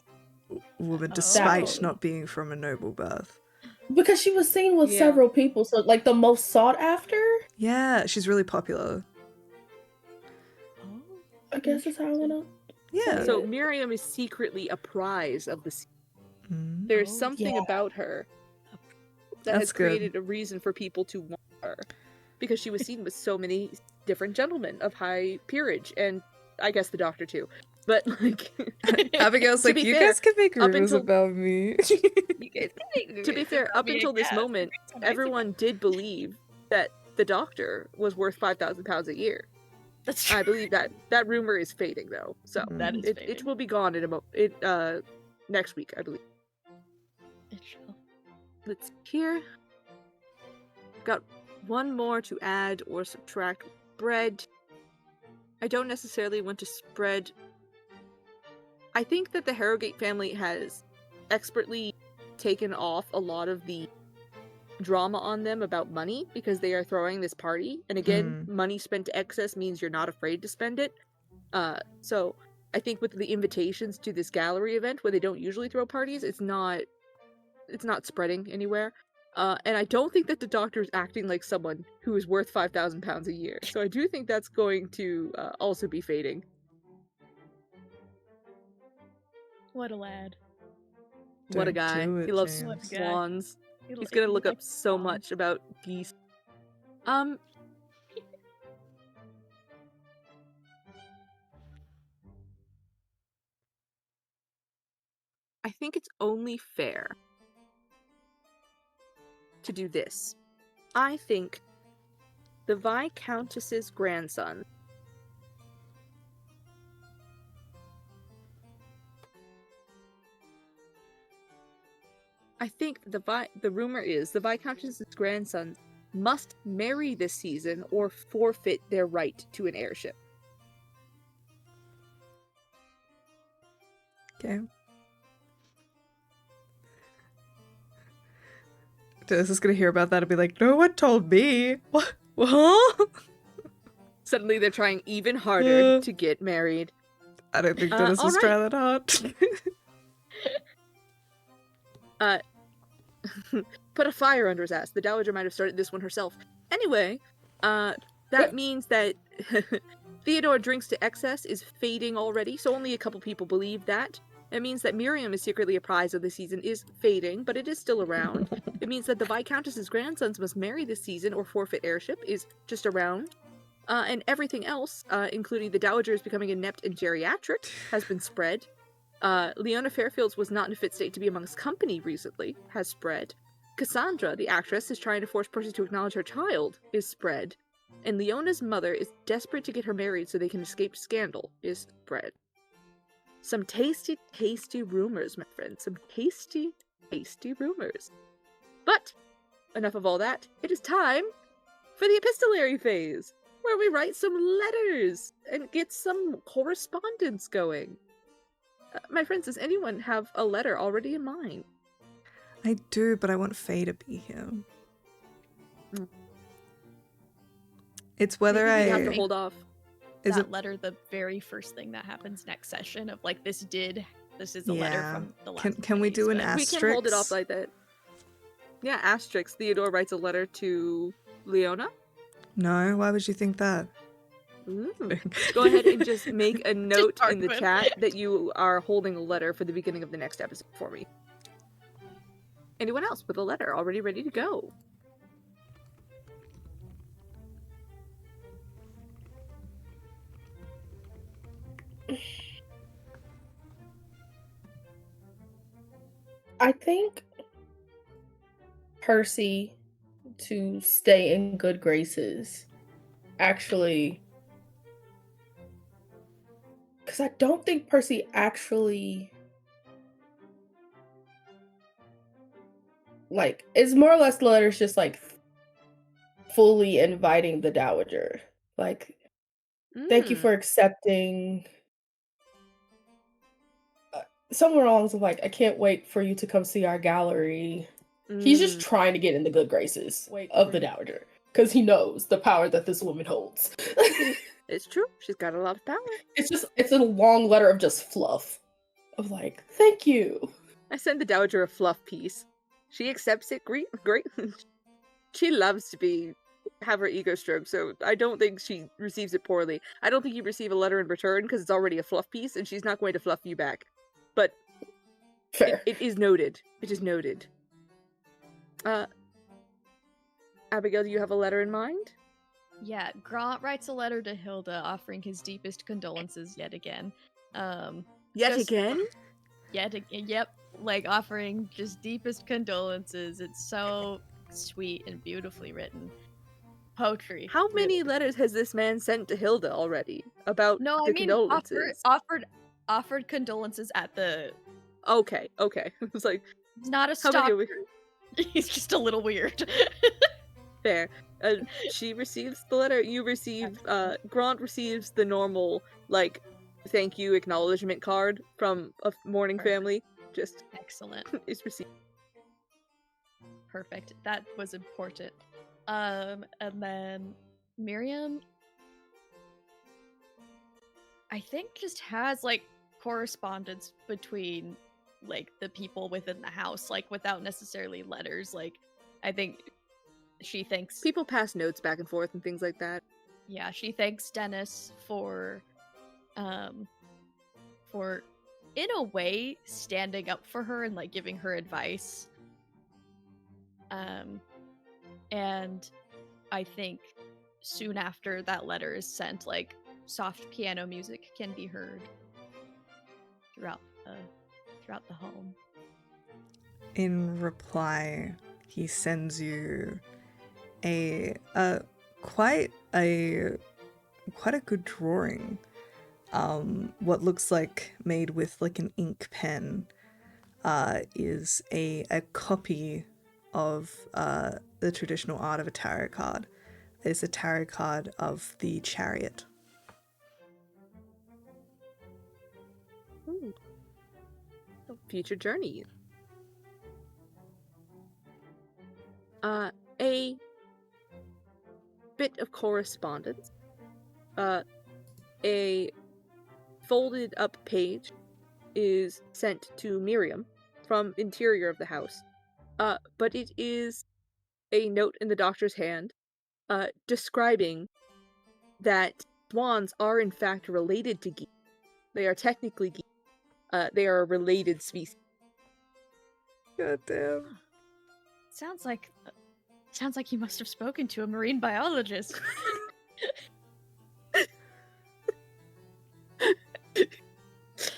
woman Oh. despite not being from a noble birth. Because she was seen with Yeah. several people, so like the most sought after, Yeah, she's really popular. Oh. I guess is how I wanna. Yeah. So Miriam is secretly a prize of the sea. Mm. There's Oh, something yeah. about her that That's has good. created a reason for people to want her. Because she was seen with so many different gentlemen of high peerage, and I guess the doctor too. But like Abigail's To like, be you fair, guys can make up rumors until- about me. to be fair, up until this moment, everyone did believe that the doctor was worth 5,000 pounds a year. That's I true. believe that rumor is fading though, so That is it fading. will be gone in next week, I believe. It shall. Let's see here. Got one more to add or subtract. Bread. I don't necessarily want to spread. I think that the Harrogate family has expertly taken off a lot of the drama on them about money because they are throwing this party. And again, money spent to excess means you're not afraid to spend it. So I think with the invitations to this gallery event where they don't usually throw parties, it's not spreading anywhere. And I don't think that the doctor is acting like someone who is worth 5,000 pounds a year. So I do think that's going to also be fading. What a lad. What a Don't guy. do it, He loves James. What a guy. swans. He He's gonna look up likes so swans. much about geese. I think it's only fair to do this. I think the Viscountess's grandson the rumor is the Viscountess's grandson must marry this season or forfeit their right to an heirship. Okay. Dennis is gonna hear about that and be like, no one told me. What? Huh? Suddenly they're trying even harder to get married. I don't think Dennis was alright. trying that hard. Put a fire under his ass. The Dowager might have started this one herself. Anyway, that means that Theodore drinks to excess is fading already, so only a couple people believe that. It means that Miriam is secretly a prize of the season is fading, but it is still around. It means that the Viscountess's grandsons must marry this season or forfeit heirship is just around. And everything else, including the Dowagers becoming inept and geriatric, has been spread. Leona Fairfields was not in a fit state to be amongst company recently, has spread. Cassandra, the actress, is trying to force Percy to acknowledge her child, is spread. And Leona's mother is desperate to get her married so they can escape scandal, is spread. Some tasty, tasty rumors, my friends. Some tasty, tasty rumors. But, enough of all that. It is time for the epistolary phase, where we write some letters and get some correspondence going. My friends, does anyone have a letter already in mind? I do, but I want Faye to be here. It's whether Maybe we I have to hold off. is that it letter the very first thing that happens next session of like this is a letter Yeah. from the last Can we do an phase, but- We can hold it off Asterix? like that. Yeah, asterisk. Theodore writes a letter to Leona. No, why would you think that? Ooh. Go ahead and just make a note in the Darkwing. chat that you are holding a letter for the beginning of the next episode for me. Anyone else with a letter already ready to go? I think Percy, to stay in good graces, actually, because I don't think Percy actually, like, it's more or less the letters just like fully inviting the Dowager. Like, thank you Mm. for accepting. Somewhere along the like, I can't wait for you to come see our gallery. He's just trying to get in the good graces of the Dowager because he knows the power that this woman holds. It's true. She's got a lot of power. It's a long letter of just fluff of like, thank you. I send the Dowager a fluff piece. She accepts it great. She loves to have her ego stroked, so I don't think she receives it poorly. I don't think you receive a letter in return because it's already a fluff piece, and she's not going to fluff you back. But Fair. it is noted. It is noted. Abigail, do you have a letter in mind? Yeah, Grant writes a letter to Hilda offering his deepest condolences yet again. Yet Just- again? Yep, like offering just deepest condolences. It's so sweet and beautifully written. Poetry. How many really. letters has this man sent to Hilda already about No, the I mean condolences? offered condolences at the. Okay. I was like, He's not a how many stalker. are we? He's just a little weird. Fair. She receives the letter. You receive. Grant receives the normal like, thank you acknowledgement card from a mourning Perfect. family. Just Excellent. is received. Perfect. That was important. And then Miriam, I think, just has like correspondence between like the people within the house, like without necessarily letters. Like, I think she thanks People pass notes back and forth and things like that. yeah, she thanks Dennis for in a way standing up for her and like giving her advice. And I think soon after that letter is sent, like soft piano music can be heard throughout the home. In reply, he sends you a quite a good drawing. What looks like made with like an ink pen is a copy of the traditional art of a tarot card. It's a tarot card of the Chariot. Ooh. Future journey. A bit of correspondence. A folded up page is sent to Miriam from interior of the house. But it is a note in the doctor's hand, describing that swans are in fact related to geese. They are technically geese. They are a related species. God damn. Sounds like you must have spoken to a marine biologist.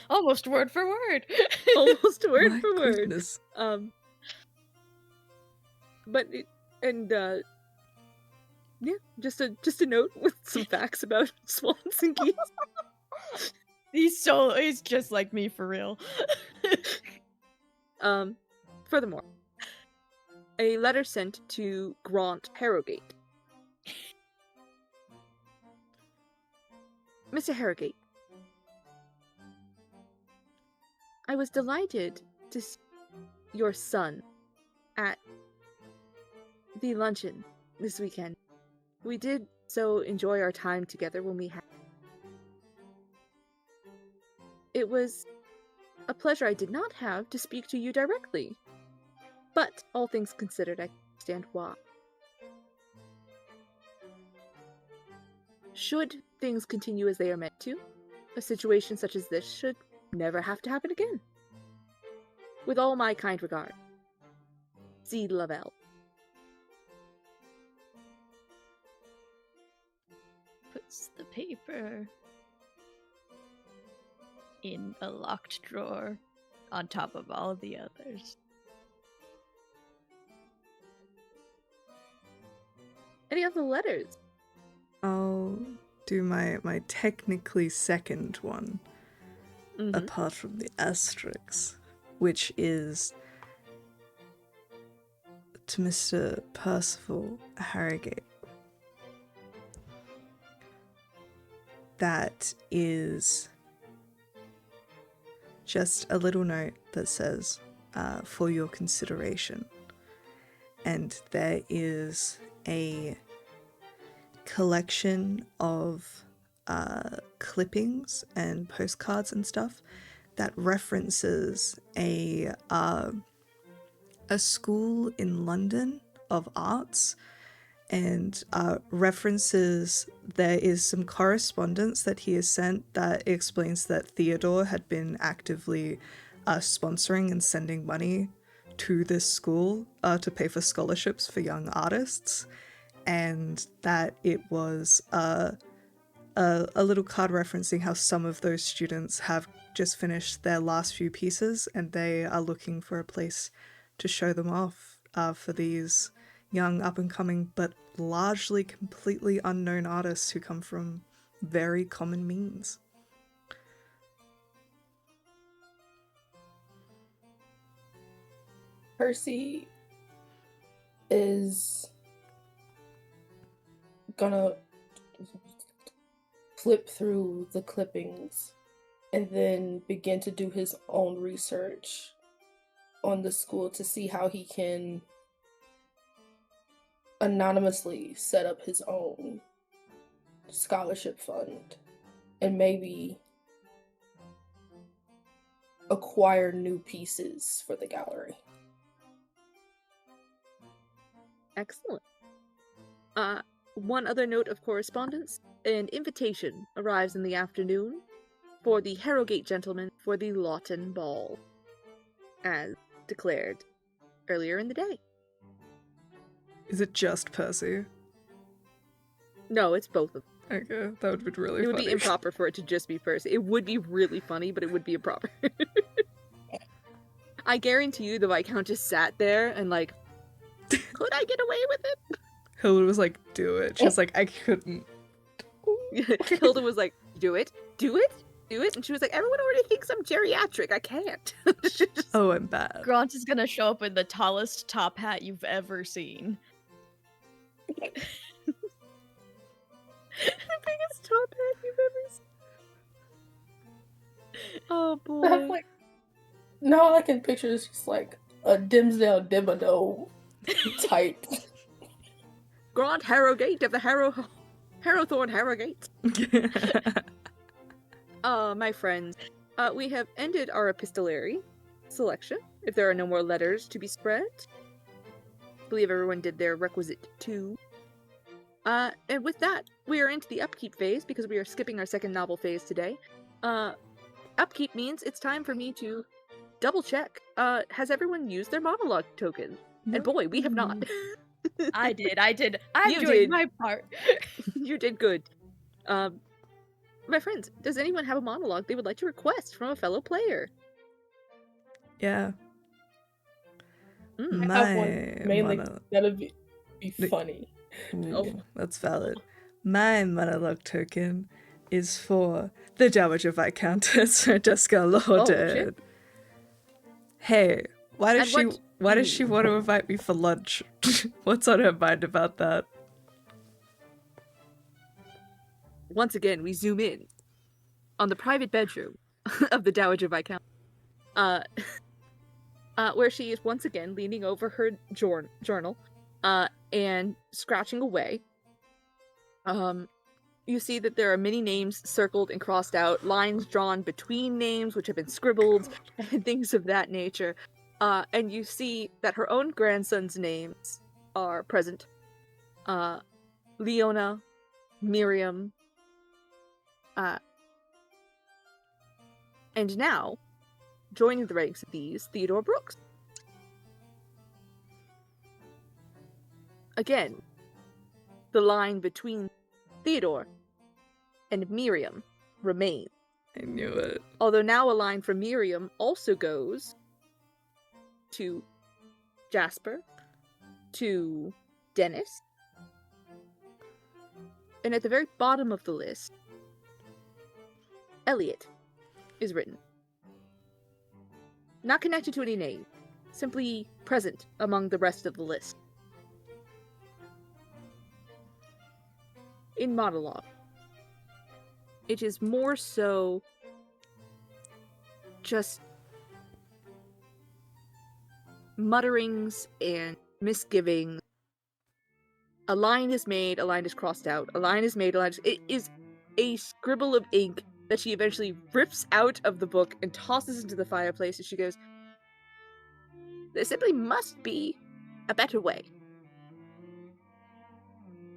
Almost word for word. Almost word My for word. goodness. But yeah, just a note with some facts about swans and geese. He's just like me for real. Furthermore, a letter sent to Grant Harrogate. Mr. Harrogate, I was delighted to see your son at the luncheon this weekend. We did so enjoy our time together when we had. It was a pleasure I did not have to speak to you directly. But, all things considered, I understand why. Should things continue as they are meant to, a situation such as this should never have to happen again. With all my kind regard, Z. Lavelle. Puts the paper in a locked drawer on top of all the others. Any other letters? I'll do my technically second one, apart from the asterisks, which is to Mr. Percival Harrogate. That is just a little note that says, for your consideration. And there is a collection of clippings and postcards and stuff that references a school in London of arts, and references there is some correspondence that he has sent that explains that Theodore had been actively sponsoring and sending money to this school to pay for scholarships for young artists, and that it was a little card referencing how some of those students have just finished their last few pieces and they are looking for a place to show them off for these young up-and-coming but largely completely unknown artists who come from very common means. Percy is gonna flip through the clippings and then begin to do his own research on the school to see how he can anonymously set up his own scholarship fund and maybe acquire new pieces for the gallery. Excellent. One other note of correspondence. An invitation arrives in the afternoon for the Harrogate gentlemen for the Lawton Ball, as declared earlier in the day. Is it just Percy? No, it's both of them. Okay, that would be really funny. It would be improper for it to just be Percy. It would be really funny, but it would be improper. I guarantee you the Viscountess sat there and like, could I get away with it? Hilda was like, do it. She's like, I couldn't. Hilda was like, do it, do it, do it. And she was like, everyone already thinks I'm geriatric. I can't. Oh, I'm bad. Grant is gonna show up in the tallest top hat you've ever seen. The biggest top hat you've ever seen. Oh boy. Like, no, all I can picture is just like a Dimsdale Thibodeau type. Grant Harrogate of the Harrowthorne Harrogate. My friends, we have ended our epistolary selection. If there are no more letters to be spread, I believe everyone did their requisite too. And with that, we are into the upkeep phase because we are skipping our second novel phase today. Upkeep means it's time for me to double check. Has everyone used their monologue token? No. And boy, we have not. I did. I'm You doing did. my part. You did good. My friends, does anyone have a monologue they would like to request from a fellow player? Yeah. I have one mainly that'll be funny. Ooh, that's valid. My monologue token is for the Dowager Viscountess Jessica Lorden. Hey, why does she want to invite me for lunch? What's on her mind about that? Once again, we zoom in on the private bedroom of the Dowager Viscountess, where she is once again leaning over her journal and scratching away. You see that there are many names circled and crossed out, lines drawn between names which have been scribbled, and things of that nature. And you see that her own grandson's names are present. Leona, Miriam, and now, joining the ranks of these, Theodore Brooks. Again, the line between Theodore and Miriam remains. I knew it. Although now a line from Miriam also goes to Jasper, to Dennis, and at the very bottom of the list, Elliot is written. Not connected to any name, simply present among the rest of the list. In monologue, it is more so just mutterings and misgivings. A line is made, a line is crossed out, a line is made, a line is... It is a scribble of ink that she eventually rips out of the book and tosses into the fireplace, and she goes, "There simply must be a better way.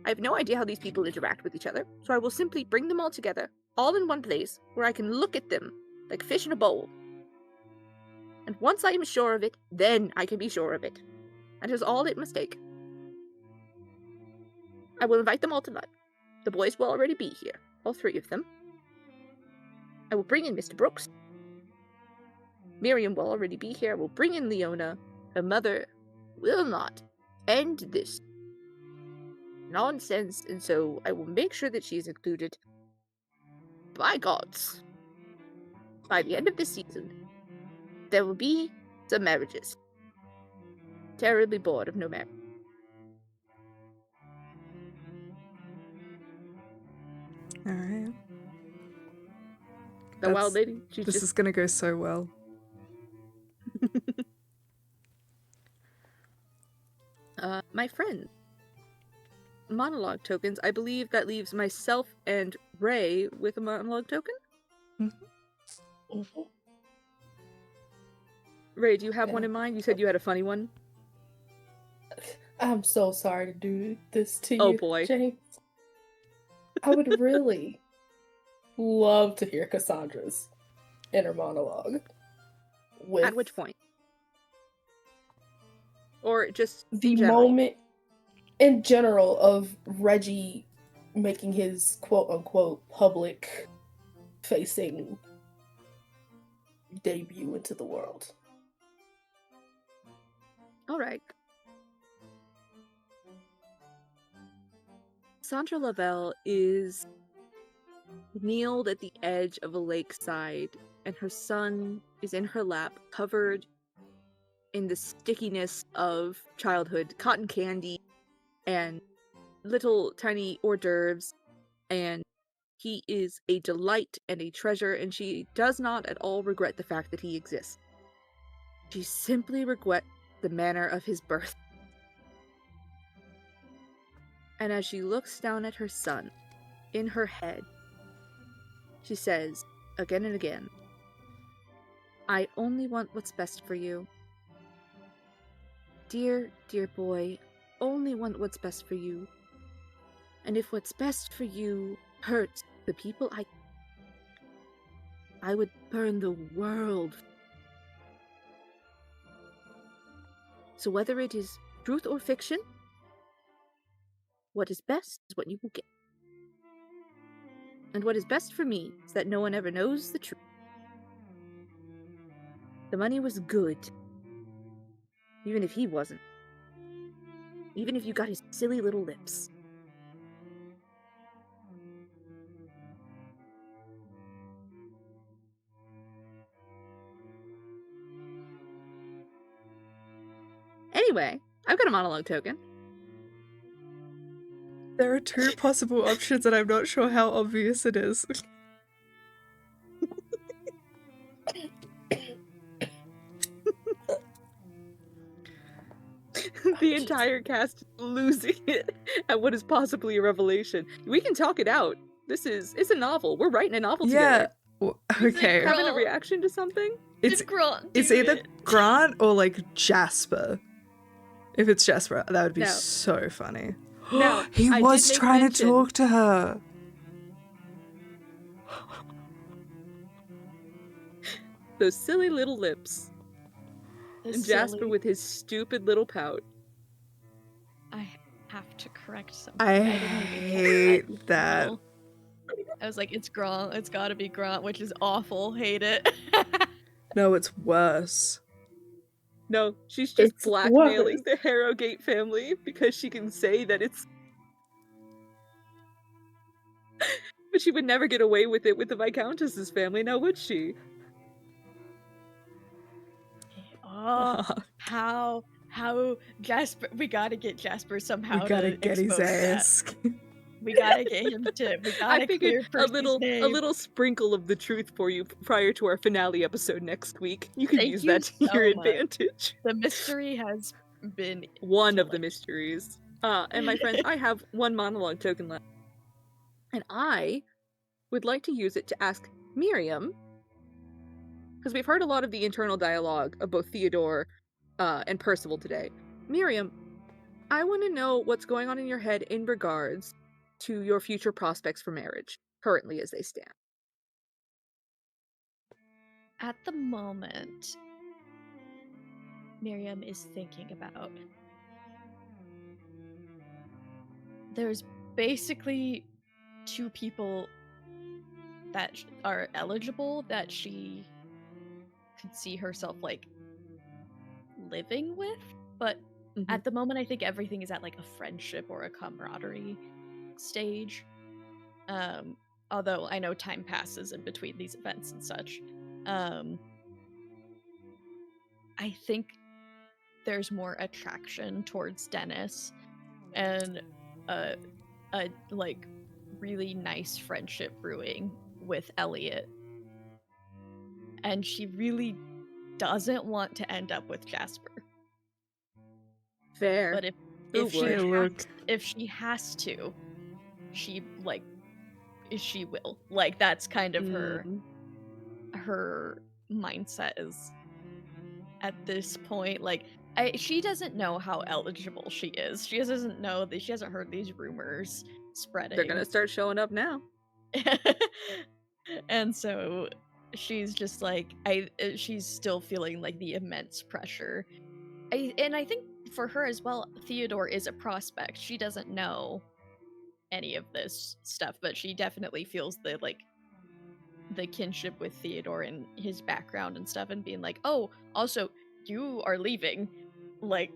I have no idea how these people interact with each other, so I will simply bring them all together, all in one place, where I can look at them like fish in a bowl. And once I am sure of it, then I can be sure of it. That is all it must take. I will invite them all to lunch. The boys will already be here, all 3 of them. I will bring in Mr. Brooks. Miriam will already be here. I will bring in Leona. Her mother will not end this nonsense, and so I will make sure that she is included. By gods, by the end of this season, there will be some marriages. Terribly bored of no marriage." Alright. The wild lady, she's This just... is gonna go so well. My friend. Monologue tokens. I believe that leaves myself and Ray with a monologue token? Mhm. Ray, do you have one Yeah. in mind? You said you had a funny one? I'm so sorry to do this to you, Oh, boy. James. I would really love to hear Cassandra's inner monologue. With At which point? Or just the in general? moment in general of Reggie making his quote-unquote public facing debut into the world. Alright. Sandra Lavelle is kneeled at the edge of a lakeside, and her son is in her lap, covered in the stickiness of childhood, cotton candy, and little tiny hors d'oeuvres, and he is a delight and a treasure, and she does not at all regret the fact that he exists. She simply regrets the manner of his birth. And as she looks down at her son, in her head, she says, again and again, "I only want what's best for you. Dear, dear boy, only want what's best for you. And if what's best for you hurts the people I would burn the world. So whether it is truth or fiction, what is best is what you will get. And what is best for me is that no one ever knows the truth. The money was good, even if he wasn't. Even if you got his silly little lips. Anyway, I've got a monologue token. There are 2 possible options and I'm not sure how obvious it is. The entire cast losing it at what is possibly a revelation. We can talk it out. It's a novel. We're writing a novel Yeah. together. Okay. Having a reaction to something? It's either Grant or like Jasper. If it's Jasper, that would be No. so funny. No, He I was did make trying mention- to talk to her. Those silly little lips. And Jasper with his stupid little pout. I have to correct something. I didn't even hate that. I was like, it's Grant. It's gotta be Grant, which is awful. Hate it. No, it's worse. No, she's just It's blackmailing worse. the Harrogate family because she can say that it's... But she would never get away with it with the Viscountess's family, now would she? Oh, how Jasper? We gotta get Jasper somehow. We gotta to get his expose that. ass. We gotta get him to. We gotta I figured clear a Percy's little name. sprinkle of the truth for you prior to our finale episode next week. You can Thank use you that to your so much. advantage. The mystery has been One of the killing. mysteries. And my friends, I have one monologue token left. And I would like to use it to ask Miriam, because we've heard a lot of the internal dialogue of both Theodore and Percival today. Miriam, I want to know what's going on in your head in regards to your future prospects for marriage, currently as they stand. At the moment, Miriam is thinking about. There's basically 2 people that are eligible that she could see herself like living with, but at the moment I think everything is at like a friendship or a camaraderie stage. Although I know time passes in between these events and such. I think there's more attraction towards Dennis and a like really nice friendship brewing with Elliot. And she really doesn't want to end up with Jasper. Fair. But if she has to, she will. Like that's kind of her mindset is at this point. Like she doesn't know how eligible she is. She doesn't know that she hasn't heard these rumors spreading. They're gonna start showing up now. And so she's just like she's still feeling like the immense pressure. And I think for her as well, Theodore is a prospect. She doesn't know any of this stuff, but she definitely feels the kinship with Theodore and his background and stuff, and being like, oh, also you are leaving, like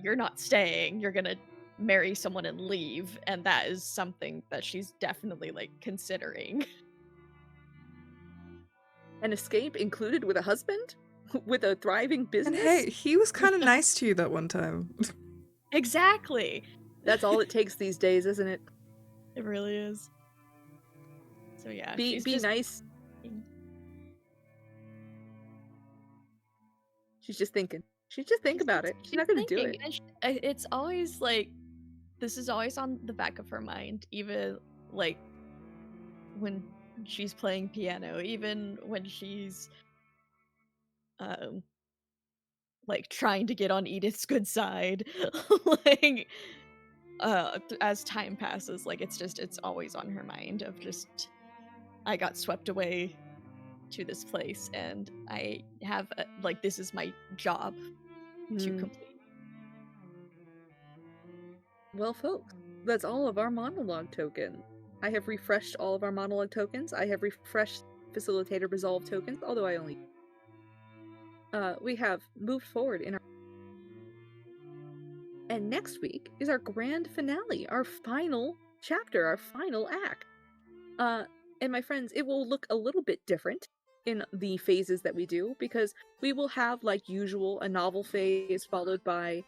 you're not staying, you're gonna marry someone and leave, and that is something that she's definitely like considering. An escape included with a husband? With a thriving business? And hey, he was kind of nice to you that one time. Exactly. That's all it takes these days, isn't it? It really is. So yeah, be nice. She's just thinking. She's just thinking about it. She's not gonna do it. And it's always like, this is always on the back of her mind, even like when she's playing piano, even when she's like trying to get on Edith's good side. Like as time passes, like it's always on her mind of just, I got swept away to this place and I have like this is my job to complete. Well, folks, that's all of our monologue tokens. I have refreshed all of our monologue tokens. I have refreshed facilitator resolve tokens, although I only we have moved forward in our, and next week is our grand finale, our final chapter, our final act. And my friends, it will look a little bit different in the phases that we do, because we will have, like usual, a novel phase followed by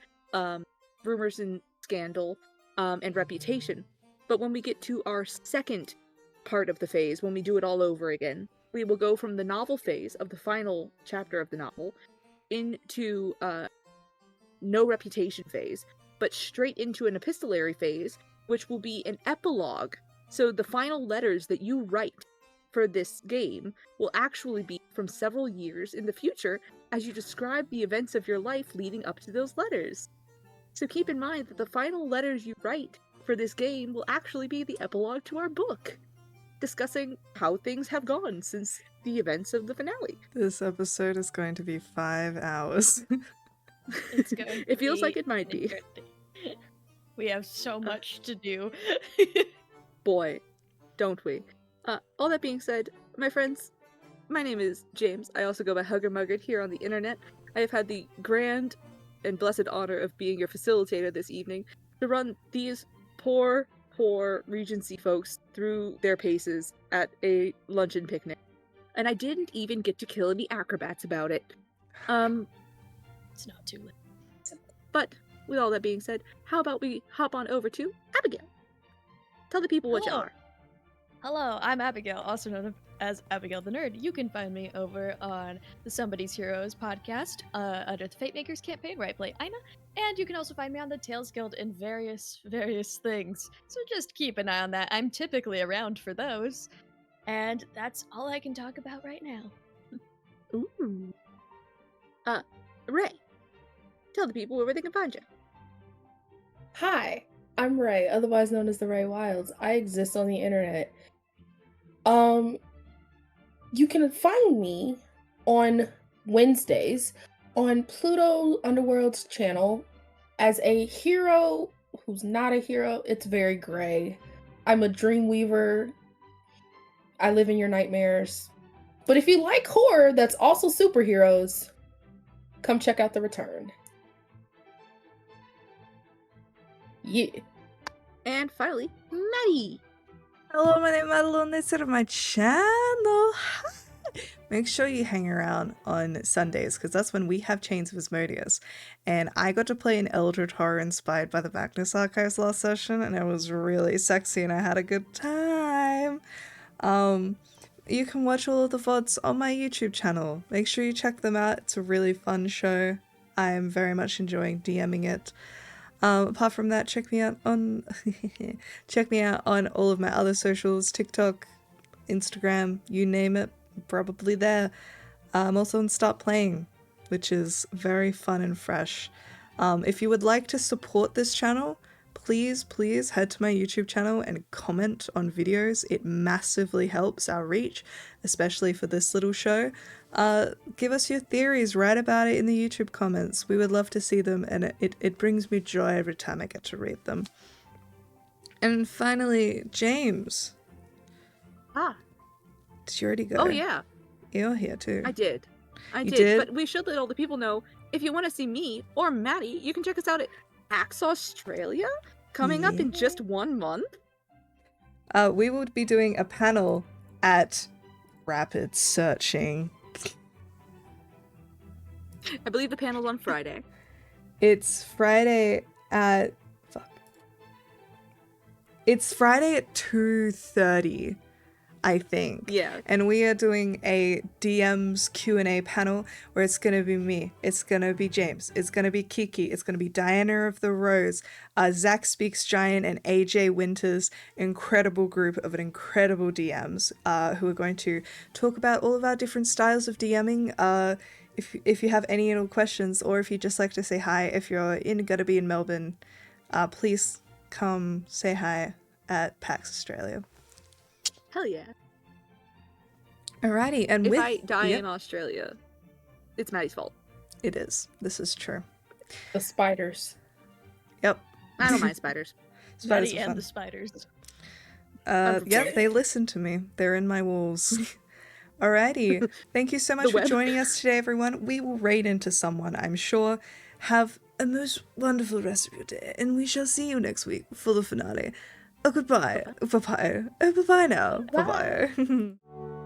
rumors and scandal and reputation. But when we get to our second part of the phase, when we do it all over again, we will go from the novel phase of the final chapter of the novel into no reputation phase, but straight into an epistolary phase, which will be an epilogue. So the final letters that you write for this game will actually be from several years in the future as you describe the events of your life leading up to those letters. So keep in mind that the final letters you write for this game will actually be the epilogue to our book, discussing how things have gone since the events of the finale. This episode is going to be 5 hours. It's going to it feels like it might be. We have so much to do. Boy, don't we? All that being said, my friends, my name is James. I also go by Hugger Muggard here on the internet. I have had the grand and blessed honor of being your facilitator this evening to run these poor Regency folks through their paces at a luncheon picnic. And I didn't even get to kill any acrobats about it. It's not too late. But with all that being said, how about we hop on over to Abigail? Tell the people what you are. Hello, I'm Abigail, also known as Abigail the Nerd. You can find me over on the Somebody's Heroes podcast under the Fate Makers campaign, where I play Ina, and you can also find me on the Tales Guild in various things. So just keep an eye on that. I'm typically around for those. And that's all I can talk about right now. Ooh. Ray, tell the people where they can find you. Hi, I'm Ray, otherwise known as the Ray Wilds. I exist on the internet. You can find me on Wednesdays on Pluto Underworld's channel as a hero who's not a hero. It's very gray. I'm a dream weaver. I live in your nightmares. But if you like horror that's also superheroes, come check out The Return. Yeah. And finally, Maddie. Hello, my name is Madeline. This is my channel. Hi. Make sure you hang around on Sundays because that's when we have Chains of Asmodeus. And I got to play an Eldritch horror inspired by the Magnus Archives last session, and it was really sexy and I had a good time. You can watch all of the VODs on my YouTube channel. Make sure you check them out. It's a really fun show. I am very much enjoying DMing it. Apart from that, check me out on all of my other socials, TikTok, Instagram, you name it, probably there. I'm also on Start Playing, which is very fun and fresh. If you would like to support this channel, please head to my YouTube channel and comment on videos. It massively helps our reach, especially for this little show. Give us your theories, write about it in the YouTube comments. We would love to see them, and it brings me joy every time I get to read them. And finally, James. Did you already go? Oh yeah, You're here too. I did. You did? But we should let all the people know, if you want to see me or Maddie, you can check us out at Axe Australia, coming up in just 1 month. We would be doing a panel at Rapid Searching. I believe the panel's on Friday. It's Friday at... It's Friday at 2:30, I think. Yeah. And we are doing a DM's Q&A panel where it's going to be me, it's going to be James, it's going to be Kiki, it's going to be Diana of the Rose, Zach Speaks Giant, and AJ Winters, incredible group of an incredible DMs who are going to talk about all of our different styles of DMing. If you have any questions, or if you just like to say hi, if you're gonna be in Melbourne, please come say hi at PAX Australia. Hell yeah. Alrighty, and If I die in Australia, it's Maddie's fault. It is. This is true. The spiders. Yep. I don't mind spiders. Spiders Maddie are and fun. the spiders. Yep, they listen to me. They're in my walls. Alrighty. Thank you so much The for web. joining us today, everyone. We will raid into someone, I'm sure. Have a most wonderful rest of your day, and we shall see you next week for the finale. Goodbye. Bye-bye. Bye-bye now. Bye-bye.